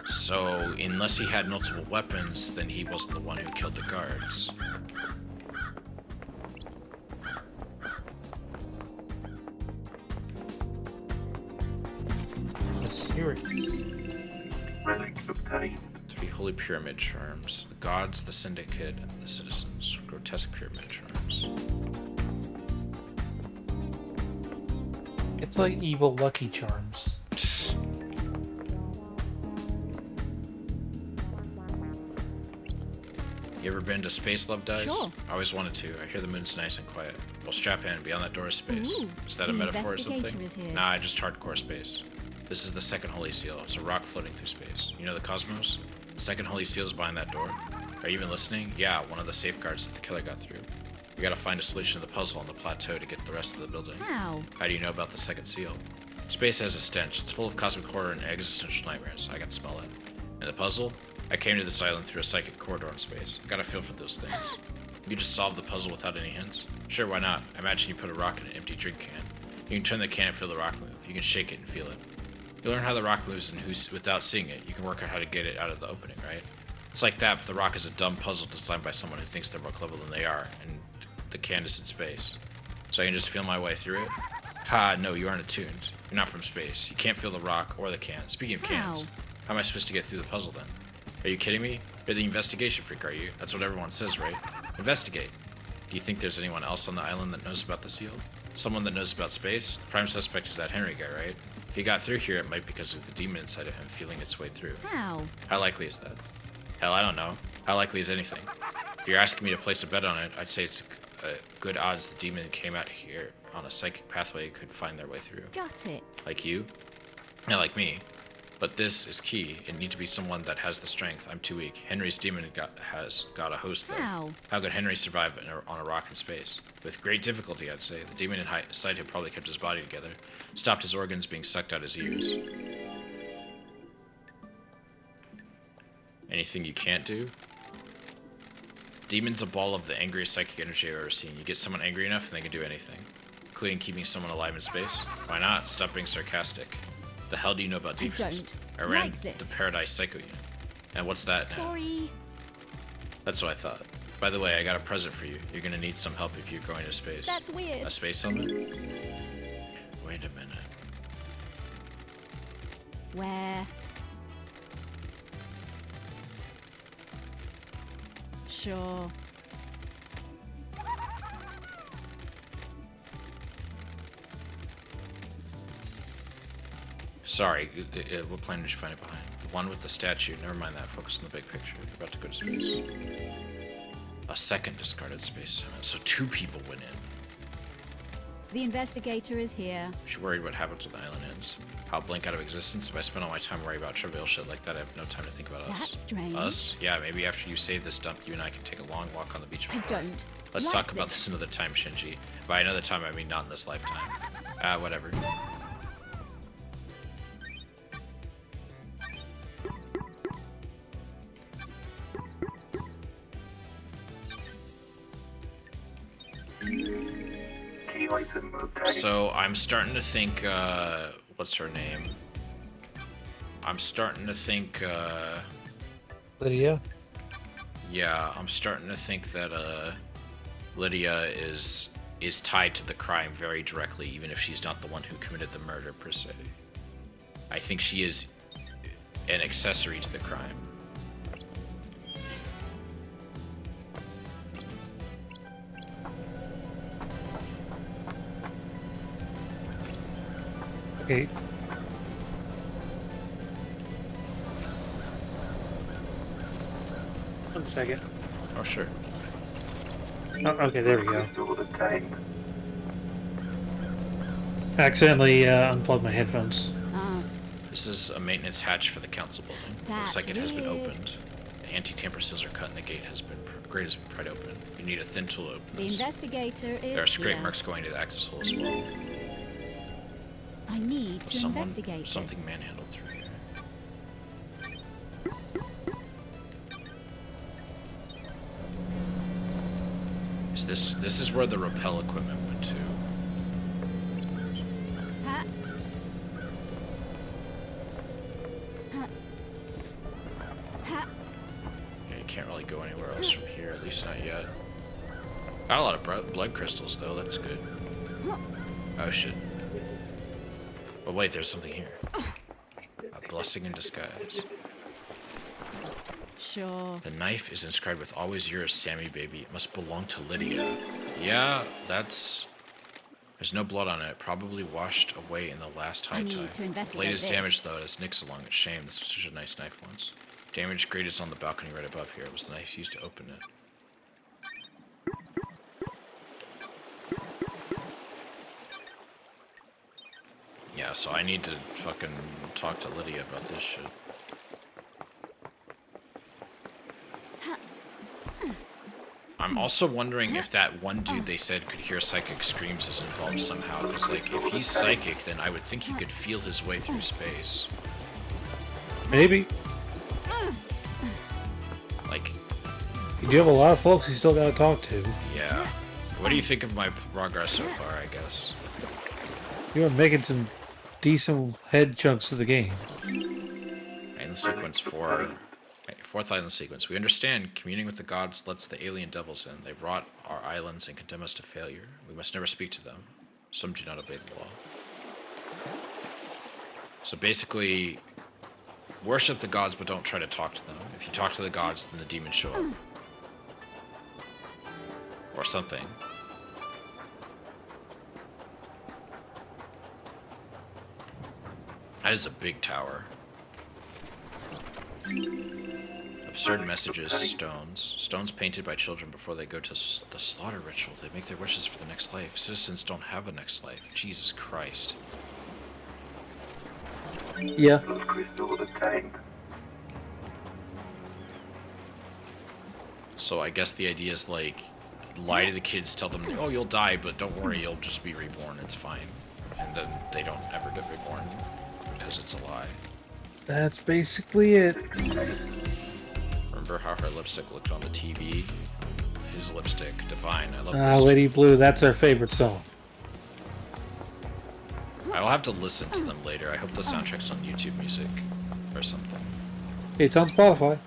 So, unless he had multiple weapons, then he wasn't the one who killed the guards. Mysterious. Relic obtained. 3 holy pyramid charms. The gods, the syndicate, and the citizens. Grotesque pyramid charms. It's like evil Lucky Charms. Psst. You ever been to Space, Love Dies? Sure. I always wanted to. I hear the moon's nice and quiet. Well, strap in. Beyond that door is space. Ooh, Is that a the metaphor or something? investigator is here. Nah, just hardcore space. This is the second holy seal. It's a rock floating through space. You know the cosmos? The second holy seal is behind that door. Are you even listening? Yeah, one of the safeguards that the killer got through. We gotta find a solution to the puzzle on the plateau to get the rest of the building. How? How do you know about the second seal? Space has a stench. It's full of cosmic horror and existential nightmares. I can smell it. And the puzzle? I came to this island through a psychic corridor in space. I got a feel for those things. You just solve the puzzle without any hints? Sure, why not? I imagine you put a rock in an empty drink can. You can turn the can and feel the rock move. You can shake it and feel it. You learn how the rock moves and who's without seeing it. You can work out how to get it out of the opening, right? It's like that, but the rock is a dumb puzzle designed by someone who thinks they're more clever than they are, and the can is in space. So I can just feel my way through it? Ha, no, you aren't attuned. You're not from space. You can't feel the rock or the can. Speaking of cans, how am I supposed to get through the puzzle then? Are you kidding me? You're the investigation freak, are you? That's what everyone says, right? Investigate. Do you think there's anyone else on the island that knows about the seal? Someone that knows about space? The prime suspect is that Henry guy, right? If he got through here, it might be because of the demon inside of him feeling its way through. How? How likely is that? Hell, I don't know. How likely is anything? If you're asking me to place a bet on it, I'd say it's a good odds the demon came out here on a psychic pathway could find their way through. Got it. Like you? Yeah, like me. But this is key. It needs to be someone that has the strength. I'm too weak. Henry's demon has got a host, though. How? How could Henry survive on a rock in space? With great difficulty, I'd say. The demon inside him probably kept his body together, stopped his organs being sucked out his ears. Anything you can't do? Demon's a ball of the angriest psychic energy I've ever seen. You get someone angry enough and they can do anything, including keeping someone alive in space. Why not? Stop being sarcastic. The hell do you know about demons? I ran like this. the Paradise Psycho Unit. And what's that now? Sorry. That's what I thought. By the way, I got a present for you. You're gonna need some help if you're going to space. That's weird. A space helmet? Wait a minute. Where? Sure. Sorry, what planet did you find it behind? The one with the statue. Never mind that. Focus on the big picture. You're about to go to space. A second discarded space helmet. So 2 people went in. The investigator is here. She worried what happens when the island ends. I'll blink out of existence. If I spend all my time worrying about trivial shit like that, I have no time to think about us. That's strange. Us? Yeah, maybe after you save this dump, you and I can take a long walk on the beach. I don't. Let's like talk about this another time, Shinji. By another time, I mean not in this lifetime. Whatever. Key item obtained. So I'm starting to think, what's her name? I'm starting to think, Lydia? yeah, I'm starting to think that, Lydia is tied to the crime very directly, even if she's not the one who committed the murder, per se. I think she is an accessory to the crime. Okay. One second. Oh, sure. Oh, okay, there we go. Sword obtained. Accidentally unplugged my headphones. This is a maintenance hatch for the council building. Looks That's like it has been weird. opened. The anti-tamper seals are cut and the grate has been pried open. You need a thin tool to open The this. investigator is There are scrape here. marks going to the access hole as well. I need to Someone, investigate something this. manhandled through here. This is where the rappel equipment went to. Ha. Ha. Yeah, you can't really go anywhere else from here, at least not yet. Got a lot of blood crystals, though. That's good. Oh, shit. But wait, there's something here. A blessing in disguise. Sure. The knife is inscribed with "Always yours, Sammy baby." It must belong to Lydia. Yeah, that's... There's no blood on it. Probably washed away in the last high need tide. to investigate Blade is this. damaged, though. It has nicks along its shame. This was such a nice knife once. Damage grate is on the balcony right above here. It was the knife used to open it. Yeah, so I need to fucking talk to Lydia about this shit. I'm also wondering if that one dude they said could hear psychic screams is involved somehow, because, like, if he's psychic, then I would think he could feel his way through space. Maybe. Like, You do have a lot of folks you still gotta talk to. yeah. What do you think of my progress so far, I guess? You're making some decent head chunks of the game. Island sequence 4. Fourth island sequence. We understand communing with the gods lets the alien devils in. They rot our islands and condemn us to failure. We must never speak to them. Some do not obey the law. So basically, worship the gods, but don't try to talk to them. If you talk to the gods, then the demons show up. Or something. That is a big tower. Absurd messages, stones. Stones painted by children before they go to the slaughter ritual. They make their wishes for the next life. Citizens don't have a next life. Jesus Christ. Yeah. Those crystals obtained. So I guess the idea is, like, lie to the kids, tell them, oh, you'll die, but don't worry, you'll just be reborn. It's fine. And then they don't ever get reborn because it's a lie. That's basically it. Remember how her lipstick looked on the TV? His lipstick, divine. I love Ah, this. Lady Blue, that's our favorite song. I will have to listen to them later. I hope the soundtrack's on YouTube Music or something. It's on Spotify.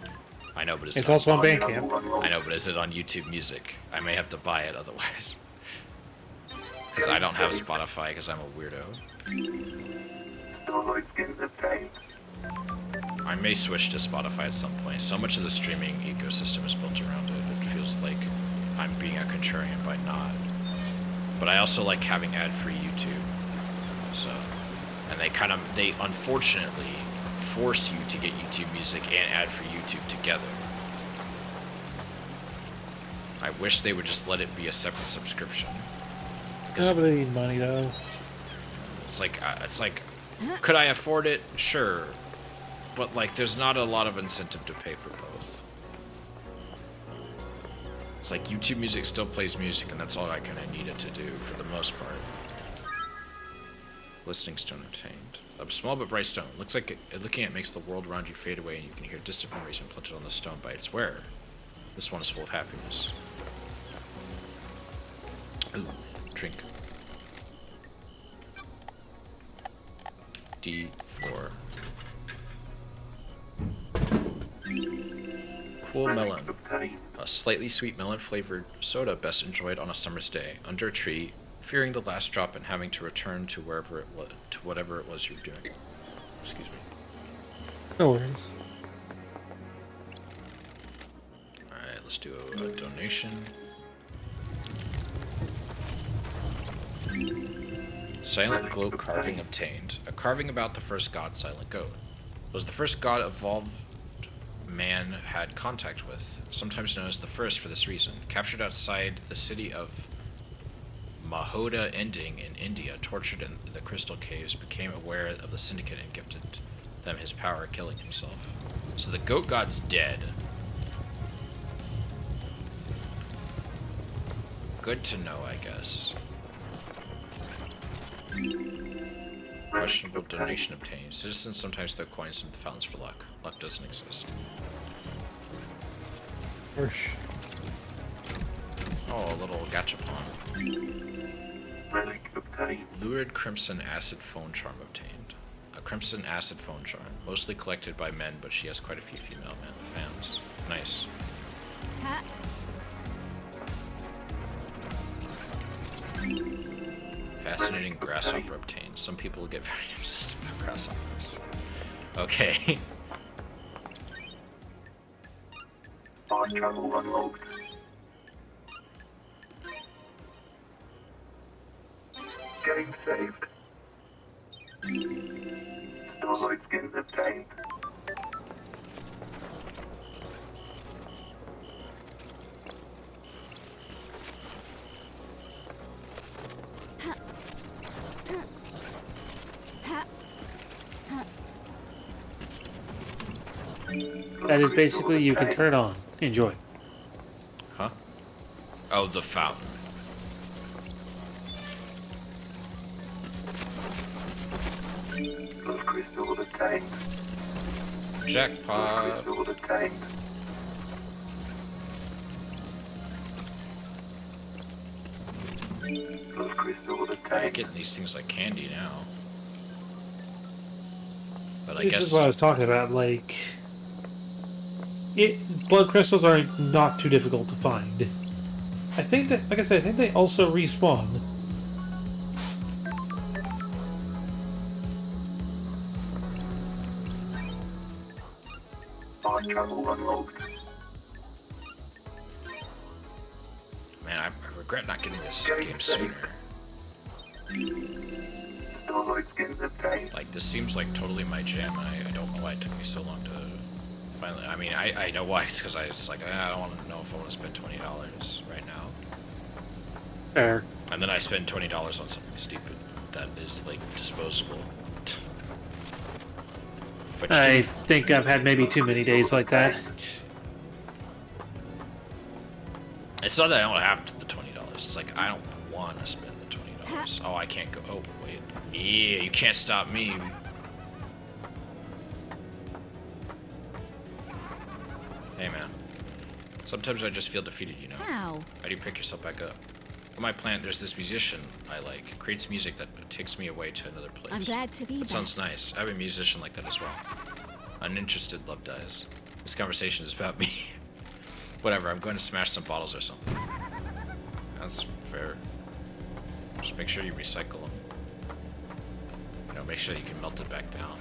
I know, but is It's it also on on, Bandcamp. I know, but is it on YouTube Music? I may have to buy it otherwise. Because I don't have Spotify because I'm a weirdo. Starlight skins obtained. I may switch to Spotify at some point. So much of the streaming ecosystem is built around it. It feels like I'm being a contrarian by not. But I also like having ad-free YouTube. So, and they unfortunately force you to get YouTube Music and ad-free YouTube together. I wish they would just let it be a separate subscription. Yeah, but they need money though. It's like, could I afford it? Sure. But, like, there's not a lot of incentive to pay for both. It's like YouTube Music still plays music, and that's all I kind of need it to do for the most part. Listening stone obtained. A small but bright stone. Looks like looking at it makes the world around you fade away, and you can hear distant memories implanted on the stone by its wearer. This one is full of happiness. Ooh, drink. D4. Cool melon. A slightly sweet melon-flavored soda best enjoyed on a summer's day, under a tree, fearing the last drop and having to return to wherever it was, to whatever it was you were doing. Excuse me. No worries. Alright, let's do a donation. Silent globe carving obtained. A carving about the first god, Silent Goat. Was the first god evolved man had contact with, sometimes known as the first for this reason. Captured outside the city of Mahoda Ending in India, tortured in the crystal caves, became aware of the syndicate and gifted them his power, killing himself. So the goat god's dead. Good to know, I guess. Questionable donation obtained. Citizens sometimes throw coins into the fountains for luck. Luck doesn't exist. Harsh. Oh, a little gachapon. Relic obtained. Lurid crimson acid phone charm obtained. A crimson acid phone charm, mostly collected by men, but she has quite a few female fans. Nice. Ha. Fascinating grasshopper obtained. Some people get very obsessed about grasshoppers. Okay. Fast travel unlocked. Game saved. Starlight skins obtained. That is basically you can turn it on. Enjoy. Huh? Oh, the fountain. Plus crystal obtained. Jackpot. Crystal obtained. Plus crystal I'm obtained. getting these things like candy now. But I This guess is what I was talking about. Like, blood crystals are not too difficult to find. I think that, like I said, I think they also respawn. Fast travel unlocked. man, I regret not getting this game sooner. Starlight skins obtained. Like, this seems like totally my jam, and I don't know why it took me so long to finally. I mean, I know why. It's because I was like, I don't want to know if I want to spend $20 right now. Fair. And then I spend $20 on something stupid that is like disposable. Which I think I've had maybe too many days like that. It's not that I don't have the $20. It's like I don't want to spend the $20. Oh, I can't go. Oh, wait. Yeah, you can't stop me. Hey, man. Sometimes I just feel defeated, you know? How? How do you pick yourself back up? On my plant, there's this musician I like. Creates music that takes me away to another place. I'm glad to be That back. sounds nice. I have a musician like that as well. Uninterested love dies. This conversation is about me. Whatever, I'm going to smash some bottles or something. That's fair. Just make sure you recycle them. You know, make sure you can melt it back down.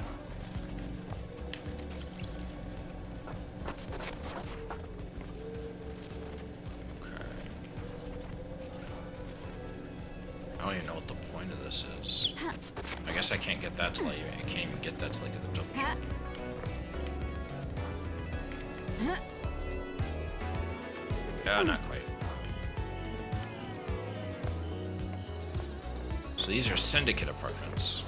Okay. I don't even know what the point of this is. I guess I can't get that till I can't even get that till I get the double Ha. jump. Yeah, not quite. So these are syndicate apartments,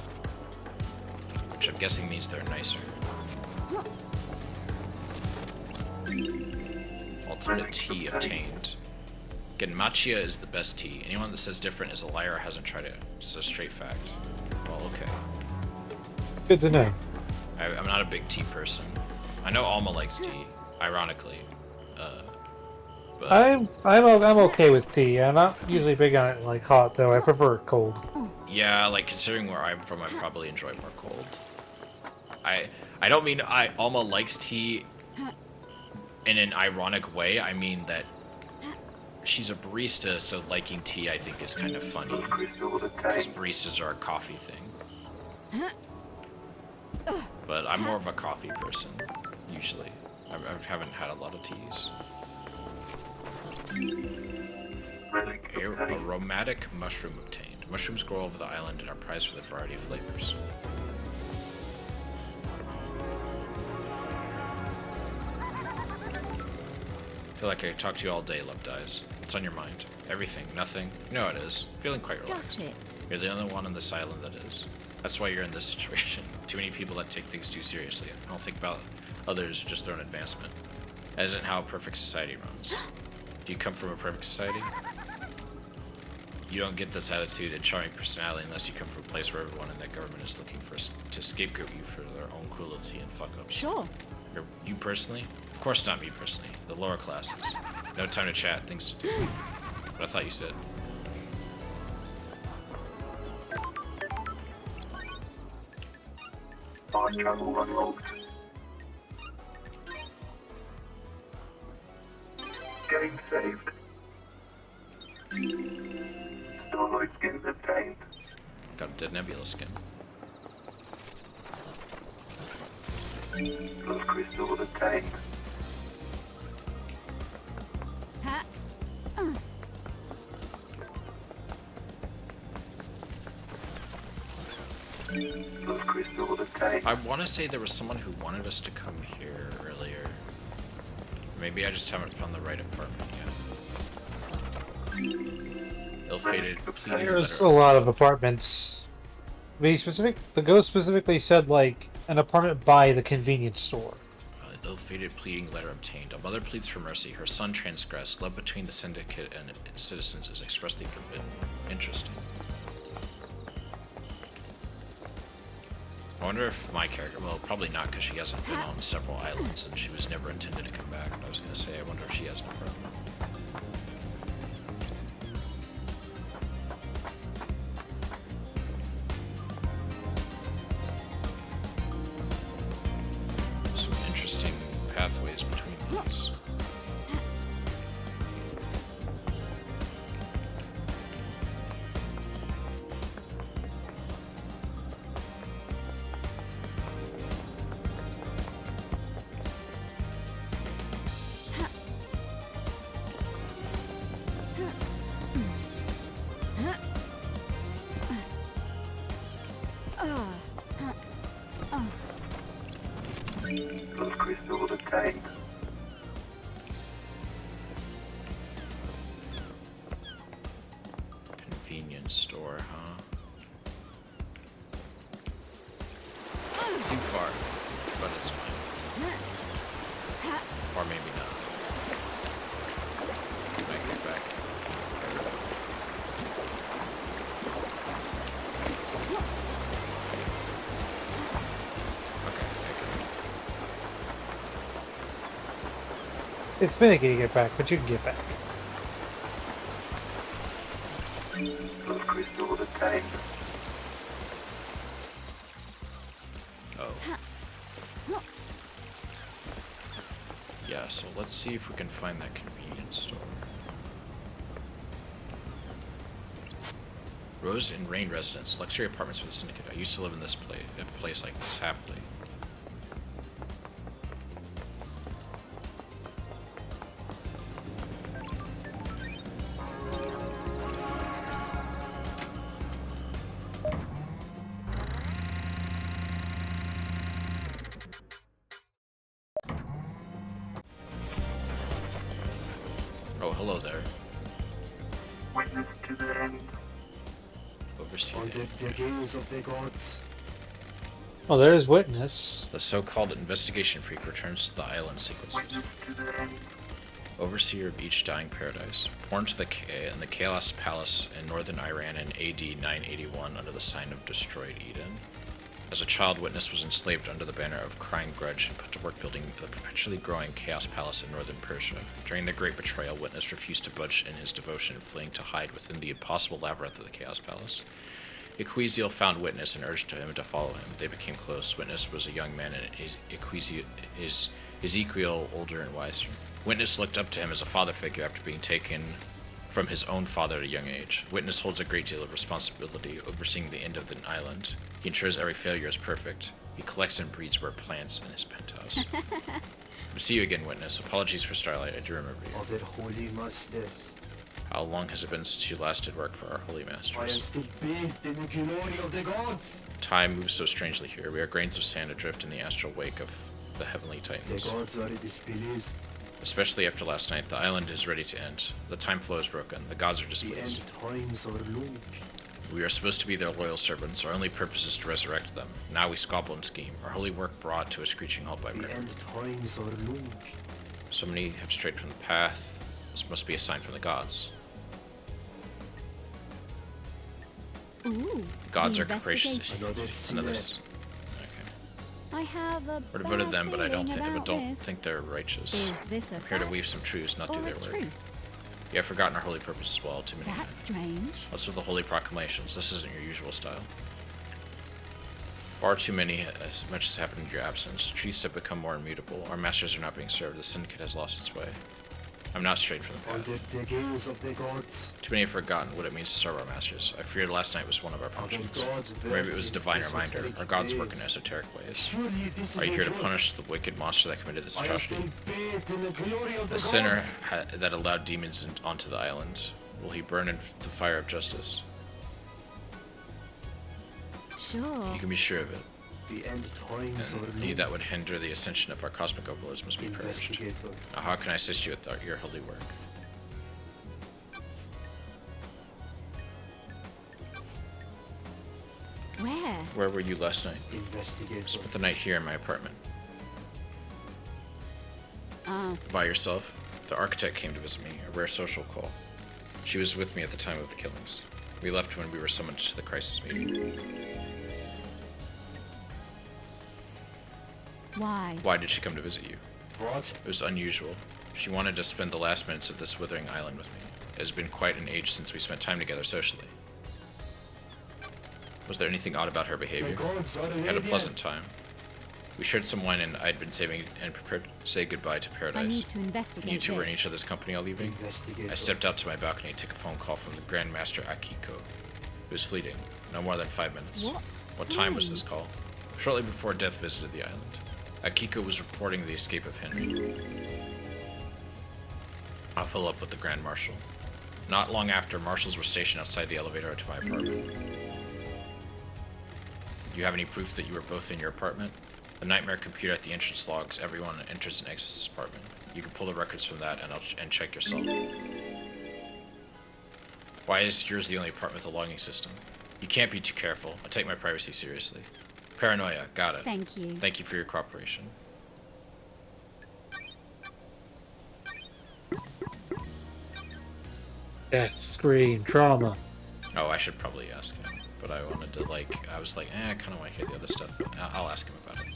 which I'm guessing means they're nicer. Ultimate tea obtained. Genmachia is the best tea. Anyone that says different is a liar or hasn't tried it. It's a straight fact. Well, okay. Good to know. I'm not a big tea person. I know Alma likes tea, ironically. But I'm okay with tea. I'm not usually big on it like hot though. I prefer it cold. yeah, like considering where I'm from, I probably enjoy it more cold. I don't mean Alma likes tea in an ironic way. I mean that she's a barista, so liking tea I think is kind of funny. Because baristas are a coffee thing. But I'm more of a coffee person, usually. I haven't had a lot of teas. Aromatic mushroom obtained. Mushrooms grow over the island and are prized for their variety of flavors. I feel like I could talk to you all day, Love Dies. What's on your mind? Everything, nothing? You know it is. Feeling quite relaxed. Got it. You're the only one on this island that is. That's why you're in this situation. Too many people that take things too seriously. I don't think about others, just their own advancement. That isn't how a perfect society runs. Do you come from a perfect society? You don't get this attitude and charming personality unless you come from a place where everyone in that government is looking to scapegoat you for their own cruelty and fuck-ups. Sure. You personally? Of course not me personally. The lower classes. No time to chat, things to do. But But I thought you said. Fast travel unlocked. Game saved. Starlight skins obtained. Got a dead nebula skin. Plus crystal obtained. Ha. Plus crystal obtained. I want to say there was someone who wanted us to come here earlier. Maybe I just haven't found the right apartment yet. Ill-fated, pleading There's a letter. lot of apartments. The ghost specifically said, like, an apartment by the convenience store. Ill-fated pleading letter obtained. A mother pleads for mercy. Her son transgressed. Love between the syndicate and its citizens is expressly forbidden. Interesting. I wonder if my character, well, probably not, because she hasn't been on several islands and she was never intended to come back. I was going to say, I wonder if she has an apartment. Some interesting pathways between these. Plus crystal obtained. Convenience store, huh? Too far, but it's fine. Or maybe not. Can I get back? Okay, It's finicky to get back, but you can get back. Plus crystal obtained. Oh. Yeah, so let's see if we can find that convenience store. Rose and Rain residence, luxury apartments for the syndicate. I used to live in this place like this happily. Oh, hello there. Witness to the end. Overseer. The gaze of the gods. Oh, there's Witness. The so-called investigation freak returns to the island sequences. Witness to the end. Overseer of each dying paradise. Born to in the Chaos Palace in northern Iran in AD 981 under the sign of Destroyed Eden. As a child, Witness was enslaved under the banner of Crying Grudge and put to work building the perpetually growing Chaos Palace in northern Persia. During the Great Betrayal, Witness refused to budge in his devotion, fleeing to hide within the impossible labyrinth of the Chaos Palace. Equeziel found Witness and urged him to follow him. They became close. Witness was a young man and Ezekiel older and wiser. Witness looked up to him as a father figure after being taken from his own father at a young age. Witness holds a great deal of responsibility overseeing the end of the island. He ensures every failure is perfect. He collects and breeds rare plants in his penthouse. Good to see you again, Witness. Apologies for Starlight, I do remember you. Of the holy masters. How long has it been since you last did work for our holy I am masters? still bathed in the glory of the gods. Time moves so strangely here. We are grains of sand adrift in the astral wake of the heavenly The titans. gods are displeased. Especially after last night, the island is ready to end. The time flow is broken. The gods are The displeased. end times are long. We are supposed to be their loyal servants. Our only purpose is to resurrect them. Now we squabble and scheme. Our holy work brought to a screeching halt by The murder. end times are long. So many have strayed from the path. This must be a sign from the gods. Ooh. Gods the are capricious. investigation. Another. Okay. I have a Would have voted bad them, but I don't feeling think about this. think they're righteous. Is this a I'm here to fact weave some truths, not or do a their work. truth? You have forgotten our holy purpose as well, too many. That's strange. What's with the holy proclamations? This isn't your usual style. Far too many, as much has happened in your absence. Truths have become more immutable. Our masters are not being served. The syndicate has lost its way. I'm not straight from the path. Too many have forgotten what it means to serve our masters. I feared last night was one of our functions. Or maybe it was a divine reminder. Our gods work in esoteric ways. Are you here to punish the wicked monster that committed this atrocity? The sinner that allowed demons onto the island. Will he burn in the fire of justice? Sure. You can be sure of it. And he that would hinder the ascension of our cosmic overlords must be purged. Now how can I assist you with your holy work? Where? Where were you last night? Spent the night here in my apartment. Oh. By yourself? The architect came to visit me, a rare social call. She was with me at the time of the killings. We left when we were summoned to the crisis meeting. Why? Why did she come to visit you? It was unusual. She wanted to spend the last minutes of this withering island with me. It has been quite an age since we spent time together socially. Was there anything odd about her behavior? We had a pleasant time. We shared some wine and I'd been saving and prepared to say goodbye to I paradise. need to investigate. And you two were in this. each other's company all evening? I stepped out to my balcony to take a phone call from the Grand Master Akiko. It was fleeting, no more than 5 minutes. What time was this call? Shortly before death visited the island. Akiko was reporting the escape of Henry. I'll follow up with the Grand Marshal. Not long after, marshals were stationed outside the elevator to my apartment. Do you have any proof that you were both in your apartment? The nightmare computer at the entrance logs everyone enters and exits this apartment. You can pull the records from that and check yourself. Why is yours the only apartment with a logging system? You can't be too careful. I take my privacy seriously. Paranoia, got it. Thank you. Thank you for your cooperation. Death, scream, trauma. Oh, I should probably ask him. But I wanted to, I was like, I kind of want to hear the other stuff, but I'll ask him about it.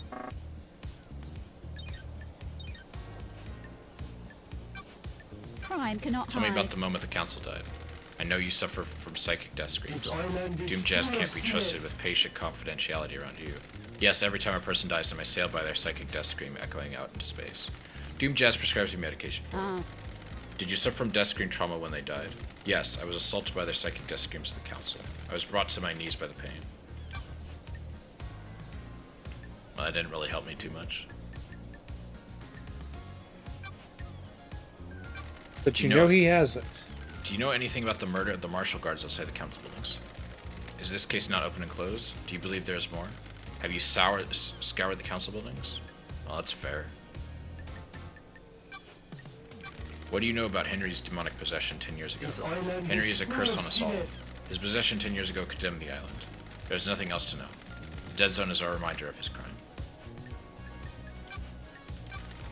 Crime cannot Tell me hide. about the moment the council died. I know you suffer from psychic death screams. Doom Jazz can't be trusted with patient confidentiality around you. Yes, every time a person dies, I'm assailed by their psychic death scream echoing out into space. Doom Jazz prescribes you medication for it. Did you suffer from death scream trauma when they died? Yes, I was assaulted by their psychic death screams of the council. I was brought to my knees by the pain. Well, that didn't really help me too much. But you know he has it. Do you know anything about the murder of the martial guards outside the council buildings? Is this case not open and closed? Do you believe there's more? Have you scoured the council buildings? Well, that's fair. What do you know about Henry's demonic possession 10 years ago? Henry is a curse on us all. His possession 10 years ago condemned the island. There's nothing else to know. The dead zone is our reminder of his crime.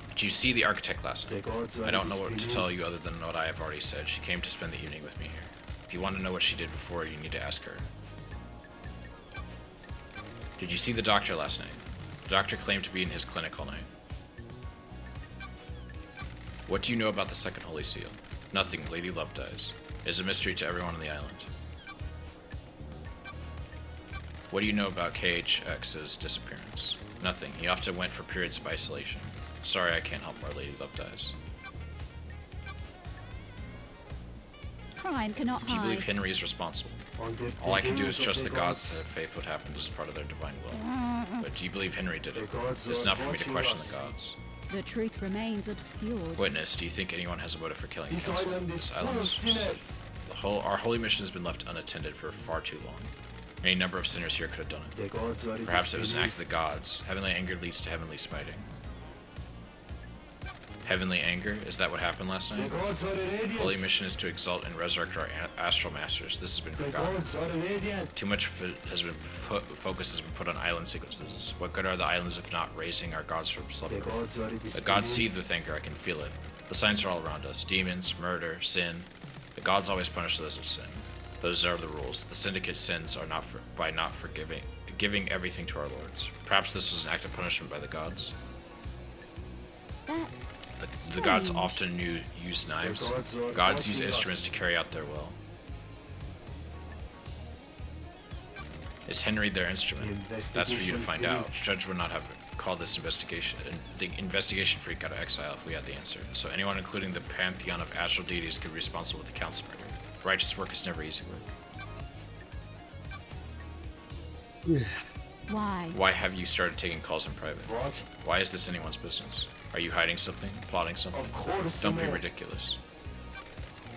Did you see the architect last night? I don't know what to tell you other than what I have already said. She came to spend the evening with me here. If you want to know what she did before, you need to ask her. Did you see the doctor last night? The doctor claimed to be in his clinic all night. What do you know about the second Holy Seal? Nothing, Lady Love dies. It is a mystery to everyone on the island. What do you know about KHX's disappearance? Nothing, he often went for periods of isolation. Sorry, I can't help our Lady Love dies. Crime cannot hide. Do you believe Henry is responsible? All I can do is trust the gods that faith what happened is part of their divine will. But do you believe Henry did it? It's not for me to question the gods. The truth remains obscured. Witness, do you think anyone has a motive for killing the council? This island is our holy mission has been left unattended for far too long. Any number of sinners here could have done it. Perhaps it was an act of the gods. Heavenly anger leads to heavenly smiting. Heavenly anger? Is that what happened last night? Holy mission is to exalt and resurrect our astral masters. This has been forgotten. Too much focus has been put on island sequences. What good are the islands if not raising our gods from slumber? The gods seethe with anger, I can feel it. The signs are all around us. Demons, murder, sin. The gods always punish those who sin. Those are the rules. The syndicate sins are by not giving everything to our lords. Perhaps this was an act of punishment by the gods. That's... The gods often use knives. Gods use instruments to carry out their will. Is Henry their instrument? That's for you to find out. Judge would not have called this investigation the investigation freak out of exile if we had the answer. So anyone, including the pantheon of astral deities, could be responsible with the council murder. Righteous work is never easy work. Why? Why have you started taking calls in private? Why is this anyone's business? Are you hiding something? Plotting something? Don't be ridiculous.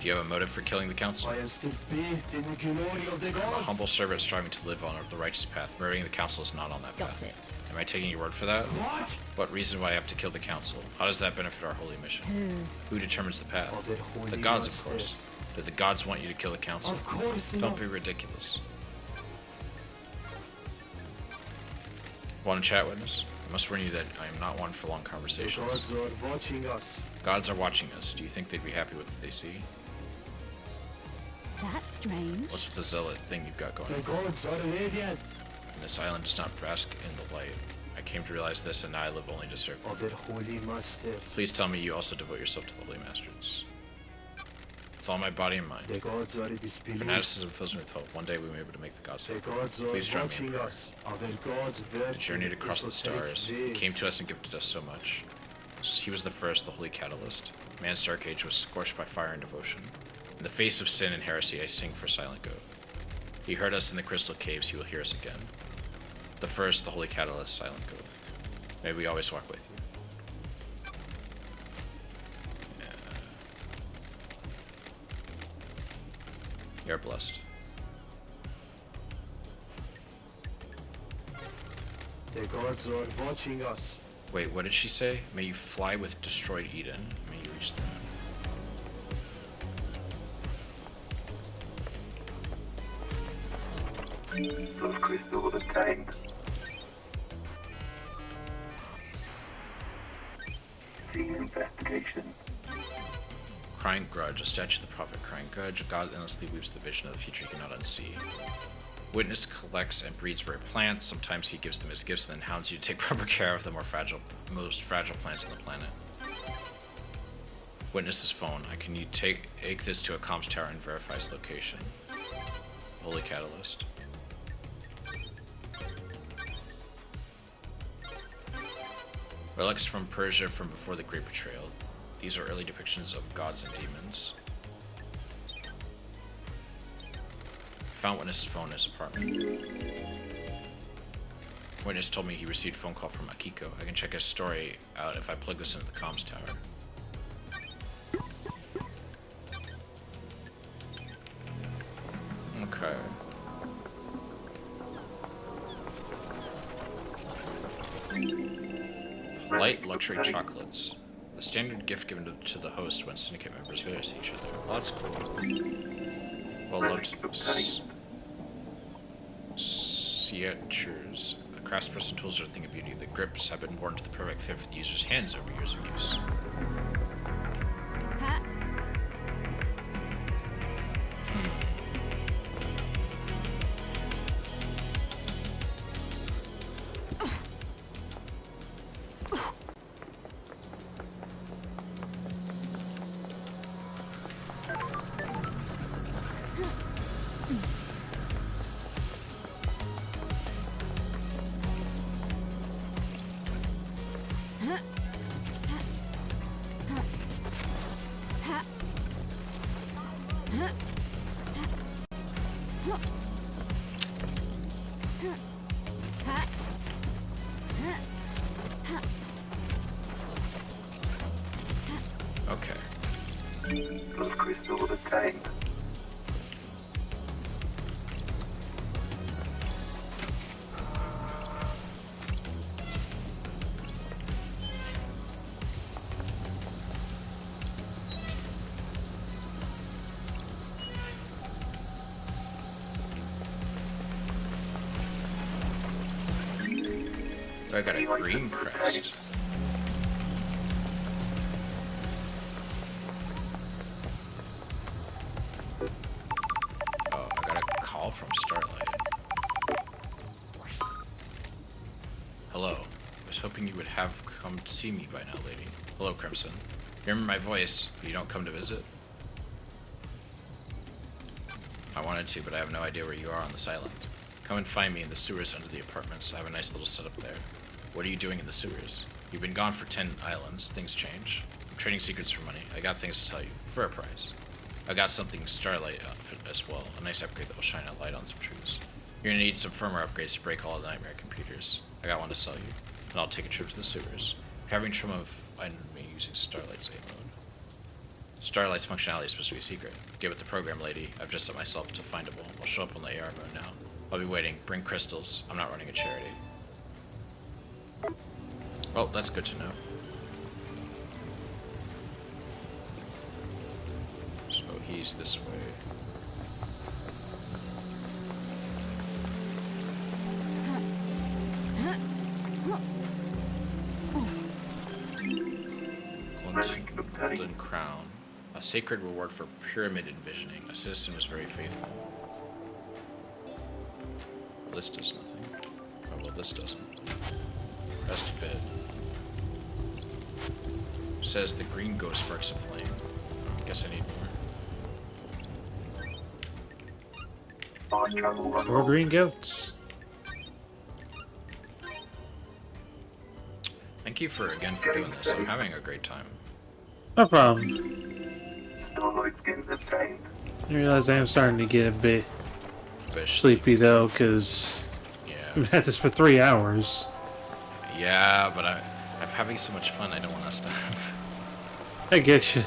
Do you have a motive for killing the council? I am still based in the glory of the I'm a gods. humble servant striving to live on the righteous path. Murdering the council is not on that Got path. it. Am I taking your word for that? What? What reason why I have to kill the council? How does that benefit our holy mission? Who determines the path? Of the holy The gods, of masters. course. Did the gods want you to kill the council? Of course Don't not. be ridiculous. Want to chat, witness? I must warn you that I am not one for long The conversations. gods are watching us. Gods are watching us. Do you think they'd be happy with what they see? That's strange. What's with the zealot thing you've got going? The gods are radiant. And this island does not bask in the light. I came to realize this, and now I live only to serve. Of the holy masters. Please tell me you also devote yourself to the holy masters. With all my body and mind. The gods are disbelieved. Fanaticism fills me with hope. One day we may be able to make the gods The happy. gods are Please join me in watching prayer. us. Our gods The journey across the stars. He came to us and gifted us so much. He was the first, the holy catalyst. Man's dark age was scorched by fire and devotion. In the face of sin and heresy, I sing for Silent Goat. He heard us in the crystal caves, he will hear us again. The first, the holy catalyst, Silent Goat. May we always walk with you. You're blessed. The gods are watching us. Wait, what did she say? May you fly with destroyed Eden. May you reach them. Those crystals obtained. Team investigation. Crying Grudge, a statue of the prophet Crying Grudge. A god endlessly weaves the vision of the future you cannot unsee. Witness collects and breeds rare plants. Sometimes he gives them as gifts and then hounds you to take proper care of the most fragile plants on the planet. Witness's phone. I can you take this to a comms tower and verify its location. Holy Catalyst. Relics from Persia from before the Great Betrayal. These are early depictions of gods and demons. Found Witness's phone in his apartment. Witness told me he received a phone call from Akiko. I can check his story out if I plug this into the comms tower. Okay. Polite luxury chocolates. The standard gift given to the host when syndicate members visit each other. Oh, that's cool. Well loved sietures. The craftsperson tools are a thing of beauty. The grips have been worn to the perfect fit for the user's hands over years of use. Ha! Okay. Those crystals obtained. I got a green crest. Oh, I got a call from Starlight. Hello. I was hoping you would have come to see me by now, lady. Hello, Crimson. remember my voice, but you don't come to visit? I wanted to, but I have no idea where you are on this island. Come and find me in the sewers under the apartments. I have a nice little setup there. What are you doing in the sewers? You've been gone for 10 islands. Things change. I'm trading secrets for money. I got things to tell you. For a price. I got something Starlight outfit as well. A nice upgrade that will shine a light on some truths. You're gonna need some firmware upgrades to break all the nightmare computers. I got one to sell you. And I'll take a trip to the sewers. Having trouble finding me using Starlight's A mode. Starlight's functionality is supposed to be a secret. Give it the program, lady. I've just set myself to findable. I'll show up on the AR mode now. I'll be waiting. Bring crystals. I'm not running a charity. Well, that's good to know. So he's this way. Golden crown. A sacred reward for pyramid envisioning. A citizen was very faithful. This does nothing. Oh, well, this doesn't. Rest fit. Says the green ghost sparks a flame. Guess I need more. More green goats. Thank you for doing this. I'm having a great time. No problem. I realize I am starting to get a bit sleepy though, because Yeah. I've had this for 3 hours. Yeah, but I'm having so much fun. I don't want to stop. I get you.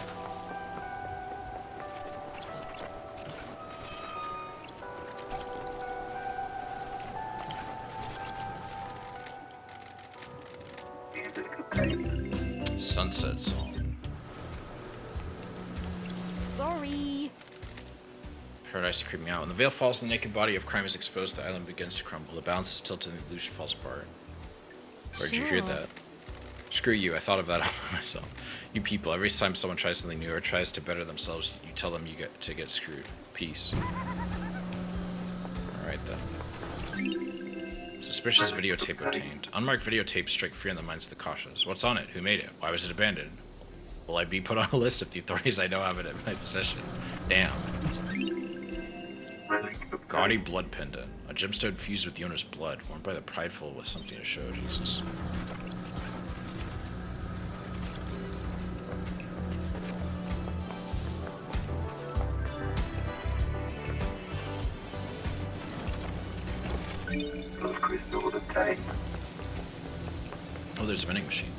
Sunset song. Sorry. Paradise is creeping out. When the veil falls and the naked body of crime is exposed, the island begins to crumble. The balance is tilted and the illusion falls apart. Where'd you hear that? Screw you, I thought of that all by myself. You people, every time someone tries something new or tries to better themselves, you tell them you get to get screwed. Peace. Alright then. Suspicious videotape obtained. Unmarked videotape strike fear in the minds of the cautious. What's on it? Who made it? Why was it abandoned? Will I be put on a list if the authorities I know have it in my possession? Damn. Gaudy blood pendant. A gemstone fused with the owner's blood, worn by the prideful with something to show. Jesus. Oh, there's a vending machine.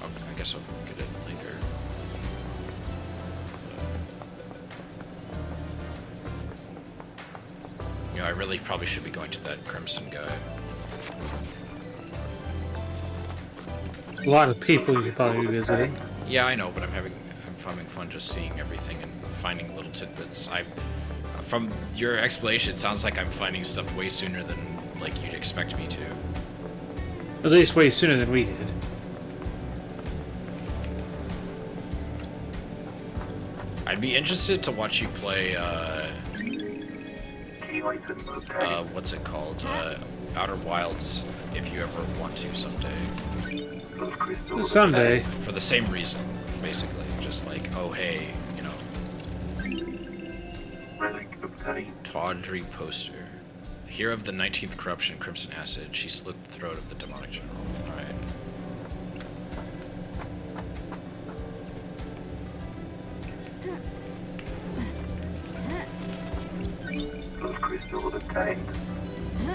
I guess I'll get it later. You know, I really probably should be going to that Crimson guy. A lot of people you should probably be visiting. Yeah, I know, but I'm having fun just seeing everything and finding little tidbits. From your explanation, it sounds like I'm finding stuff way sooner than like you'd expect me to. At least way sooner than we did. I'd be interested to watch you play, what's it called? Outer Wilds, if you ever want to someday. Someday. For the same reason, basically. Just like, oh hey, you know. Tawdry poster. Hero of the 19th corruption, Crimson Acid. She slit the throat of the demonic general. Alright.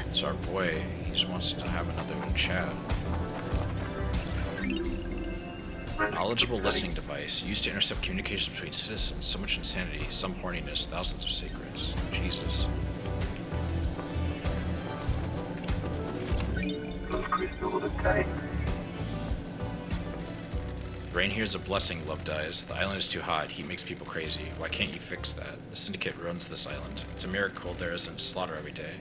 It's our boy. He just wants to have another chat. Knowledgeable listening device used to intercept communications between citizens. So much insanity, some horniness, thousands of secrets. Jesus. Rain here is a blessing, love dies. The island is too hot, heat makes people crazy. Why can't you fix that? The Syndicate runs this island. It's a miracle there isn't slaughter every day.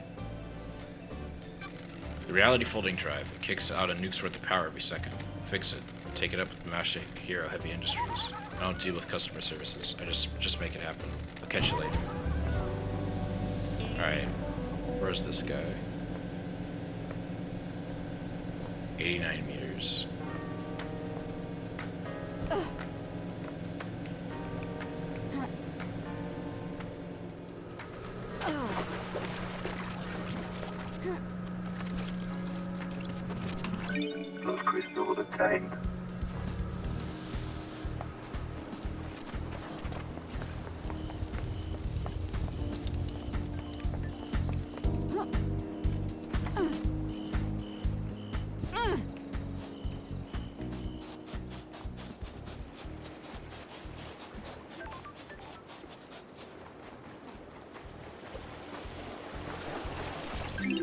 The reality folding drive. It kicks out a nuke's worth of power every second. Fix it. Take it up with Master Hero Heavy Industries. I don't deal with customer services. I just make it happen. I'll catch you later. Alright. Where's this guy? 89 meters. Blood crystal obtained.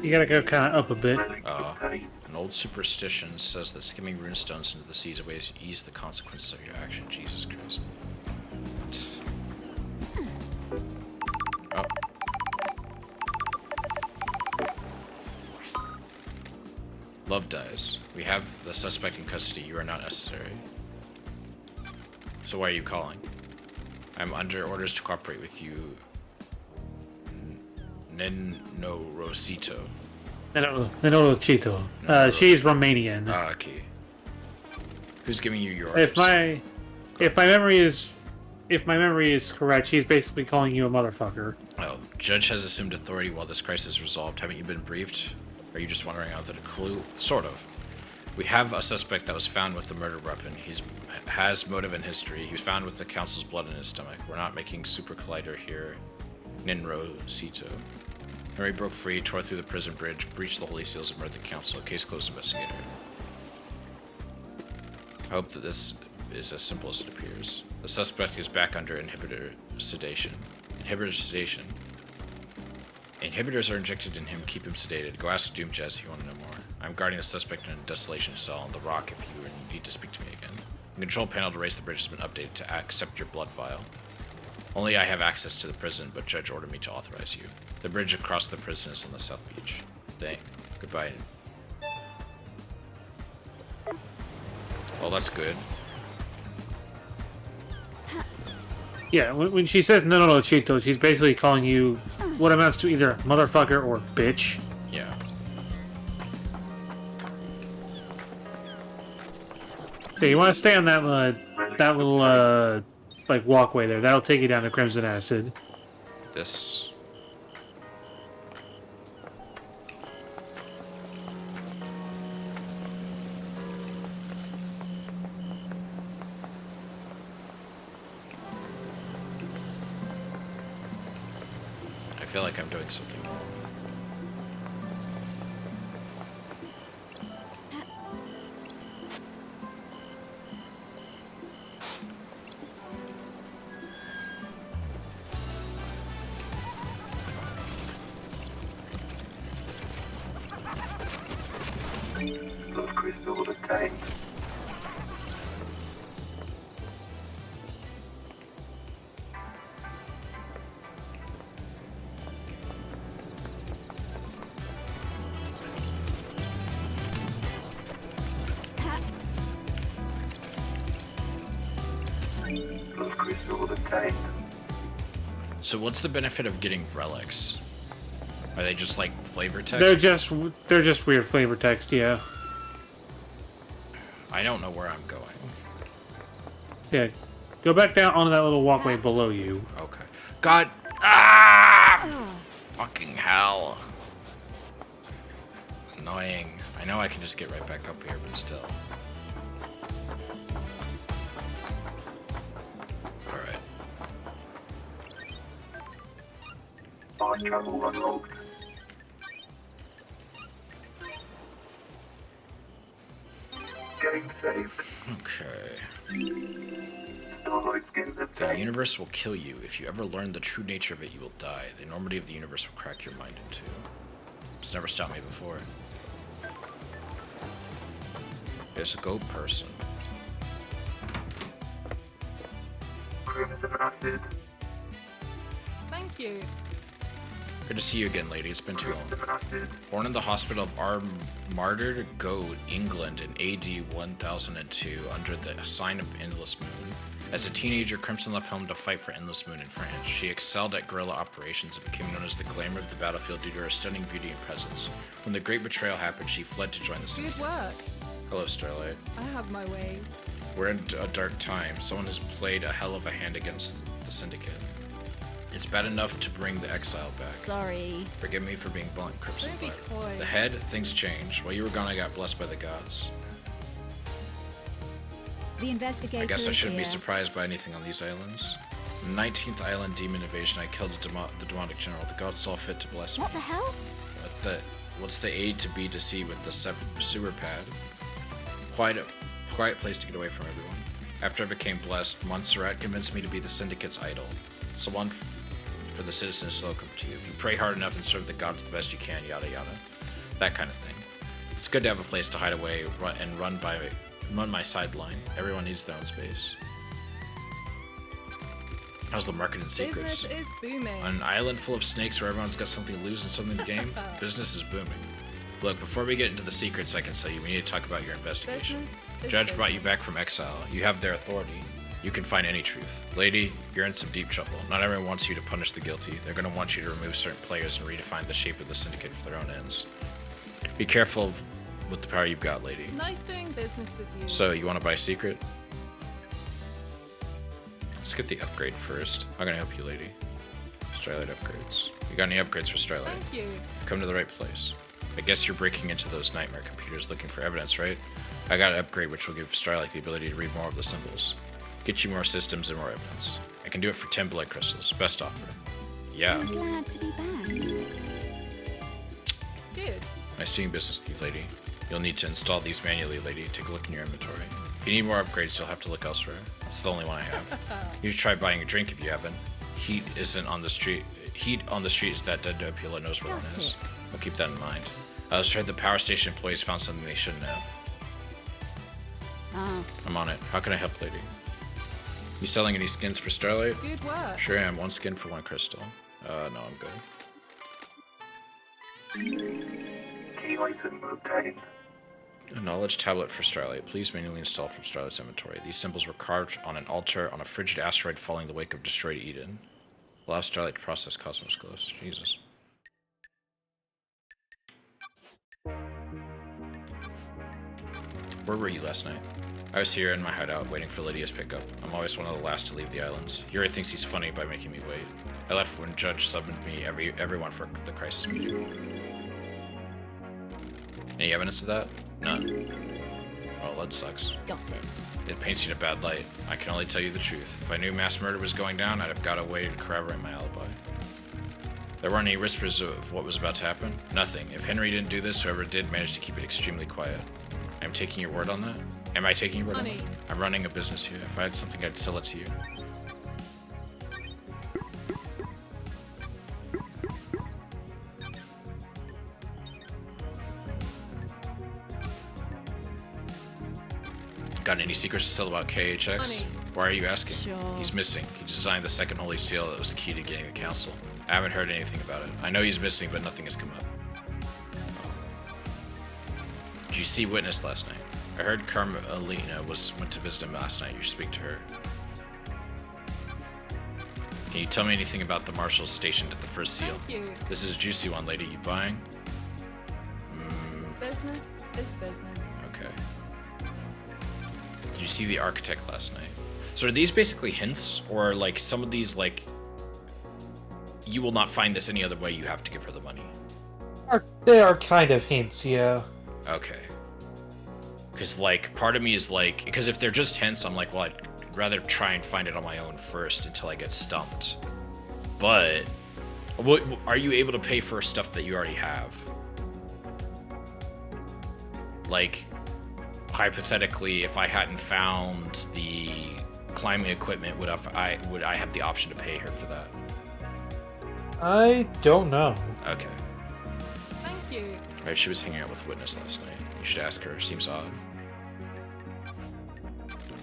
You gotta go kind of up a bit. An old superstition says that skimming runestones into the seas ways to ease the consequences of your action. Jesus Christ. Oh. Love dies. We have the suspect in custody. You are not necessary. So why are you calling? I'm under orders to cooperate with you. No Rosito. Nenolo Chito. She's Romanian. Ah, okay. Who's giving you your If orders? my memory is correct, she's basically calling you a motherfucker. Oh, Judge has assumed authority while this crisis is resolved. Haven't you been briefed? Are you just wandering out with a clue? Sort of. We have a suspect that was found with the murder weapon. Has motive and history. He was found with the council's blood in his stomach. We're not making Super Collider here. Ninro Sito. Henry broke free, tore through the prison bridge, breached the holy seals, and murdered the council. Case closed, investigator. I hope that this is as simple as it appears. The suspect is back under inhibitor sedation. Inhibitor sedation? Inhibitors are injected in him, keep him sedated. Go ask Doom Jazz if you want to know more. I'm guarding a suspect in a desolation cell on the rock if you need to speak to me again. The control panel to raise the bridge has been updated to accept your blood vial. Only I have access to the prison, but Judge ordered me to authorize you. The bridge across the prison is on the south beach. Goodbye. Well, that's good. Yeah, when she says no, Chito, she's basically calling you what amounts to either motherfucker or bitch. Yeah. Yeah, you want to stay on that little like walkway there. That'll take you down to Crimson Acid. This. I feel like I'm doing something wrong. Blood crystal obtained. Blood crystal obtained. So what's the benefit of getting relics? Are they just like flavor text? They're just weird flavor text, yeah. I don't know where I'm going. Yeah. Go back down onto that little walkway below you. Okay. God. Ah! Fucking hell. Annoying. I know I can just get right back up here, but still. Alright. Fine travel unlocked. Getting saved. Okay. Starlight skins The obtained. universe will kill you. If you ever learn the true nature of it, you will die. The enormity of the universe will crack your mind in two. It's never stopped me before. There's a goat person. Crimson acid. Thank you. Good to see you again, lady. It's been too long. Crimson acid. Born in the hospital of our martyred goat, England, in AD 1002, under the sign of Endless Moon. As a teenager, Crimson left home to fight for Endless Moon in France. She excelled at guerrilla operations and became known as the glamour of the battlefield due to her stunning beauty and presence. When the Great Betrayal happened, she fled to join the Good Syndicate. work. Hello, Starlight. I have my ways. We're in a dark time. Someone has played a hell of a hand against the Syndicate. It's bad enough to bring the exile back. Sorry. Forgive me for being blunt, Crimson Don't be Fire. coy. The head, things change. While you were gone, I got blessed by the gods. The investigator I guess I is shouldn't be here. surprised by anything on these islands. In the 19th island demon invasion, I killed the demonic general. The gods saw fit to bless me. What the hell? What's the aid to be to see with the sewer pad? Quiet place to get away from everyone. After I became blessed, Montserrat convinced me to be the Syndicate's idol. Someone for the citizens to look up to you. If you pray hard enough and serve the gods the best you can, yada yada. That kind of thing. It's good to have a place to hide away and run my sideline. Everyone needs their own space. How's the market and secrets? Business is booming. On an island full of snakes where everyone's got something to lose and something to gain, business is booming. Look, before we get into the secrets I can tell you, we need to talk about your investigation. Judge brought you back from exile. You have their authority. You can find any truth. Lady, you're in some deep trouble. Not everyone wants you to punish the guilty. They're going to want you to remove certain players and redefine the shape of the Syndicate for their own ends. Be careful with the power you've got, lady. Nice doing business with you. So, you want to buy a secret? Let's get the upgrade first. How can I help you, lady? Starlight upgrades. You got any upgrades for Starlight? Thank you. Come to the right place. I guess you're breaking into those nightmare computers looking for evidence, right? I got an upgrade which will give Starlight the ability to read more of the symbols. Get you more systems and more evidence. I can do it for 10 blood crystals. Best offer. Yeah. I'm glad to be back. Good. Nice doing business with you, lady. You'll need to install these manually, lady. Take a look in your inventory. If you need more upgrades, you'll have to look elsewhere. That's the only one I have. You should try buying a drink if you haven't. Heat on the street is that dead dope that knows where one is. I'll keep that in mind. I was afraid the power station employees found something they shouldn't have. Oh. I'm on it. How can I help, lady? You selling any skins for Starlight? Good work. Sure am. 1 skin for 1 crystal. No, I'm good. Key item obtained. A knowledge tablet for Starlight. Please manually install from Starlight's inventory. These symbols were carved on an altar on a frigid asteroid following the wake of destroyed Eden. Allow Starlight to process cosmos ghosts. Jesus. Where were you last night? I was here in my hideout waiting for Lydia's pickup. I'm always one of the last to leave the islands. Yuri thinks he's funny by making me wait. I left when Judge summoned me everyone for the crisis meeting. Any evidence of that? None. Oh, that sucks. Got it. It paints you in a bad light. I can only tell you the truth. If I knew mass murder was going down, I'd have got a way to corroborate my alibi. There weren't any whispers of what was about to happen? Nothing. If Henry didn't do this, whoever did managed to keep it extremely quiet. I'm taking your word on that? Am I taking your word on that? I'm running a business here. If I had something, I'd sell it to you. Got any secrets to sell about KHX? Money. Why are you asking? Sure. He's missing. He designed the second holy seal that was the key to getting the council. I haven't heard anything about it. I know he's missing, but nothing has come up. Did you see Witness last night? I heard Carmelina went to visit him last night. You should speak to her. Can you tell me anything about the marshals stationed at the first seal? Thank you. This is a juicy one, lady. You buying? Business is business. Okay. Did you see the architect last night? So are these basically hints, or like some of these like you will not find this any other way, you have to give her the money? They are kind of hints, yeah. Okay. Because like part of me is like, because if they're just hints, I'm like, well, I'd rather try and find it on my own first until I get stumped. But what are you able to pay for stuff that you already have? Like, hypothetically, if I hadn't found the climbing equipment, would I have the option to pay her for that? I don't know. Okay. Thank you. Right, she was hanging out with Witness last night. You should ask her. Seems odd.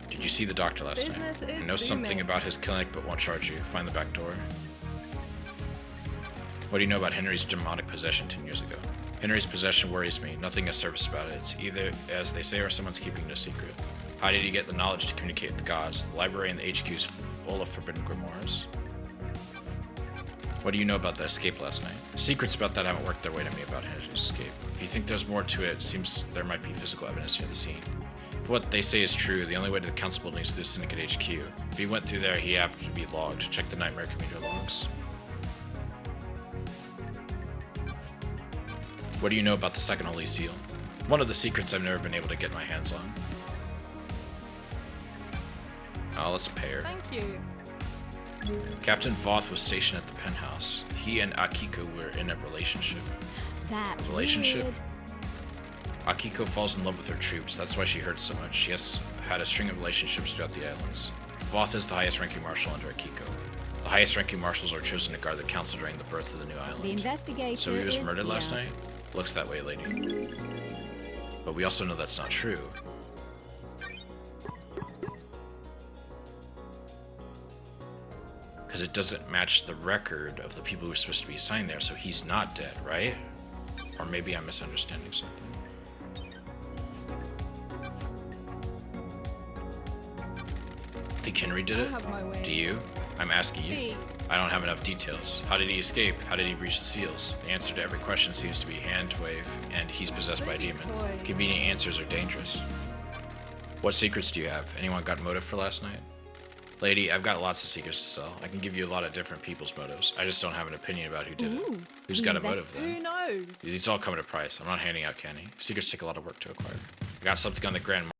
Did you see the doctor last Business night? is I know something booming. about his clinic, but won't charge you. Find the back door. What do you know about Henry's demonic possession 10 years ago? Henry's possession worries me. Nothing is surfaced about it. It's either, as they say, or someone's keeping it a secret. How did he get the knowledge to communicate with the gods? The library and the HQ is full of forbidden grimoires. What do you know about the escape last night? Secrets about that haven't worked their way to me about Henry's escape. If you think there's more to it, it seems there might be physical evidence near the scene. If what they say is true, the only way to the council building is through the Syndicate HQ. If he went through there, he happened to be logged. Check the Nightmare Commuter logs. What do you know about the Second Holy Seal? One of the secrets I've never been able to get my hands on. Oh, let's pay her. Thank you. Captain Voth was stationed at the penthouse. He and Akiko were in a relationship. That's Relationship? weird. Akiko falls in love with her troops, that's why she hurts so much. She has had a string of relationships throughout the islands. Voth is the highest ranking marshal under Akiko. The highest ranking marshals are chosen to guard the council during the birth of the new island. The investigator. So he was is murdered last here. night? Looks that way, lady. But we also know that's not true. Because it doesn't match the record of the people who are supposed to be assigned there, so he's not dead, right? Or maybe I'm misunderstanding something. Think Henry did it? I'll have my way. Do you? I'm asking you. Me. I don't have enough details. How did he escape? How did he breach the seals? The answer to every question seems to be hand wave, and he's possessed by a demon. boy. Convenient answers are dangerous. What secrets do you have? Anyone got motive for last night? Lady, I've got lots of secrets to sell. I can give you a lot of different people's motives. I just don't have an opinion about who did it. Ooh, Who's got a motive Who then? knows? These all come at a price. I'm not handing out candy. Secrets take a lot of work to acquire. I got something on the Grand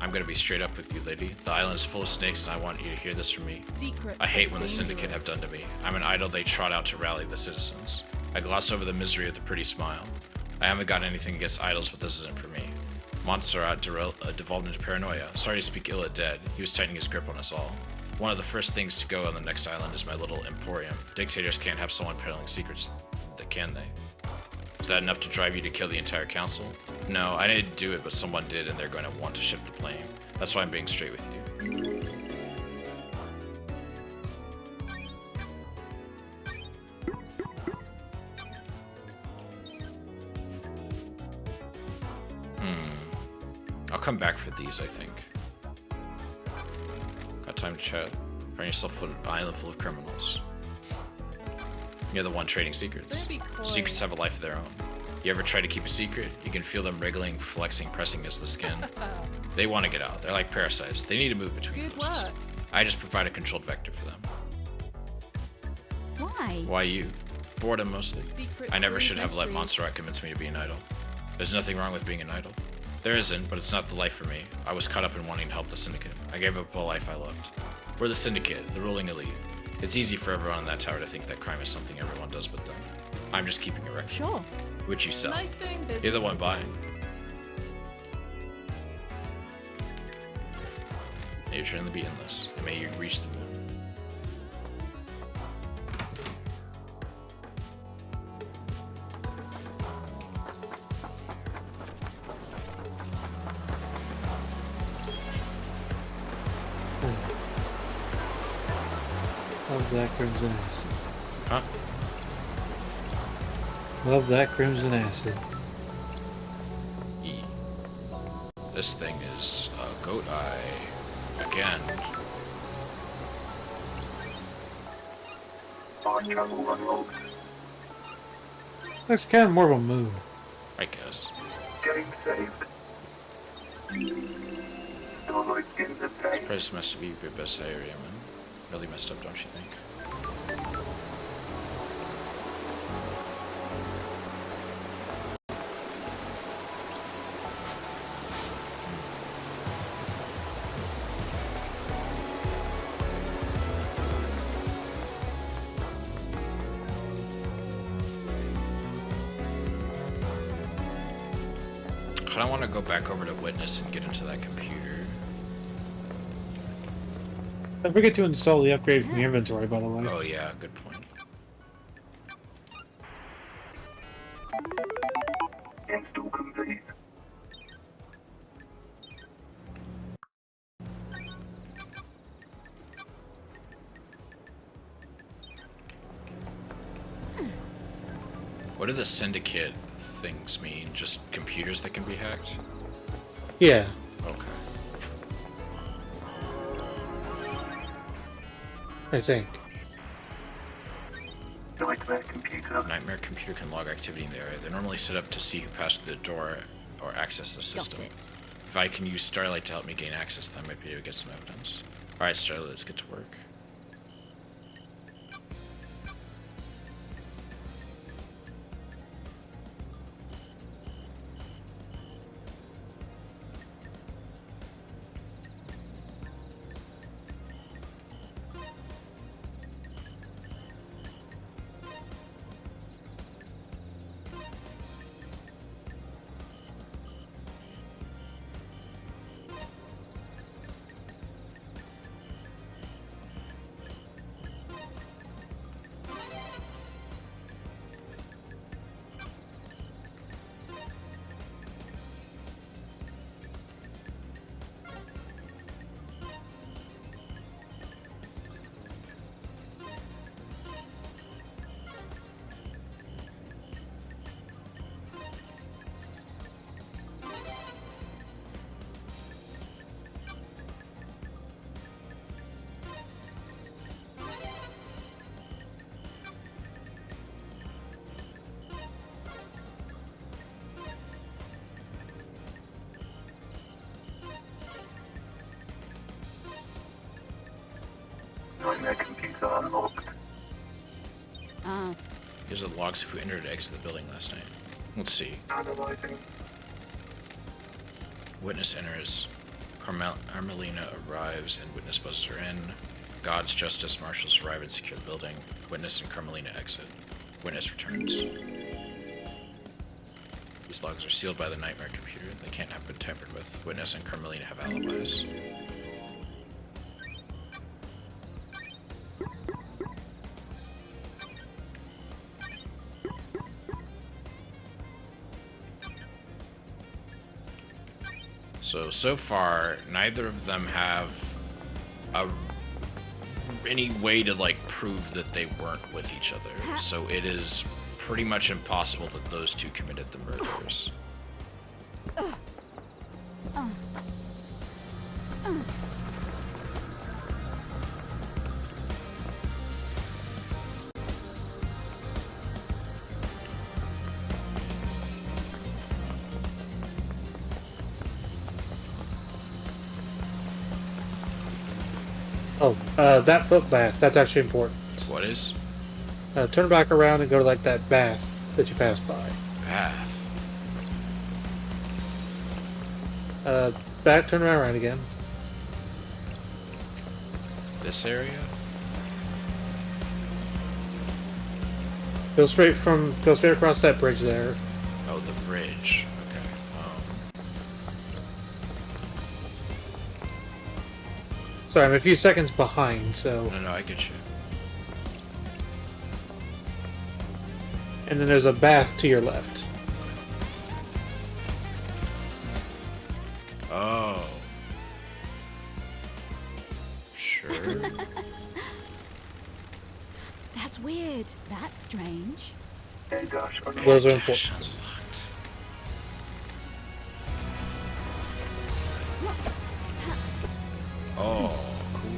I'm gonna be straight up with you, lady. The island is full of snakes, and I want you to hear this from me. Secrets. I hate are when the Syndicate have dangerous. done to me. I'm an idol they trot out to rally the citizens. I gloss over the misery with a pretty smile. I haven't got anything against idols, but this isn't for me. Montserrat devolved into paranoia. Sorry to speak ill at dead. He was tightening his grip on us all. One of the first things to go on the next island is my little emporium. Dictators can't have someone peddling secrets, can they? Is that enough to drive you to kill the entire council? No, I didn't do it, but someone did, and they're going to want to shift the blame. That's why I'm being straight with you. I'll come back for these, I think. Got time to chat. Find yourself an island full of criminals. You're the one trading secrets. Don't be coy. Secrets have a life of their own. You ever try to keep a secret? You can feel them wriggling, flexing, pressing against the skin. They want to get out. They're like parasites. They need to move between Good places. work. I just provide a controlled vector for them. Why? Why you? Boredom mostly. Secrets I never bring should have let mysteries. Montserrat convince me to be an idol. There's nothing wrong with being an idol. There isn't, but it's not the life for me. I was caught up in wanting to help the Syndicate. I gave up a life I loved. We're the Syndicate, the ruling elite. It's easy for everyone in that tower to think that crime is something everyone does but them. I'm just keeping a record. Sure. Which you sell. Nice doing business. You're the one buying. May your journey be endless. May you reach the moon. Love that crimson acid. Huh? Love that crimson acid. E. This thing is a goat eye. Again. On travel unlocked. Looks kind of more of a moon. I guess. Game saved. Download in the day. Price must be your best area, man. Really messed up, don't you think? I don't want to go back over to Witness and get into that computer. Don't forget to install the upgrade from your inventory, by the way. Oh yeah, good point. Install complete. What do the Syndicate things mean? Just computers that can be hacked? Yeah. Okay. I think. Nightmare computer. Nightmare computer can log activity in the area. They're normally set up to see who passed through the door or access the system. Got it. If I can use Starlight to help me gain access, then I might be able to get some evidence. Alright, Starlight, let's get to work. Nightmare computer unlocked. Ah, Here's the logs if we entered and exited the building last night. Let's see. Analyzing. Witness enters. Armelina arrives and witness buzzes her in. Gods, justice, marshals arrive and secure the building. Witness and Carmelina exit. Witness returns. These logs are sealed by the Nightmare computer. They can't have been tampered with. Witness and Carmelina have alibis. So far, neither of them have any way to, like, prove that they weren't with each other. So it is pretty much impossible that those two committed the murders. Oh, that foot bath, that's actually important. What is? Turn back around and go to, like, that bath that you passed by. Bath. Back, turn around again. This area? Go straight across that bridge there. Oh, the bridge. Okay. Sorry, I'm a few seconds behind, so... No, I get you. And then there's a bath to your left. Oh. Sure. that's weird. That's strange. Hey, Dash, Those are Dash important. unlocked. Oh, cool.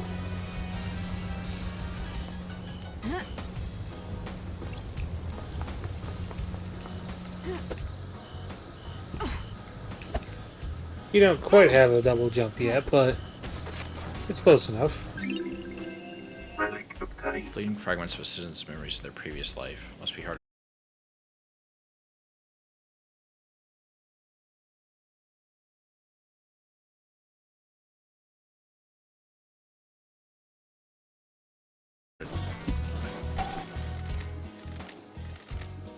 You don't quite have a double jump yet, but it's close enough. relic obtained. Fleeting fragments of a citizen's memories of their previous life. Must be hard.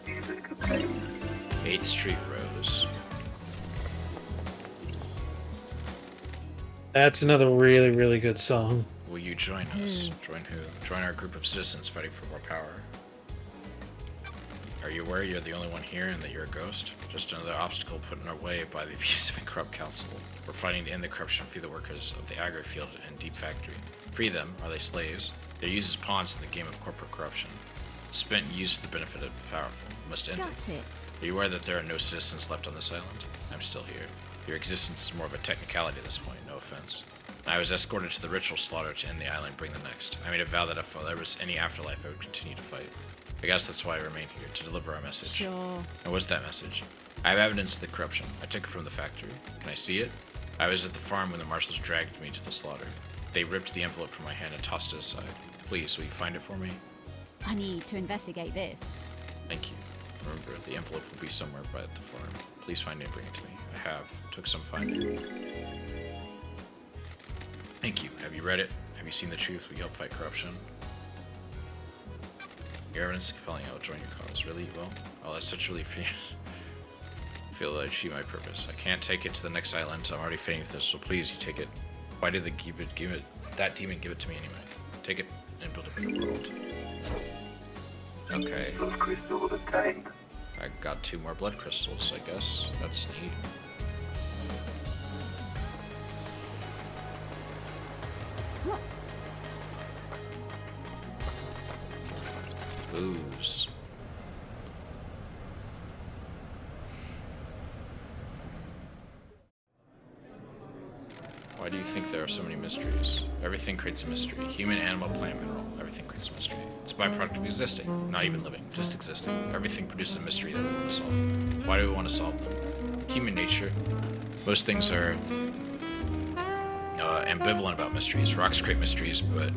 Music obtained. 8th Street Rose. That's another really, really good song. Will you join us? Join who? Join our group of citizens fighting for more power. Are you aware you're the only one here and that you're a ghost? Just another obstacle put in our way by the abusive and corrupt council. We're fighting to end the corruption and free the workers of the agri field and deep factory. Free them. Are they slaves? They're used as pawns in the game of corporate corruption. Spent and used for the benefit of the powerful. Must end Got it. it. Are you aware that there are no citizens left on this island? I'm still here. Your existence is more of a technicality at this point, no offense. I was escorted to the ritual slaughter to end the island and bring the next. I made a vow that if there was any afterlife, I would continue to fight. I guess that's why I remain here, to deliver our message. Sure. And what's that message? I have evidence of the corruption. I took it from the factory. Can I see it? I was at the farm when the marshals dragged me to the slaughter. They ripped the envelope from my hand and tossed it aside. Please, will you find it for me? I need to investigate this. Thank you. Remember, the envelope will be somewhere by the farm. Please find it and bring it to me. I have. Took some finding. Thank you. Have you read it? Have you seen the truth? Will you help fight corruption? Your evidence is compelling. I will join your cause. Really? Well, oh, that's such relief. Feel that I achieve my purpose. I can't take it to the next island, so I'm already fitting with this, so please, you take it. Why did they give it, that demon give it to me anyway? Take it and build a better world. Okay. Those crystals obtained. I got 2 more blood crystals, I guess. That's neat. Booze. Why do you think there are so many mysteries? Everything creates a mystery. Human, animal, plant, mineral. Everything creates a mystery. It's a byproduct of existing. Not even living, just existing. Everything produces a mystery that we want to solve. Why do we want to solve them? Human nature. Most things are ambivalent about mysteries. Rocks create mysteries, but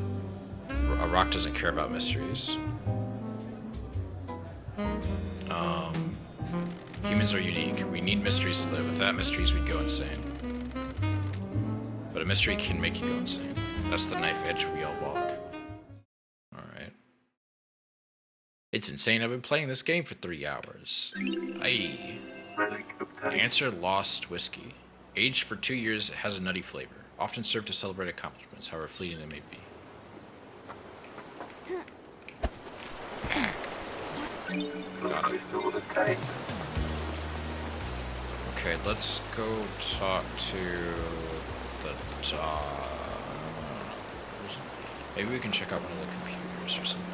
a rock doesn't care about mysteries. Humans are unique. We need mysteries to live. Without mysteries, we'd go insane. But a mystery can make you go insane. That's the knife edge we all walk. Alright. It's insane. I've been playing this game for 3 hours. Aye. Answer lost whiskey. Aged for 2 years, it has a nutty flavor. Often served to celebrate accomplishments, however fleeting they may be. Hack. Got it. Okay, let's go talk to the dog. Maybe we can check out one of the computers or something.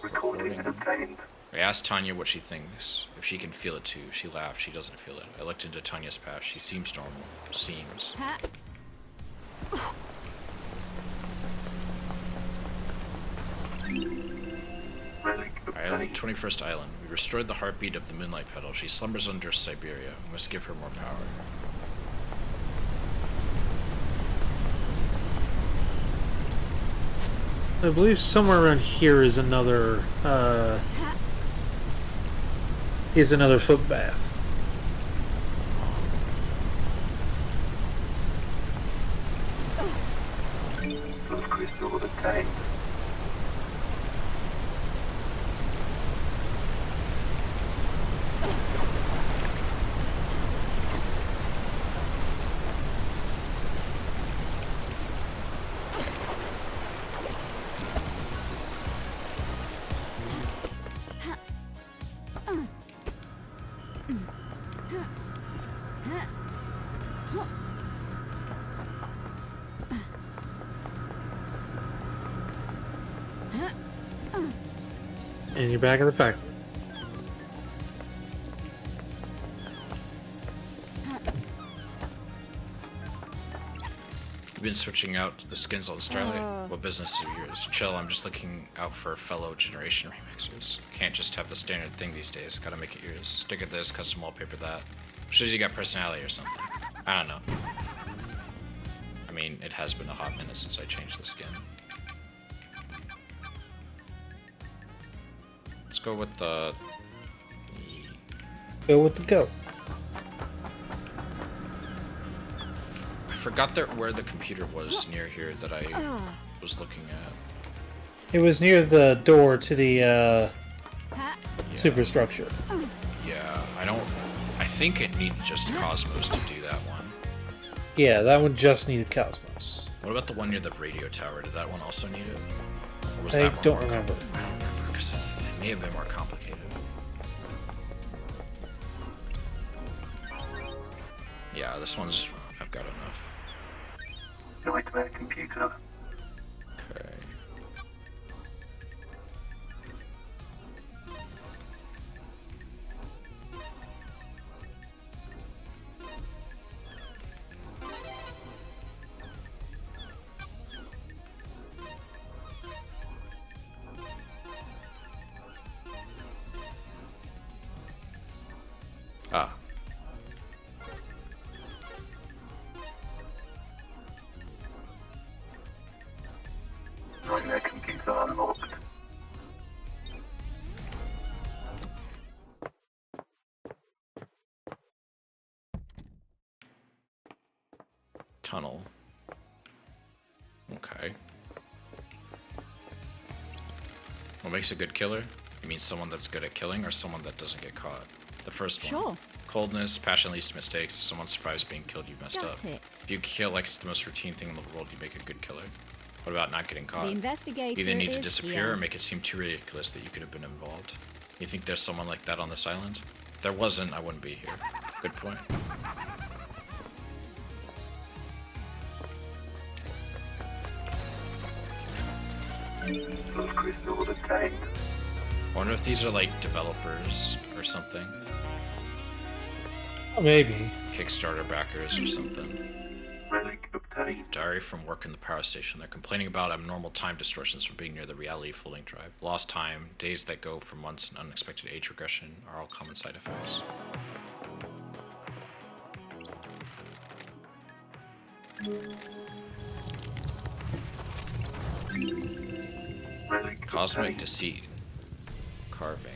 Recording obtained. I asked Tanya what she thinks. If she can feel it too. She laughed. She doesn't feel it. I looked into Tanya's past. She seems normal. Seems. Island, 21st Island. We restored the heartbeat of the Moonlight Petal. She slumbers under Siberia. We must give her more power. I believe somewhere around here is another foot bath. Those crystals obtained. And you're back at the factory. You've been switching out the skins on Starlight? What business is yours? Chill, I'm just looking out for fellow generation remixers. Can't just have the standard thing these days. Gotta make it yours. Sticker this, custom wallpaper that. Shows you got personality or something. I don't know. I mean, it has been a hot minute since I changed the skin. Let's go with the... Go with the go. I forgot where the computer was near here that I was looking at. It was near the door to the superstructure. Yeah, I think it needed just Cosmos to do that one. Yeah, that one just needed Cosmos. What about the one near the radio tower? Did that one also need it? Or was I that one don't more remember. I don't remember, because it may have been more complicated. Yeah, this one's... I've got enough. Nightmare computer. Okay. What makes a good killer? You mean someone that's good at killing or someone that doesn't get caught? The first one. Sure. Coldness, passion leads to mistakes. If someone survives being killed, you messed Got up. it. If you kill like it's the most routine thing in the world, you make a good killer. What about not getting caught? The investigator You either need to is disappear here. or make it seem too ridiculous that you could have been involved. You think there's someone like that on this island? If there wasn't, I wouldn't be here. Good point. Those crystals obtained. I wonder if these are like developers or something. Maybe. Kickstarter backers or something. Relic obtained. Diary from work in the power station. They're complaining about abnormal time distortions from being near the reality floating drive. Lost time, days that go for months, and unexpected age regression are all common side effects. Relic Cosmic obtained. deceit. Carving.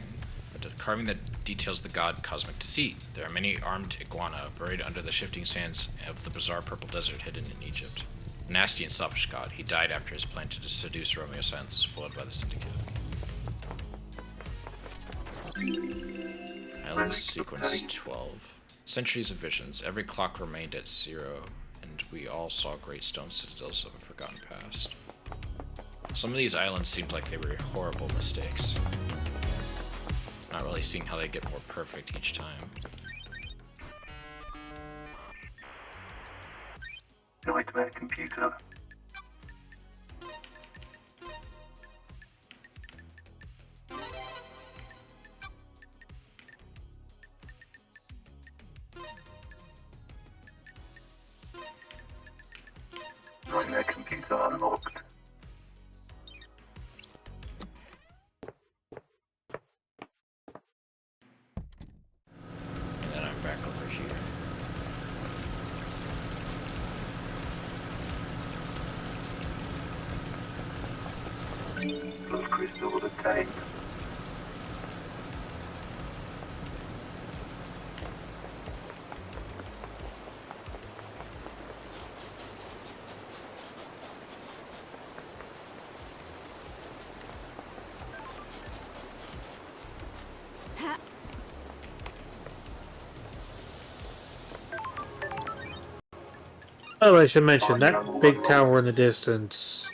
Carving that details the god Cosmic Deceit. There are many armed iguana buried under the shifting sands of the bizarre purple desert hidden in Egypt. A nasty and selfish god. He died after his plan to seduce Romeo Santos was foiled by the Syndicate. Island Sequence 12. Centuries of visions. Every clock remained at 0, and we all saw great stone citadels of a forgotten past. Some of these islands seemed like they were horrible mistakes. Not really seeing how they get more perfect each time. Nightmare computer. Nightmare computer unlocked. And then I'm back over here. Those crystals obtained. Ha. Oh, I should mention that big tower in the distance.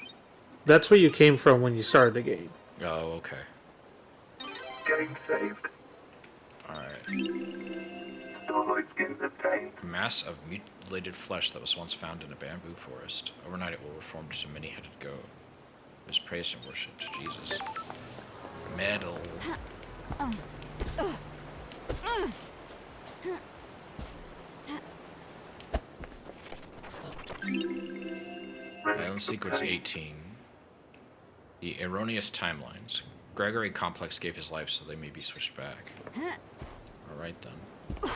That's where you came from when you started the game. Oh, okay. Game saved. Alright. Starlight skins obtained. A mass of mutilated flesh that was once found in a bamboo forest. Overnight it will reform into a many-headed goat. It was praised and worshipped. Jesus. Metal. Island Sequence 18. The erroneous timelines. Gregory Complex gave his life so they may be switched back. Alright then.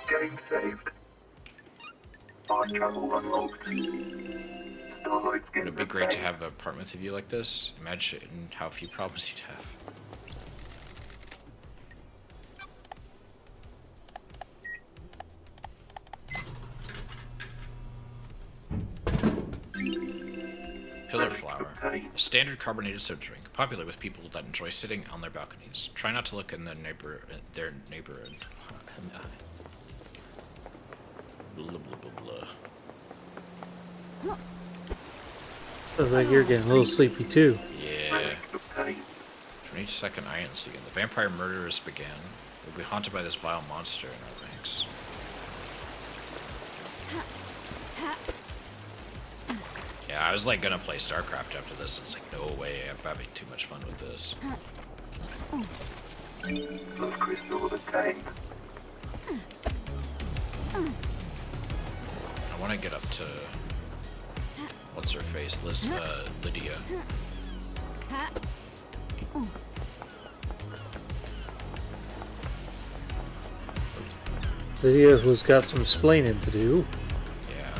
Game saved. Time travel unlocked. Starlight skins It'd be great to obtained. have an apartment with a view like this. Imagine how few problems you'd have. Pillar flower. A standard carbonated soda drink, popular with people that enjoy sitting on their balconies. Try not to look in their neighbor in the eye. Blah, blah, blah, blah. Sounds like you're getting a little sleepy too. Yeah. 22nd Island Season. The vampire murderers began. We'll be haunted by this vile monster in our ranks. Yeah, I was like gonna play StarCraft after this. It's like, no way, I'm having too much fun with this. Those crystals obtained. I want to get up to what's her face, Lydia. Lydia, who's got some splaining to do. Yeah.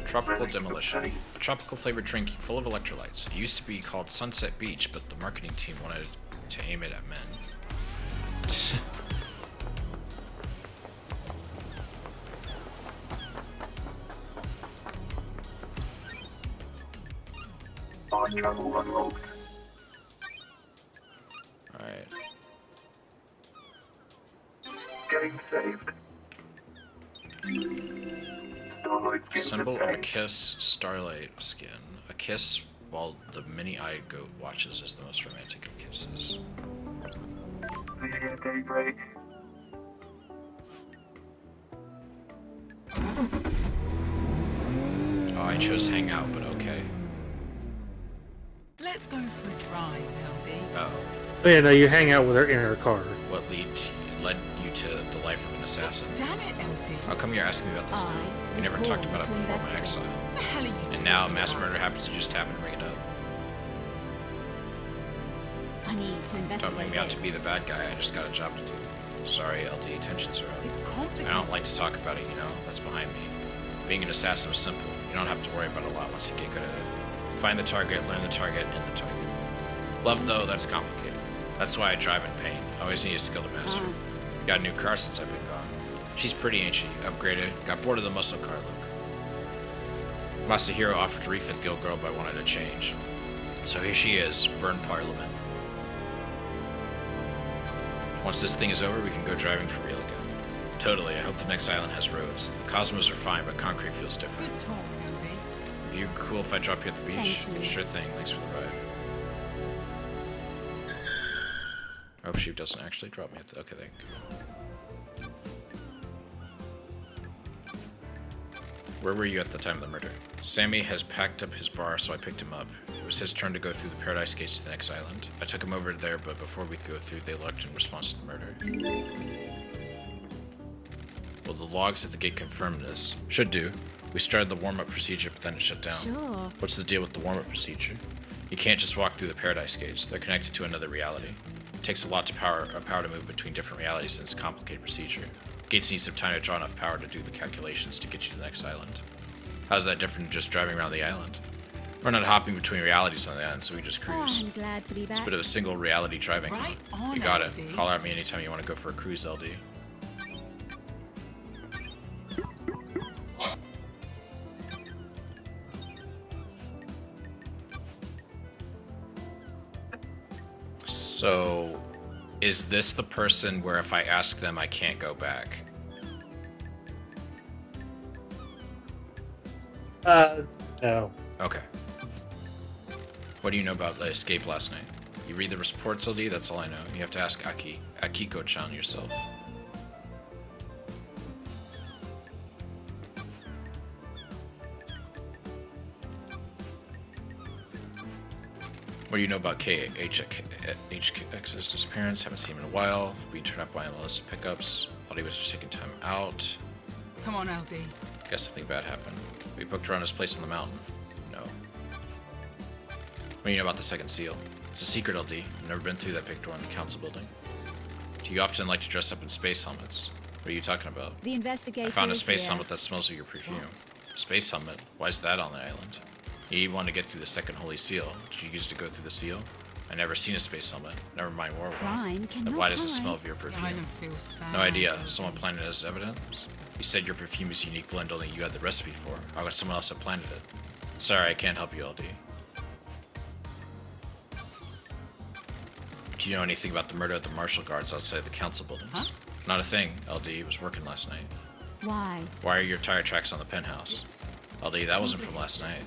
Tropical demolition. Coalition. A tropical flavored drink full of electrolytes. It used to be called Sunset Beach, but the marketing team wanted to aim it at men. On travel unlocked. Alright. Getting saved. Starlight Symbol of a kiss, starlight skin. A kiss while the mini-eyed goat watches is the most romantic of kisses. Leading a daybreak. Oh, I chose hangout, but okay. Let's go for a drive, LD. Oh, But yeah, no, you hang out with her in her car. what led you to the life of an assassin? Damn it, LD. How come you're asking me about this now? We never was talked born about it to before my investigate. exile. What the hell are you doing? And now mass murder happens to just happen to bring it up. I need to investigate. Don't make me out to be the bad guy, I just got a job to do. Sorry, LD, tensions are up. It's complicated. I don't like to talk about it, you know, that's behind me. Being an assassin is simple. You don't have to worry about it a lot once you get good at it. Find the target, learn the target, and the target. Love, though, that's complicated. That's why I drive in pain. I always need a skill to master. Got a new car since I've been gone. She's pretty, ain't she? Upgraded. Got bored of the muscle car look. Masahiro offered to refit the old girl, but I wanted to change. So here she is, burn Parliament. Once this thing is over, we can go driving for real again. Totally, I hope the next island has roads. The cosmos are fine, but concrete feels different. Good talk, LD. Are you cool if I drop you at the beach? Thank you. Sure thing, thanks for the ride. I hope she doesn't actually drop me at the... Okay, thank you. Where were you at the time of the murder? Sammy has packed up his bar, so I picked him up. It was his turn to go through the Paradise Gates to the next island. I took him over there, but before we could go through, they looked in response to the murder. Well, the logs at the gate confirmed this. Should do. We started the warm-up procedure, but then it shut down. Sure. What's the deal with the warm-up procedure? You can't just walk through the Paradise Gates. They're connected to another reality. It takes a lot of power to move between different realities, and it's a complicated procedure. Gates need some time to draw enough power to do the calculations to get you to the next island. How's that different than just driving around the island? We're not hopping between realities on the island, so we just Oh, cruise. I'm glad to be It's back. a bit of a single reality driving. Right on, You got it. LD. Holler at me anytime you want to go for a cruise, LD. So, is this the person where if I ask them I can't go back? No. Okay. What do you know about the escape last night? You read the reports, LD? That's all I know. You have to ask Akiko-chan yourself. What do you know about HX's disappearance? Haven't seen him in a while. We turned up by on the list of pickups. Thought he was just taking time out. Come on, LD. Guess something bad happened. We booked around his place on the mountain. No. What do you know about the second seal? It's a secret, LD. I've never been through that big door in the council building. Do you often like to dress up in space helmets? What are you talking about? The investigator I found a is space here. helmet that smells like your perfume. Space helmet? Why is that on the island? You need one to get through the second holy seal. Did you use it to go through the seal? I never seen a space helmet. Never mind war one. Crime Then cannot why does it hide. smell of your The perfume? island feels bad. No idea. Someone planted it as evidence? You said your perfume is a unique blend only you had the recipe for. How could someone else have planted it? Sorry, I can't help you, LD. Do you know anything about the murder of the martial guards outside the council buildings? Huh? Not a thing, LD. Was working last night. Why? Why are your tire tracks on the penthouse? LD, that wasn't from last night.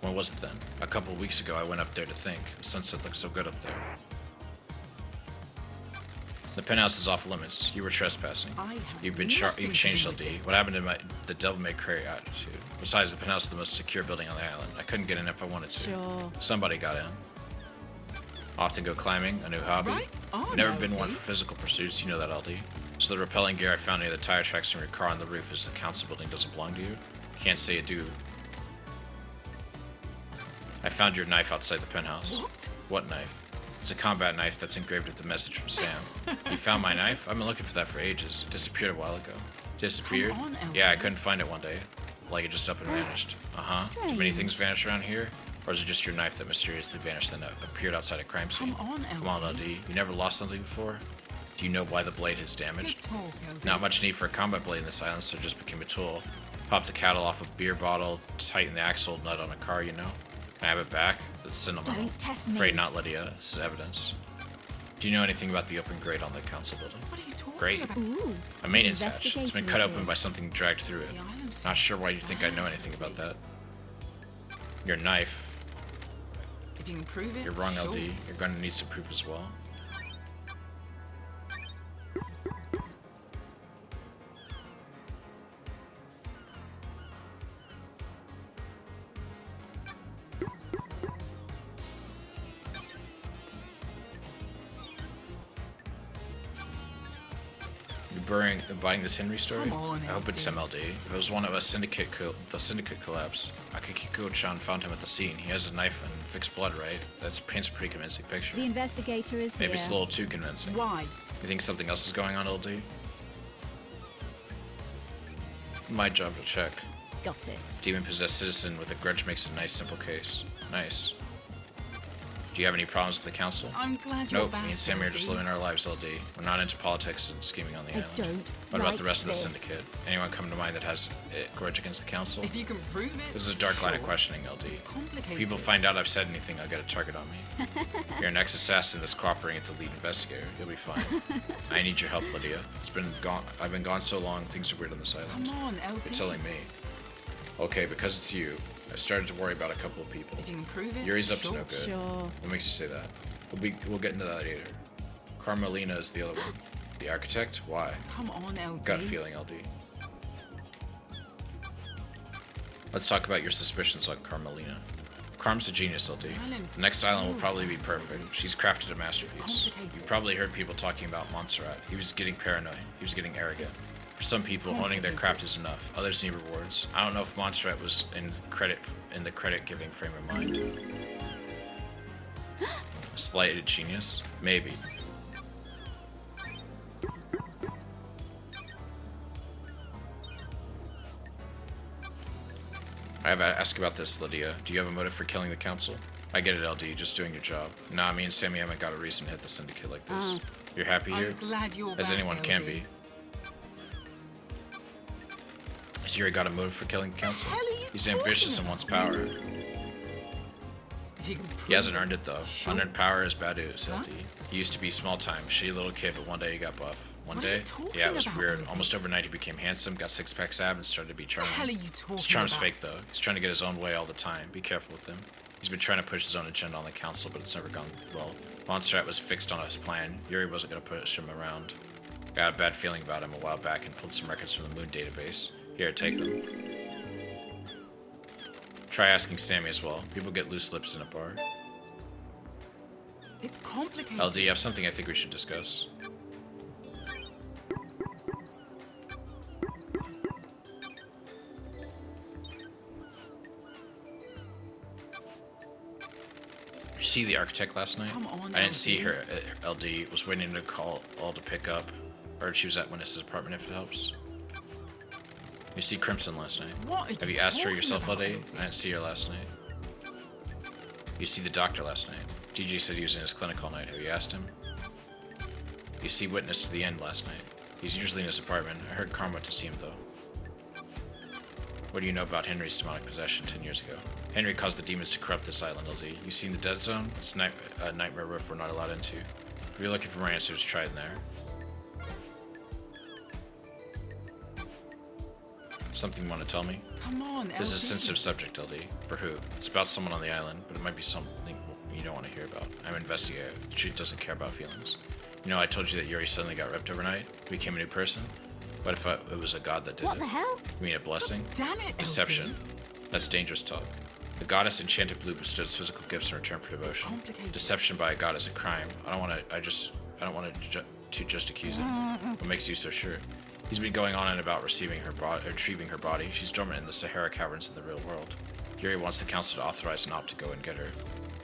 When was it then? A couple weeks ago I went up there to think. The sunset looks so good up there. The penthouse is off limits. You were trespassing. I have You've nothing changed, to do LD. with What happened to the devil may cry attitude? Besides, the penthouse is the most secure building on the island. I couldn't get in if I wanted to. Sure. Somebody got in. Often go climbing, a new hobby. Right on, Never been LD. one for physical pursuits, you know that, LD. So the repelling gear I found near the tire tracks from your car on the roof is the council building doesn't belong to you? Can't say it do. I found your knife outside the penthouse. What? What knife? It's a combat knife that's engraved with the message from Sam. You found my knife? I've been looking for that for ages. Disappeared a while ago. Disappeared? Come on, LD. Yeah, I couldn't find it one day. like it just up and vanished. Do many things vanish around here? Or is it just your knife that mysteriously vanished and appeared outside a crime scene? Come on, LD. You never lost something before? Do you know why the blade is damaged? Not much need for a combat blade in this island, so it just became a tool. Pop the cattle off a beer bottle, tighten the axle nut on a car, you know? Can I have it back? That's sentimental. Afraid not, Lydia. This is evidence. Do you know anything about the open grate on the council building? What are you talking Great. about? Ooh. A maintenance hatch. It's been cut open Investigating by something dragged through it. Not sure why you think I know anything about that. Your knife. If you can prove it, You're wrong, sure. LD. You're gonna need some proof as well. Buying this Henry story? Come on, I hope it's LD. MLD. If it was one of us the syndicate collapse. Akihiko-chan found him at the scene. He has a knife and fixed blood, right? That paints a pretty convincing picture. The investigator is Maybe here. it's a little too convincing. Why? You think something else is going on, LD? My job to check. Got it. Demon-possessed citizen with a grudge makes a nice, simple case. Nice. Do you have any problems with the council? I'm glad you're Nope, back. me and Sammy are LD. just living our lives, LD. We're not into politics and scheming on the I island. don't What about like the rest this. of the syndicate? Anyone come to mind that has a grudge against the council? If you can prove it, This is a dark line of sure. questioning, LD. Complicated. If people find out I've said anything, I'll get a target on me. You're an ex-assassin that's cooperating with the lead investigator. You'll be fine. I need your help, Lydia. I've been gone so long, things are weird on this island. Come on, LD. You're telling me. Okay, because it's you, I've started to worry about a couple of people. If you can prove it, Yuri's up sure. to no good. Sure. What makes you say that? We'll get into that later. Carmelina is the other one. The architect? Why? Come on, LD. Gut feeling, LD. Let's talk about your suspicions on Carmelina. Carm's a genius, LD. The next island will probably be perfect. She's crafted a masterpiece. You've probably heard people talking about Montserrat. He was getting paranoid. He was getting arrogant. For some people, honing their craft is enough. Others need rewards. I don't know if Montserrat was in the credit-giving frame of mind. A slighted genius? Maybe. I have to ask about this, Lydia. Do you have a motive for killing the council? I get it, LD. Just doing your job. Nah, me and Sammy haven't got a reason to hit the syndicate like this. You're happy here? I'm glad you're As back, anyone can LD. be. Has Yuri got a motive for killing the council? hell are you He's ambitious and wants power. If you can prove He hasn't earned it though. Sure. Unearned power is bad news, Huh? LD. He used to be small time, shitty little kid, but one day he got buff. One What are you day? talking Yeah, it was about, weird. LD? Almost overnight he became handsome, got six-pack ab, and started to be What charming. the hell are you talking His charm's about? fake though. He's trying to get his own way all the time. Be careful with him. He's been trying to push his own agenda on the council, but it's never gone well. Montserrat was fixed on his plan. Yuri wasn't gonna push him around. Got a bad feeling about him a while back and pulled some records from the Moon database. Here, take them. Try asking Sammy as well. People get loose lips in a bar. It's complicated. LD, you have something I think we should discuss. You see the architect last night? Come on, I didn't see LD. her. LD was waiting to call all to pick up. Heard she was at Witness's apartment if it helps. You see Crimson last night. What are Have you you asked her talking yourself, about, LD? LD? I didn't see her last night. You see the doctor last night. DG said he was in his clinic all night. Have you asked him? You see Witness to the end last night. He's usually in his apartment. I heard Karma went to see him though. What do you know about Henry's demonic possession 10 years ago? Henry caused the demons to corrupt this island, LD. You seen the Dead Zone? It's a nightmare roof we're not allowed into. If you're looking for more answers, try in there. Something you want to tell me? Come on, This is a LD. sensitive subject, LD. For who? It's about someone on the island, but it might be something you don't want to hear about. I'm an investigator. The truth doesn't care about feelings. You know, I told you that Yuri suddenly got ripped overnight, became a new person. What if it was a god that did What it? the hell? You mean a blessing? Damn it, Deception. LD. That's dangerous talk. The goddess enchanted blue bestowed physical gifts in return for devotion. Complicated. Deception by a god is a crime. I don't want to just accuse him. What makes you so sure? He's been going on and about retrieving her body. She's dormant in the Sahara caverns in the real world. Yuri wants the council to authorize an op to go and get her.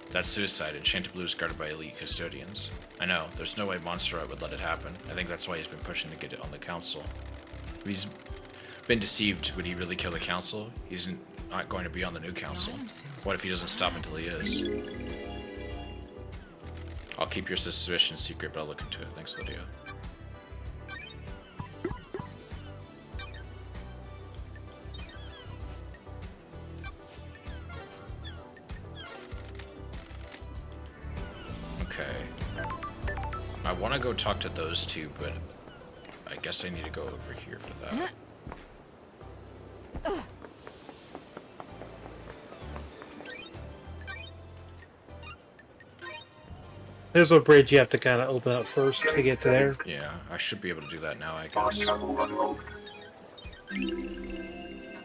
That's suicide. Enchanted Blue is guarded by elite custodians. I know. There's no way Montserrat would let it happen. I think that's why he's been pushing to get it on the council. been deceived. Would he really kill the council? He's not going to be on the new council. What if he doesn't stop until he is? I'll keep your suspicion secret, but I'll look into it. Thanks, Lydia. Okay. I want to go talk to those two, but I guess I need to go over here for that. There's a bridge you have to kind of open up first to get to there. Yeah, I should be able to do that now, I guess.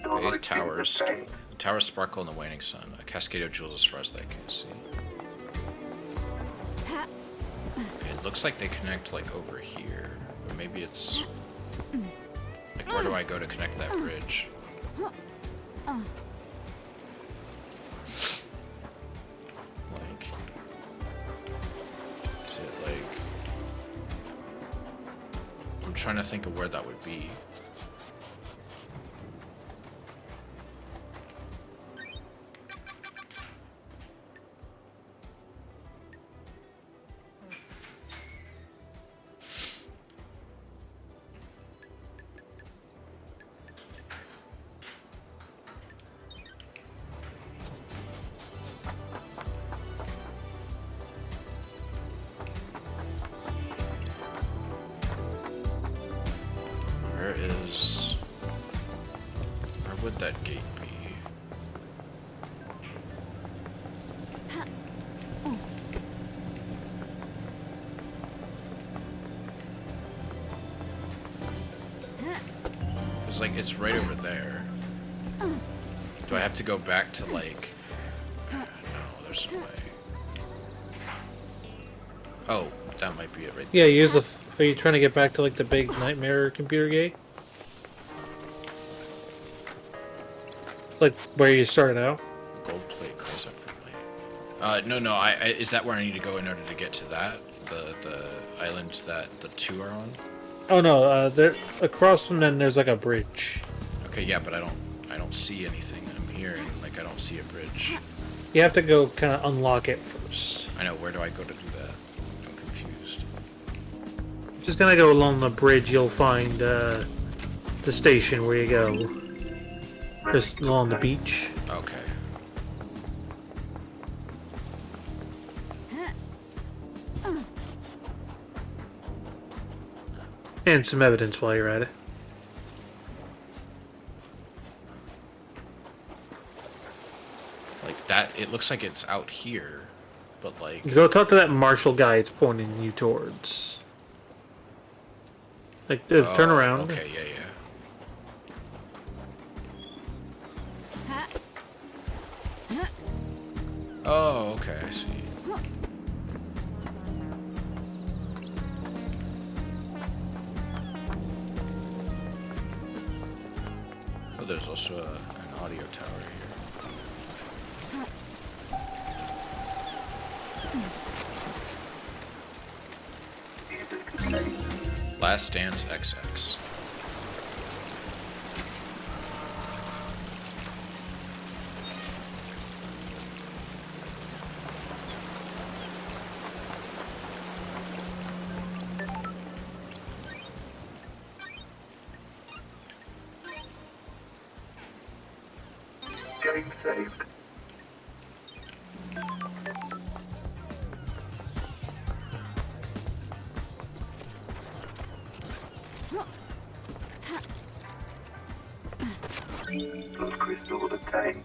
Okay, towers. The towers sparkle in the waning sun. A cascade of jewels as far as they can see. It looks like they connect, like, over here. But maybe it's... Like, where do I go to connect that bridge? Like... Is it, like... I'm trying to think of where that would be. Where would that gate be? It's like, it's right over there. Do I have to go back to, like... No, there's no way. Oh, that might be it right there. Yeah, use the... Are you trying to get back to, like, the big nightmare computer gate? Like, where you started out? Gold plate close up for plate. No, is that where I need to go in order to get to that? The islands that the two are on? Oh no, there across from them there's like a bridge. Okay, yeah, but I don't see anything. I'm here and like I don't see a bridge. You have to go kind of unlock it first. I know, where do I go to do that? I'm confused. Just gonna go along the bridge, you'll find the station where you go. Just along the beach. Okay. And some evidence while you're at it. Like that, it looks like it's out here, but like... Go talk to that marshal guy it's pointing you towards. Like, turn around. Okay, yeah. Oh, okay, I see. Oh, there's also an audio tower here. Last Dance XX. Getting saved. Those crystals obtained.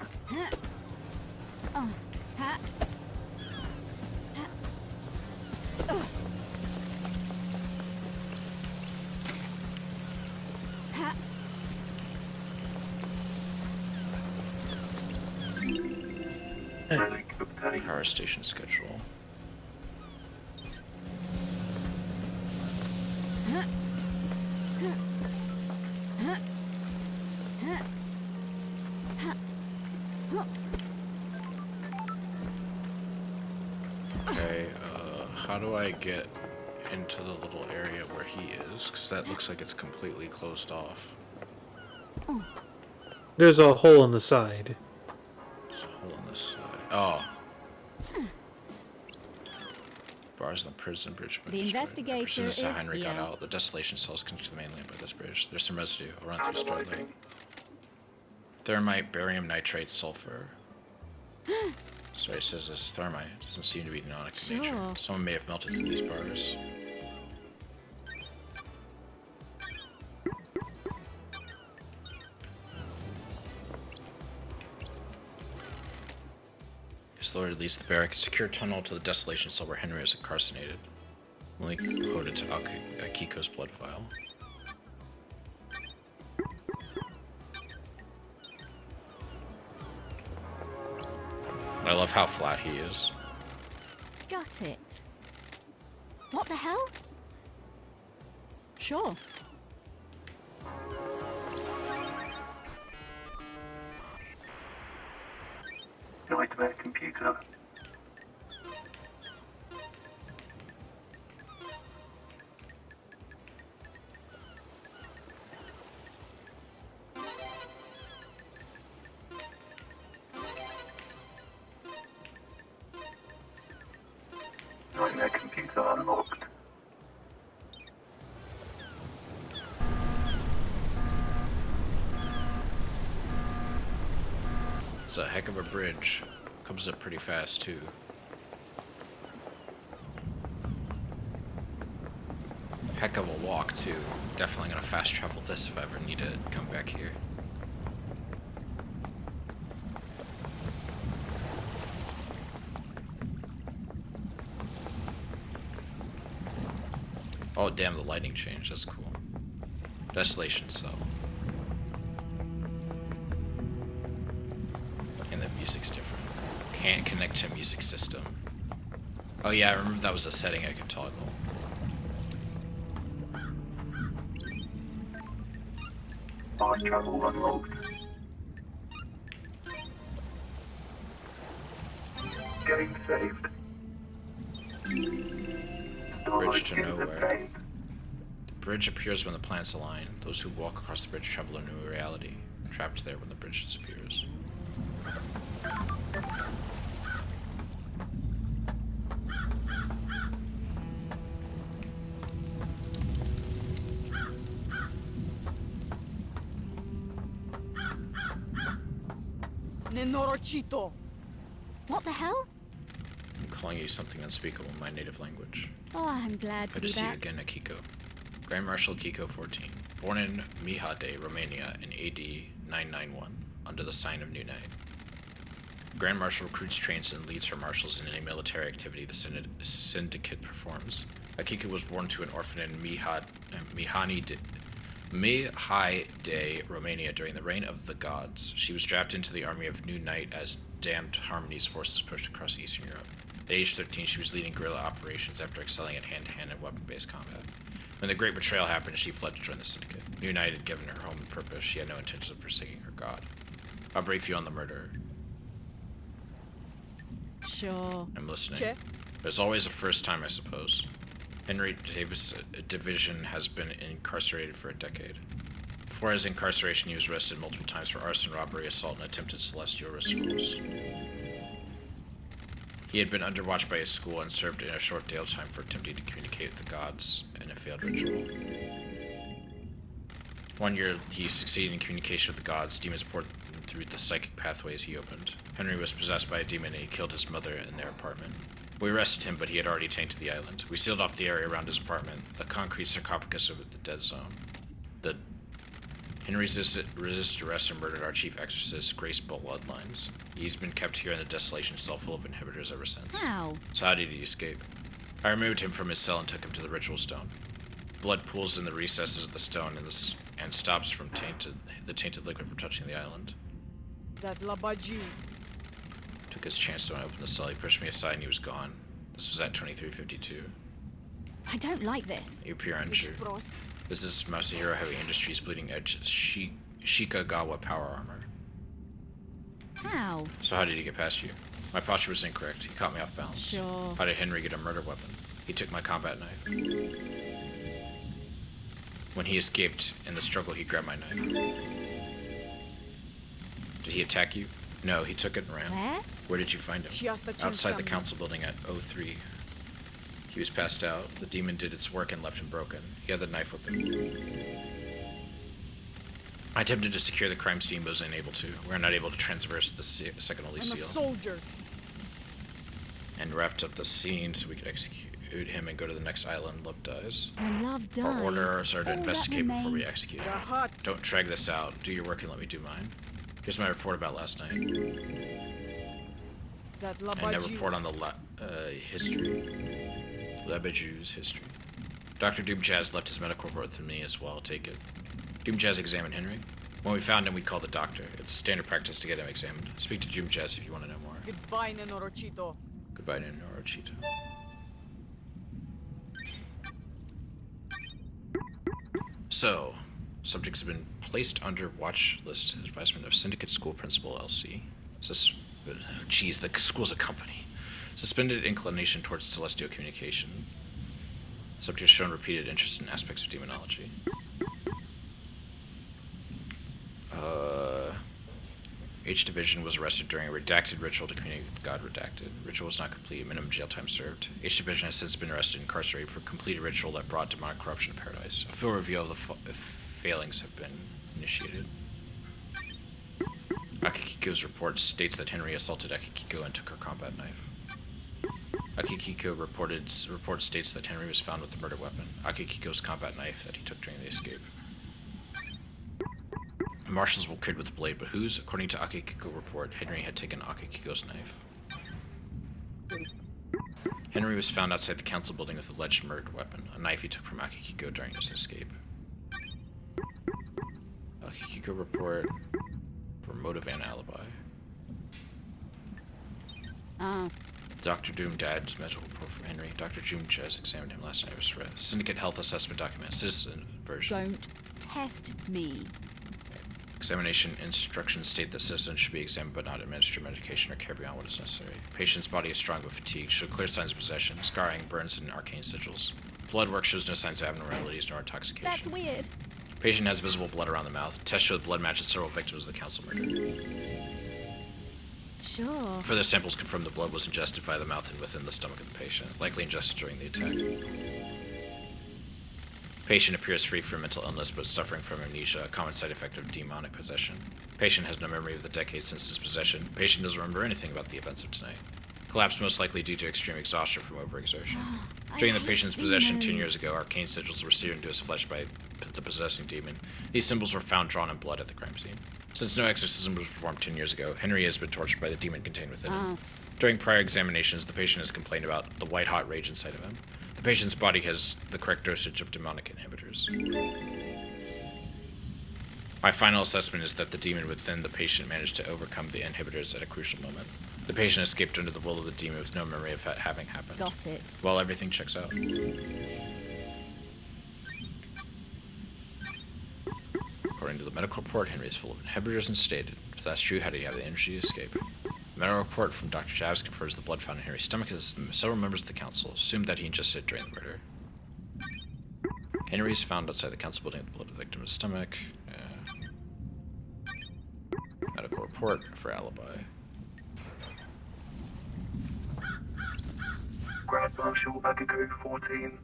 Relic obtained. Power station schedule. Okay, how do I get into the little area where he is? Because that looks like it's completely closed off. There's a hole in the side. There's a hole on this side. Oh. Bars on the prison bridge. The investigator As soon as is Henry got here. out, the desolation cells connected to the mainland by this bridge. There's some residue. I'll run through Starlight. Thermite, barium nitrate, sulfur. So it says this thermite. Doesn't seem to be ionic in nature. Sure. Someone may have melted through these bars. His lawyer leads the barracks, secure tunnel to the desolation cell where Henry is incarcerated. Only quoted to Akiko's blood vial. I love how flat he is. Got it. What the hell? Sure. Nightmare computer. Nightmare computer unlocked. It's a heck of a bridge. Comes up pretty fast, too. Heck of a walk, too. Definitely gonna fast travel this if I ever need to come back here. Oh, damn, the lighting changed. That's cool. Desolation cell. And the music's different. Can't connect to music system. Oh yeah, I remember that was a setting I could toggle. Time travel unlocked. Getting saved. Bridge to Starlight in the nowhere. paint. The bridge appears when the planets align. Those who walk across the bridge travel a new reality. Trapped there when the bridge disappears. Nenorochito. What the hell? I'm calling you something unspeakable in my native language. Oh, I'm glad to Good be to see you back. again, Akiko. Grand Marshal Akiko 14. Born in Mihade, Romania in AD 991, under the sign of New Night. Grand Marshal recruits, trains, and leads her marshals in any military activity the syndicate performs. Akiko was born to an orphan in Mihai, Romania during the reign of the gods. She was drafted into the army of New Night as Damned Harmony's forces pushed across Eastern Europe. At age 13, she was leading guerrilla operations after excelling at hand-to-hand and weapon-based combat. When the Great Betrayal happened, she fled to join the Syndicate. New Night had given her home and purpose. She had no intention of forsaking her god. I'll brief you on the murder. Sure. I'm listening. Che? There's always a first time, I suppose. Henry Davis' division has been incarcerated for a decade. Before his incarceration, he was arrested multiple times for arson, robbery, assault, and attempted celestial rituals. He had been under watch by his school and served in a short jail time for attempting to communicate with the gods in a failed ritual. One year, he succeeded in communication with the gods. Demons poured through the psychic pathways he opened. Henry was possessed by a demon and he killed his mother in their apartment. We arrested him, but he had already tainted the island. We sealed off the area around his apartment, a concrete sarcophagus over the dead zone. Henry resisted arrest and murdered our chief exorcist, Grace Bloodlines. He's been kept here in the desolation cell full of inhibitors ever since. How? So how did he escape? I removed him from his cell and took him to the ritual stone. Blood pools in the recesses of the stone and stops from the tainted liquid from touching the island. That labaji. Took his chance when I opened the cell. He pushed me aside and he was gone. This was at 2352. I don't like this. You appear unsure. This is Masahiro Heavy Industries Bleeding Edge Shikagawa Power Armor. How? So how did he get past you? My posture was incorrect. He caught me off balance. Sure. How did Henry get a murder weapon? He took my combat knife. When he escaped in the struggle, he grabbed my knife. Did he attack you? No, he took it and ran. Where? Where did you find him? She asked the Outside the Chinese council building at 03. He was passed out. The demon did its work and left him broken. He had the knife with him. I attempted to secure the crime scene, but was unable to. We were not able to transverse the second holy I'm a seal. soldier. And wrapped up the scene so we could execute him and go to the next island. Love dies. When love dies, Our orders are to all that investigate before we remains- execute The him. hut. Don't drag this out. Do your work and let me do mine. Here's my report about last night. That And a Labaji. report on the history. Labaju's history. Dr. Doomjazz left his medical report with me as well. Take it. Doomjazz examined Henry. When we found him, we called the doctor. It's standard practice to get him examined. Speak to Doomjazz if you want to know more. Goodbye, Nenorochito. Goodbye, Norochito. So, subjects have been placed under watch list advisement of Syndicate School Principal LC. Geez, the school's a company. Suspended inclination towards celestial communication. Subject has shown repeated interest in aspects of demonology. H Division was arrested during a redacted ritual to communicate with God redacted. Ritual was not complete, minimum jail time served. H Division has since been arrested and incarcerated for completed ritual that brought demonic corruption to paradise. A full review of the failings have been initiated. Akihiko's report states that Henry assaulted Akihiko and took her combat knife. Akihiko report states that Henry was found with the murder weapon, Akihiko's combat knife that he took during the escape. The marshals were cleared with the blade, but whose? According to Akihiko report, Henry had taken Akihiko's knife. Henry was found outside the council building with the alleged murder weapon, a knife he took from Akihiko during his escape. Akihiko report for motive and alibi. Oh, Dr. Doom Dad's medical report for Henry. Dr. Doomjazz examined him last night of his arrest. Syndicate health assessment document. Citizen version. don't test me. Examination instructions state that citizens should be examined but not administer medication or care beyond what is necessary. Patient's body is strong but fatigued, showed clear signs of possession, scarring, burns, and arcane sigils. Blood work shows no signs of abnormalities nor intoxication. That's weird. Patient has visible blood around the mouth. Tests show the blood matches several victims of the council murder. Sure. Further samples confirm the blood was ingested via the mouth and within the stomach of the patient, likely ingested during the attack. Patient appears free from mental illness but suffering from amnesia, a common side effect of demonic possession. Patient has no memory of the decades since his possession. Patient doesn't remember anything about the events of tonight. Collapse most likely due to extreme exhaustion from overexertion. During the patient's possession 10 years ago, arcane sigils were seared into his flesh by the possessing demon. These symbols were found drawn in blood at the crime scene. Since no exorcism was performed 10 years ago, Henry has been tortured by the demon contained within him. During prior examinations, the patient has complained about the white-hot rage inside of him. The patient's body has the correct dosage of demonic inhibitors. My final assessment is that the demon within the patient managed to overcome the inhibitors at a crucial moment. The patient escaped under the will of the demon with no memory of that having happened. Got it. Well, everything checks out. According to the medical report, Henry is full of inhibitors and sedated. If that's true, how did he have the energy to escape? The medical report from Dr. Javes confirms the blood found in Henry's stomach as several members of the council assumed that he ingested it during the murder. Henry is found outside the council building with the blood of the victim's stomach. Medical report for alibi. Grand Marshal Akiko 14.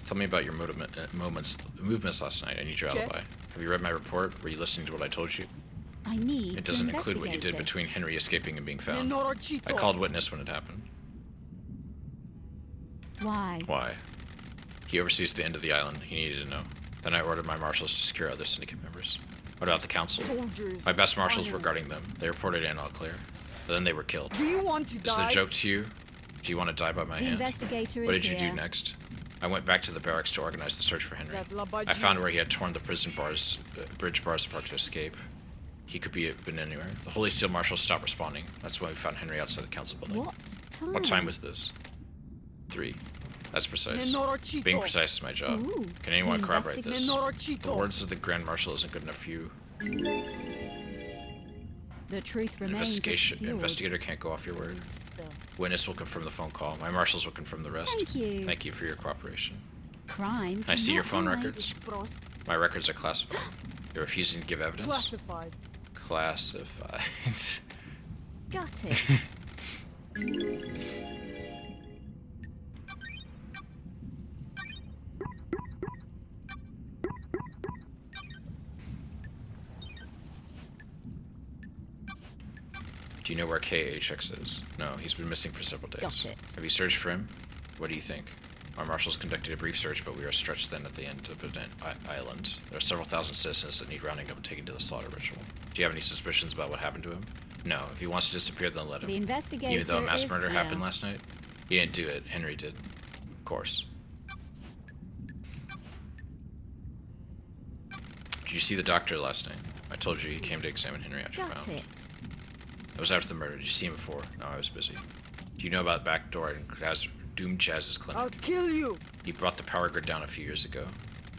Tell me about your movements last night. I need your Check. alibi. Have you read my report? Were you listening to what I told you? I need It doesn't to include what you did investigate between this. Henry escaping and being found. Nenorochito. I called witness when it happened. Why? Why? He oversees the end of the island. He needed to know. Then I ordered my marshals to secure other syndicate members. What about the council? Soldiers. My best marshals were honor. guarding them. They reported in all clear. But then they were killed. Do you want to Is die? the joke to you? Do you want to die by my The hand? investigator What is did you here. do next? I went back to the barracks to organize the search for Henry. That Labaji. I found where he had torn the prison bars, bridge bars apart to escape. He could been anywhere. The Holy Seal marshals stopped responding. That's when we found Henry outside the council building. What time? What time was this? 3. That's precise. Nenorochito. Being precise is my job. Ooh, Can anyone the corroborate this? The Nenorochito. words of the Grand Marshal isn't good enough for you. The truth remains obscured. Investigator can't go off your word. Witness will confirm the phone call. My marshals will confirm the rest. Thank you. Thank you for your cooperation. Crime. Can I see your cannot phone hide. records? My records are classified. You're refusing to give evidence? Classified. Classified. Got it. Do you know where KHX is? No, he's been missing for several days. Got it. Have you searched for him? What do you think? Our marshals conducted a brief search, but we are stretched thin at the end of an island. There are several thousand citizens that need rounding up and taken to the slaughter ritual. Do you have any suspicions about what happened to him? No. If he wants to disappear, then let him. The investigator Even though a mass is murder here. happened last night? He didn't do it. Henry did. Of course. Did you see the doctor last night? I told you he came to examine Henry after Got found. it. That was after the murder. Did you see him before? No, I was busy. Do you know about back door in Doom Jazz's clinic? I'll kill you. He brought the power grid down a few years ago.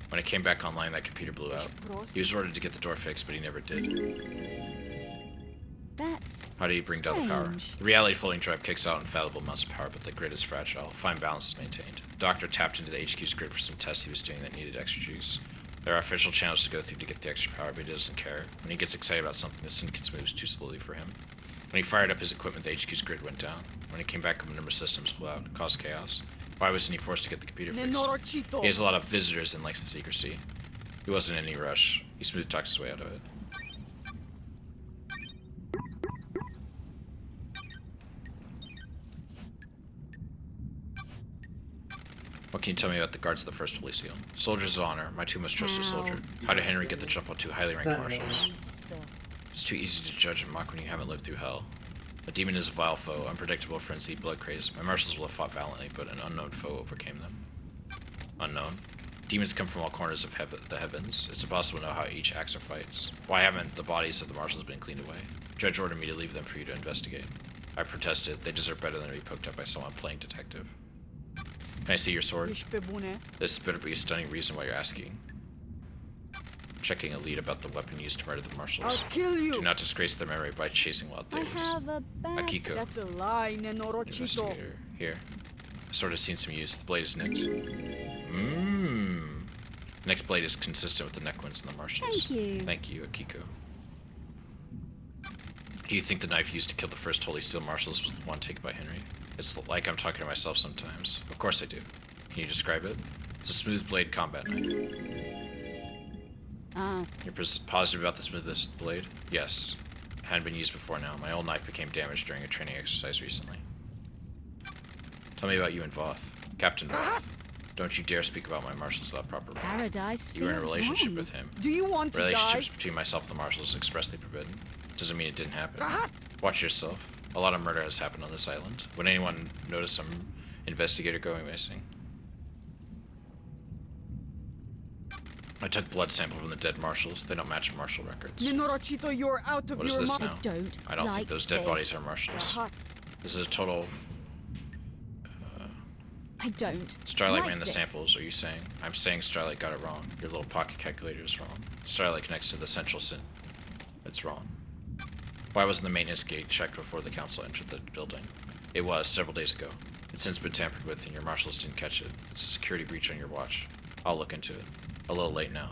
When it came back online, that computer blew out. He was ordered to get the door fixed, but he never did. That's How do you bring down the power? strange. The reality floating drive kicks out infallible amounts of power, but the grid is fragile. Fine balance is maintained. The doctor tapped into the HQ's grid for some tests he was doing that needed extra juice. There are official channels to go through to get the extra power, but he doesn't care. When he gets excited about something, the syndicate moves too slowly for him. When he fired up his equipment, the HQ's grid went down. When he came back, a number of systems blew out, caused chaos. Why wasn't he forced to get the computer fixed? Nenorochito. He has a lot of visitors and likes the secrecy. He wasn't in any rush. He smooth talked his way out of it. What can you tell me about the guards of the First Holy Seal? Soldiers of honor, my two most trusted soldier. How did Henry get the jump on two highly ranked marshals? It's too easy to judge and mock when you haven't lived through hell. A demon is a vile foe, unpredictable, frenzied, blood crazed. My marshals will have fought valiantly, but an unknown foe overcame them. Unknown? Demons come from all corners of the heavens. It's impossible to know how each acts or fights. Why haven't the bodies of the marshals been cleaned away? Judge ordered me to leave them for you to investigate. I protested. They deserve better than to be poked up by someone playing detective. Can I see your sword? This better be a stunning reason why you're asking. Checking a lead about the weapon used to murder the marshals. I'll kill you. Do not disgrace their memory by chasing wild I things. have a bag. Akiko. That's a lie, Nenorochito. Investigator. Here. I sort of seen some use. The blade is nicked. Mmm. Nicked blade is consistent with the neck wounds in the marshals. Thank you. Thank you, Akiko. Do you think the knife used to kill the First Holy Seal marshals was the one taken by Henry? It's like I'm talking to myself sometimes. Of course I do. Can you describe it? It's a smooth blade combat knife. Oh, You're positive about the smoothness of the blade? Yes. It hadn't been used before now. My old knife became damaged during a training exercise recently. Tell me about you and Voth. Captain Voth. Don't you dare speak about my marshals without proper rank. paradise You were in a feels relationship wrong. with him. Do you want to die? Relationships between myself and the marshals is expressly forbidden. Doesn't mean it didn't happen. Watch yourself. A lot of murder has happened on this island. Would anyone notice some investigator going missing? I took blood sample from the dead marshals. They don't match marshal records. Nenorochito, you're out of What is your this mind. now? Don't I don't like think those dead this. bodies are marshals. This is a total... I don't. Starlight like ran the this. samples, are you saying? I'm saying Starlight got it wrong. Your little pocket calculator is wrong. Starlight connects to the central sin. It's wrong. Why wasn't the maintenance gate checked before the council entered the building? It was, several days ago. It's since been tampered with and your marshals didn't catch it. It's a security breach on your watch. I'll look into it. A little late now.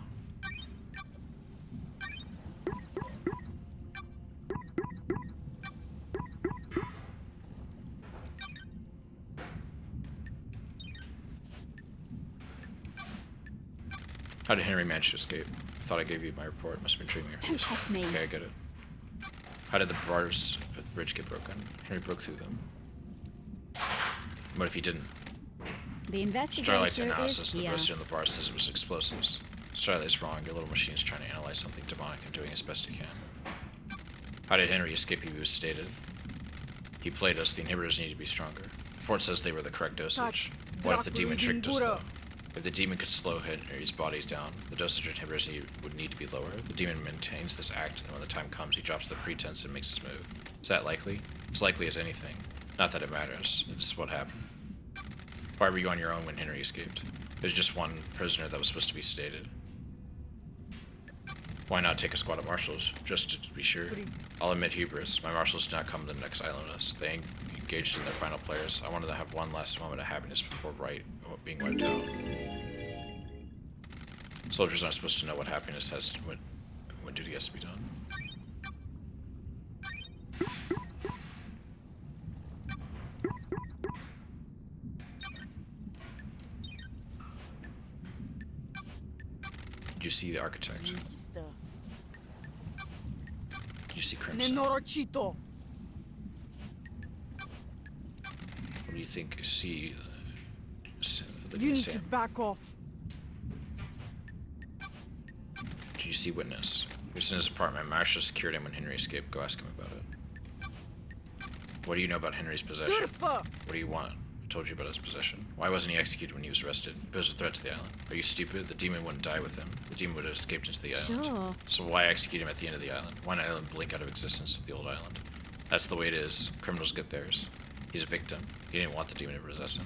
How did Henry manage to escape? I thought I gave you my report. Must have been dreaming. Don't test me. Okay, I get it. How did the bars at the bridge get broken? Henry broke through them. What if he didn't? The investigator Starlight's analysis is of the here. residue on the bar says it was explosives. Starlight's wrong. Your little machine's trying to analyze something demonic and doing as best he can. How did Henry escape? He was stated. He played us. The inhibitors need to be stronger. Report says they were the correct dosage. What if the demon tricked us though? If the demon could slow Henry's body down, the dosage inhibitors would need to be lower. The demon maintains this act, and when the time comes, he drops the pretense and makes his move. Is that likely? As likely as anything. Not that it matters. It's just what happened. Why were you on your own when Henry escaped? There's just one prisoner that was supposed to be sedated. Why not take a squad of marshals, just to be sure? I'll admit hubris. My marshals did not come to the next island with us. They engaged in their final players. I wanted to have one last moment of happiness before being wiped out. Soldiers aren't supposed to know what happiness has to, what duty has to be done. Did you see the architect? Did you see Crimson? What do you think? See, You need to back off. Did you see Witness? He was in his apartment. Marshall secured him when Henry escaped. Go ask him about it. What do you know about Henry's possession? What do you want? I told you about his possession. Why wasn't he executed when he was arrested? He posed a threat to the island. Are you stupid? The demon wouldn't die with him. The demon would have escaped into the island. Sure. So why execute him at the end of the island? Why not let him blink out of existence with the old island? That's the way it is. Criminals get theirs. He's a victim. He didn't want the demon to possess him.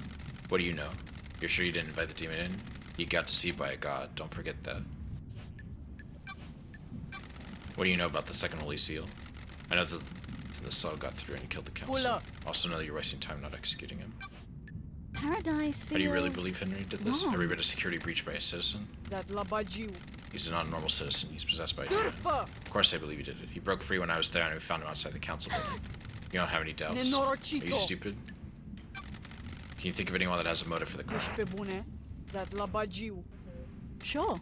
What do you know? You're sure you didn't invite the demon in? He got deceived by a god. Don't forget that. What do you know about the second holy seal? I know that the cell got through and he killed the council. Also know that you're wasting time not executing him. Paradise feels But do you really believe Henry did this? wrong. Every bit of security breached by a citizen? He's not a normal citizen. He's possessed by a demon. Of course I believe he did it. He broke free when I was there and we found him outside the council building. You don't have any doubts. Are you stupid? Can you think of anyone that has a motive for the crime? Sure.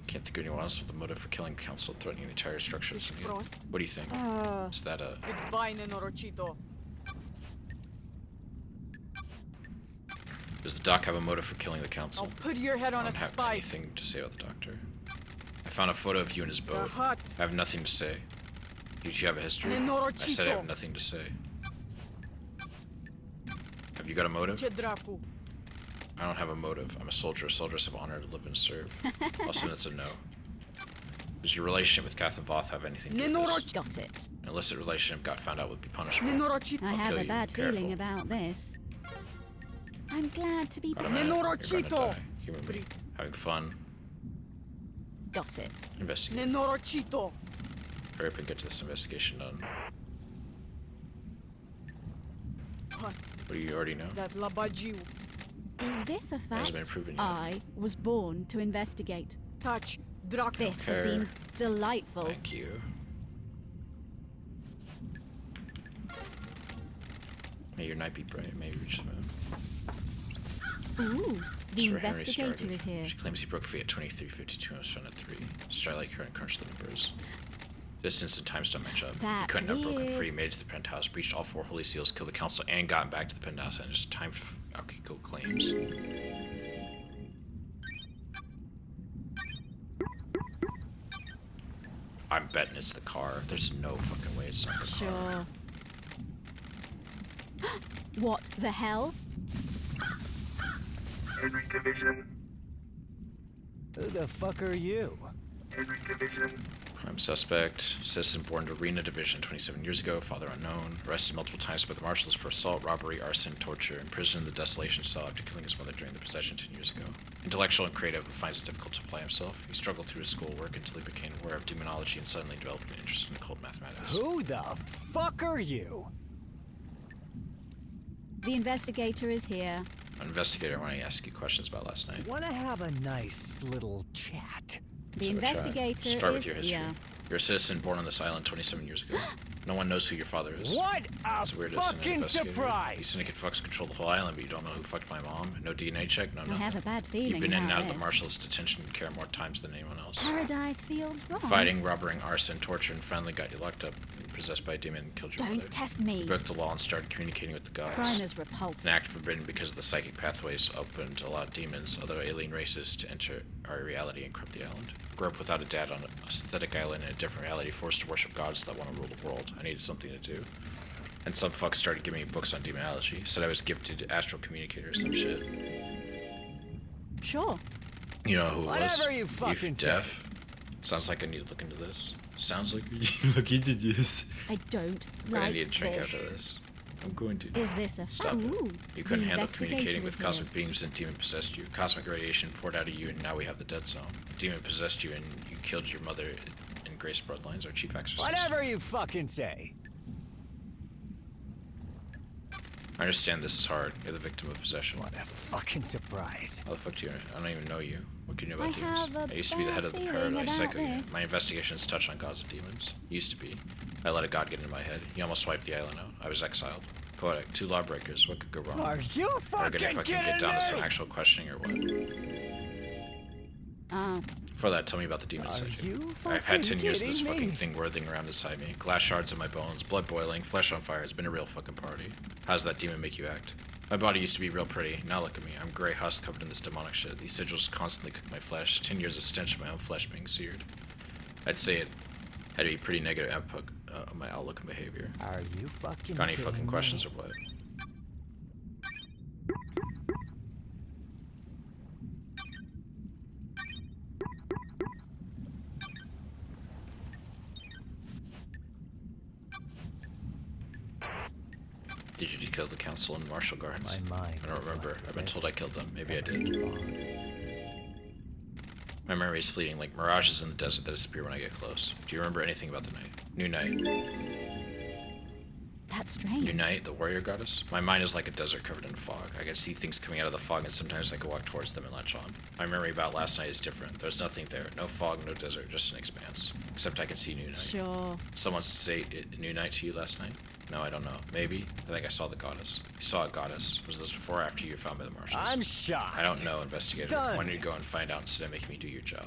Can't think of anyone else with a motive for killing the council and threatening the entire structure of City. What do you think? Is that a... Does the doc have a motive for killing the council? I'll put your head on I a don't have spike. anything to say about the doctor. I found a photo of you in his boat. I have nothing to say. Did you have a history? I said I have nothing to say. Have you got a motive? I don't have a motive. I'm a soldier. Soldiers have honor to live and serve. Also, that's a no. Does your relationship with Catherine Voth have anything to do with this? Got it. An illicit relationship got found out would be punishable. I have kill a you. bad Careful. feeling about this. I'm glad to be Got a back. minute. You're gonna die. Human being. Having fun. Got it. Investigate. Hurry up and get this investigation done. What do you already know? Is this a Hasn't fact? been proven yet. I was born to investigate. This has care. been delightful. Thank you. May your night be bright. May you reach the moon. Ooh, That's the where Henry investigator started. is here. She claims he broke free at 23:52 and was found at 3. Let's try like her and crunch the numbers. Distance and times don't match up. He That's couldn't have broken weird. free, made it to the penthouse, breached all 4 holy seals, killed the council, and gotten back to the penthouse, and just timed Akiko claims. I'm betting it's the car. There's no fucking way it's not the car. Sure. What the hell? Henry Division. Who the fuck are you? Henry Division. Prime suspect, citizen born to Arena Division 27 years ago, father unknown, arrested multiple times by the marshals for assault, robbery, arson, torture, imprisoned in the desolation cell after killing his mother during the possession 10 years ago. Intellectual and creative, but finds it difficult to apply himself. He struggled through his schoolwork until he became aware of demonology and suddenly developed an interest in occult mathematics. Who the fuck are you? The investigator is here. An investigator, I want to ask you questions about last night. Wanna have a nice little chat? The Let's have a chat. investigator Start with is your history. here. You're a citizen born on this island 27 years ago. No one knows who your father is. What a It's weird as an fucking investigator. surprise! You syndicate fucks control the whole island, but you don't know who fucked my mom. No DNA check, no I nothing. have a bad feeling You've been in and about out of the this. marshal's detention care more times than anyone else. Paradise feels wrong. Fighting, robbing, arson, torture, and finally got you locked up. Possessed by a demon and killed your Don't mother. test me. You broke the law and started communicating with the gods. Crime is repulsive. An act forbidden because of the psychic pathways open to allow demons, other alien races, to enter our reality and corrupt the island. Grew up without a dad on a synthetic island in a different reality, forced to worship gods that want to rule the world. I needed something to do. And some fucks started giving me books on demonology. Said I was gifted astral communicator or some shit. Sure. You know who it was? Whatever you fucking say. deaf? Sounds like I need to look into this. Sounds like you need to look into this. I don't I'm gonna like need a drink this. after this. I'm going to. Is this a Stop it. Ooh, You couldn't the handle communicating investigator with is cosmic here. beings and demon possessed you. Cosmic radiation poured out of you and now we have the dead zone. Demon possessed you and you killed your mother and Grace Bloodlines, our chief exorcist. Whatever you fucking say. I understand this is hard. You're the victim of possession. What a fucking surprise. How the fuck do you... I don't even know you. What can you know about I demons? have a I used to be the head of the bad Paradise feeling Psycho about Unit. this. My investigations touch on gods and demons. Used to be. I let a god get into my head. He almost wiped the island out. I was exiled. Poetic. 2 lawbreakers. What could go wrong? Are you Or fucking if I can get down to some actual questioning or what? For that, tell me about the demon inside you. I've had 10 years of this fucking thing whirling around inside me. Glass shards in my bones, blood boiling, flesh on fire. It's been a real fucking party. How does that demon make you act? My body used to be real pretty. Now look at me. I'm gray husk covered in this demonic shit. These sigils constantly cook my flesh. 10 years of stench of my own flesh being seared. I'd say it had to be pretty negative output on my outlook and behavior. Are you fucking Got any fucking questions or what? Did you kill the council and martial guards? My mind I don't remember. like I've been told I killed them. Maybe I did. fog. My memory is fleeting, like mirages in the desert that disappear when I get close. Do you remember anything about the night? New night. That's strange. New night, the warrior goddess. My mind is like a desert covered in fog. I can see things coming out of the fog, and sometimes I can walk towards them and latch on. My memory about last night is different. There's nothing there. No fog, no desert, just an expanse. Except I can see new night. Sure. Someone say new night to you last night? No, I don't know. Maybe. I think I saw the goddess. You saw a goddess. Was this before or after you were found by the marshals? I'm shocked. I don't know, investigator. Stunned. Why don't you go and find out instead of making me do your job?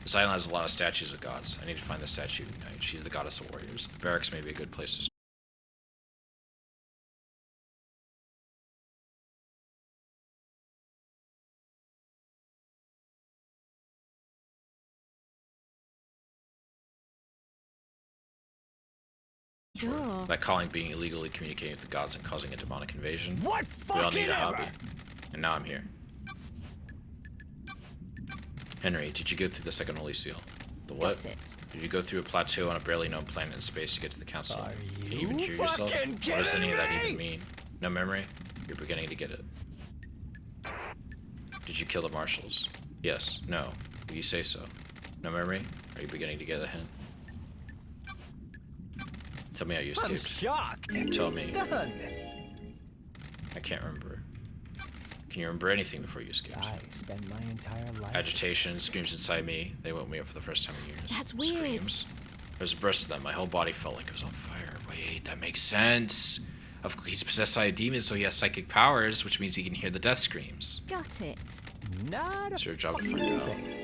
This island has a lot of statues of gods. I need to find the statue of Night. She's the goddess of warriors. The barracks may be a good place to start. Sure. By calling being illegally communicating with the gods and causing a demonic invasion. What We all fucking need a ever? hobby. And now I'm here. Henry, did you go through the second holy seal? The what? Got it. Did you go through a plateau on a barely known planet in space to get to the council? Are Can you you even hear yourself? fucking What does any of that kidding even me? mean? No memory? You're beginning to get it. Did you kill the marshals? Yes. No. Will you say so? No memory? Are you beginning to get a hint? Tell me how you I'm escaped. shocked. Tell me. Stunned. I can't remember. Can you remember anything before you escaped? I spent my entire life. Agitation, screams inside me. They woke me up for the first time in years. That's weird. Screams. There's a burst of them. My whole body felt like it was on fire. Wait, that makes sense. Of course, he's possessed by a demon, so he has psychic powers, which means he can hear the death screams. Got it. Not a It's your job to fucking find out. thing.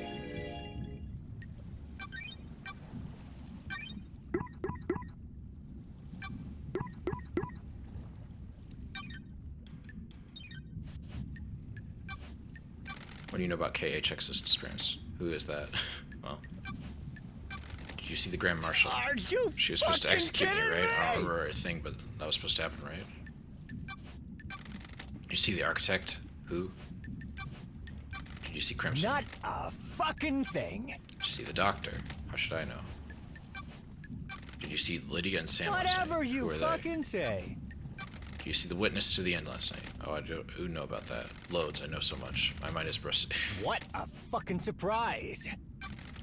What do you know about KHX's disappearance? Who is that? Well, did you see the Grand Marshal? Are you She was supposed to fucking execute me, kidding right? I don't me? remember a thing, but that was supposed to happen, right? You see the architect? Who? Did you see Crimson? Not a fucking thing. Did you see the doctor? How should I know? Did you see Lydia and Sam last night? Whatever Who you were fucking say. Did you see the witness to the end last night? Oh, I don't. Who know about that? Loads. I know so much. My mind is burst. What a fucking surprise.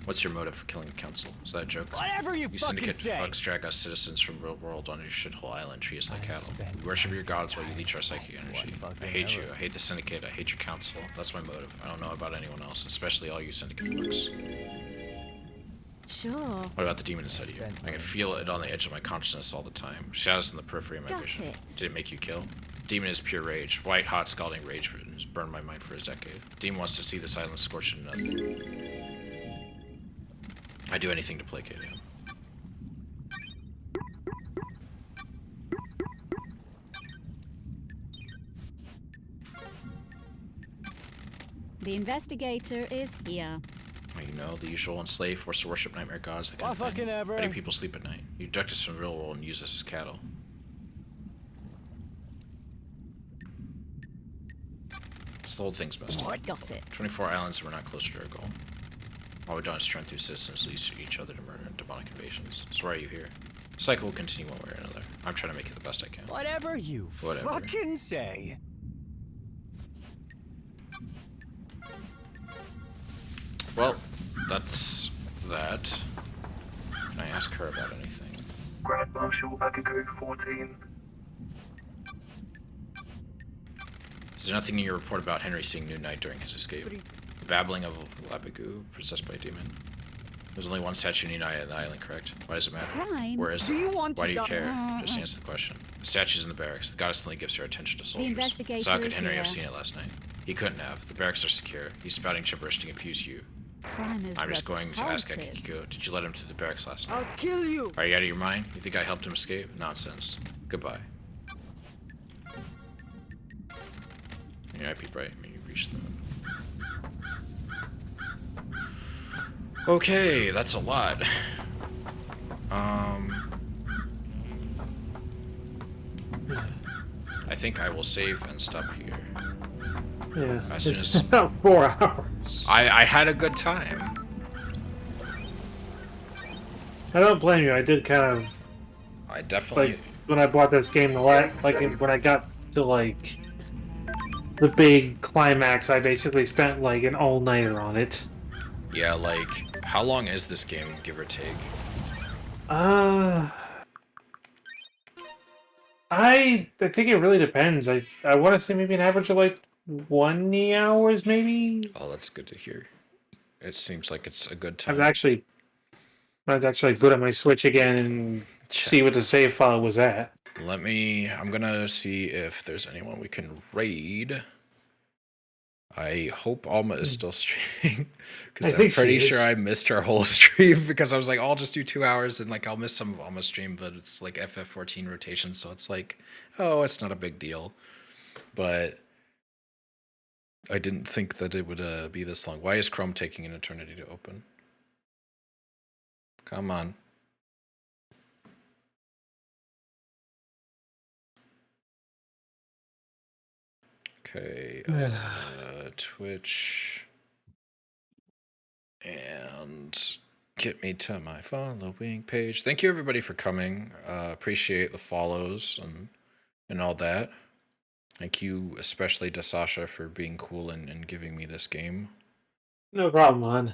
What's your motive for killing the council? Is that a joke? Whatever you You fucking syndicate say. fucks drag us citizens from real world on your shithole island, treat us like cattle. spent You worship my your gods while you leech our psychic energy. fucking I hate you. ever. I hate the syndicate. I hate your council. That's my motive. I don't know about anyone else, especially all you syndicate fucks. Sure. What about the demon inside you? I can feel it on the edge of my consciousness all the time. Shadows in the periphery of my Got vision. it. Did it make you kill? Demon is pure rage. White, hot, scalding rage has burned my mind for a decade. Demon wants to see the silence scorched into nothing. I'd do anything to placate him. The investigator is here. Well, you know, the usual enslaved, forced to worship nightmare gods, that kind of thing. fucking ever. How do people sleep at night? You abduct us from the real world and use us as cattle. This whole thing's messed up. Got it. 24 islands, and we're not closer to our goal. All we've done is turn through citizens leads to each other to murder and demonic invasions. So why are you here? The cycle will continue one way or another. I'm trying to make it the best I can. Whatever you Whatever. fucking say. Well, that's that. Can I ask her about anything? Grand Marshal Bagago 14. Is there nothing in your report about Henry seeing New Night during his escape? Babbling of Labigu, possessed by a demon. There's only one statue united in the island, correct? Why does it matter? Crime? Where is Do it? you want Why to do you die? care? Just answer the question. The statue's in the barracks. The goddess only gives her attention to soldiers. investigator So how could is Henry have here. seen it last night? He couldn't have. The barracks are secure. He's spouting gibberish to confuse you. Crime is I'm just going to ask repulsive. Akiko, did you let him to the barracks last night? I'll kill you. Are you out of your mind? You think I helped him escape? Nonsense. Goodbye. You're IP right. I mean, you've reached the... Okay, that's a lot. I think I will save and stop here. Yeah. As soon It's as about 4 hours. I had a good time. I don't blame you. I did kind of I definitely like when I bought this game when I got to like the big climax. I basically spent like an all-nighter on it. yeah, like how long is this game, give or take? I think it really depends. I want to say maybe an average of like 20 hours, maybe. Oh, that's good to hear. It seems like it's a good I'd time. actually boot up my Switch again and see what the save file was at. I'm gonna see if there's anyone we can raid. I hope Alma is still streaming, because I I'm think pretty she sure is. I missed her whole stream, because I was like, oh, I'll just do 2 hours and like I'll miss some of Alma's stream, but it's like FF14 rotation, so it's like, oh, it's not a big deal. But I didn't think that it would be this long. Why is Chrome taking an eternity to open? Come on. Okay, Twitch. And get me to my following page. Thank you everybody for coming. Appreciate the follows and all that. Thank you especially to Sasha for being cool and giving me this game. No problem, hon.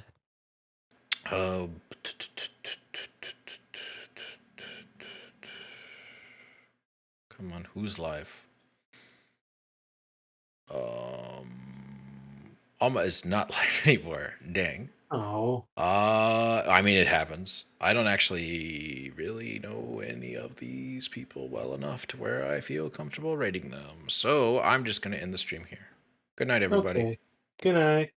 Come on, who's live? Alma is not live anymore. Dang. Oh. I mean, it happens. I don't actually really know any of these people well enough to where I feel comfortable rating them. So I'm just gonna end the stream here. Good night, everybody. Okay. Good night.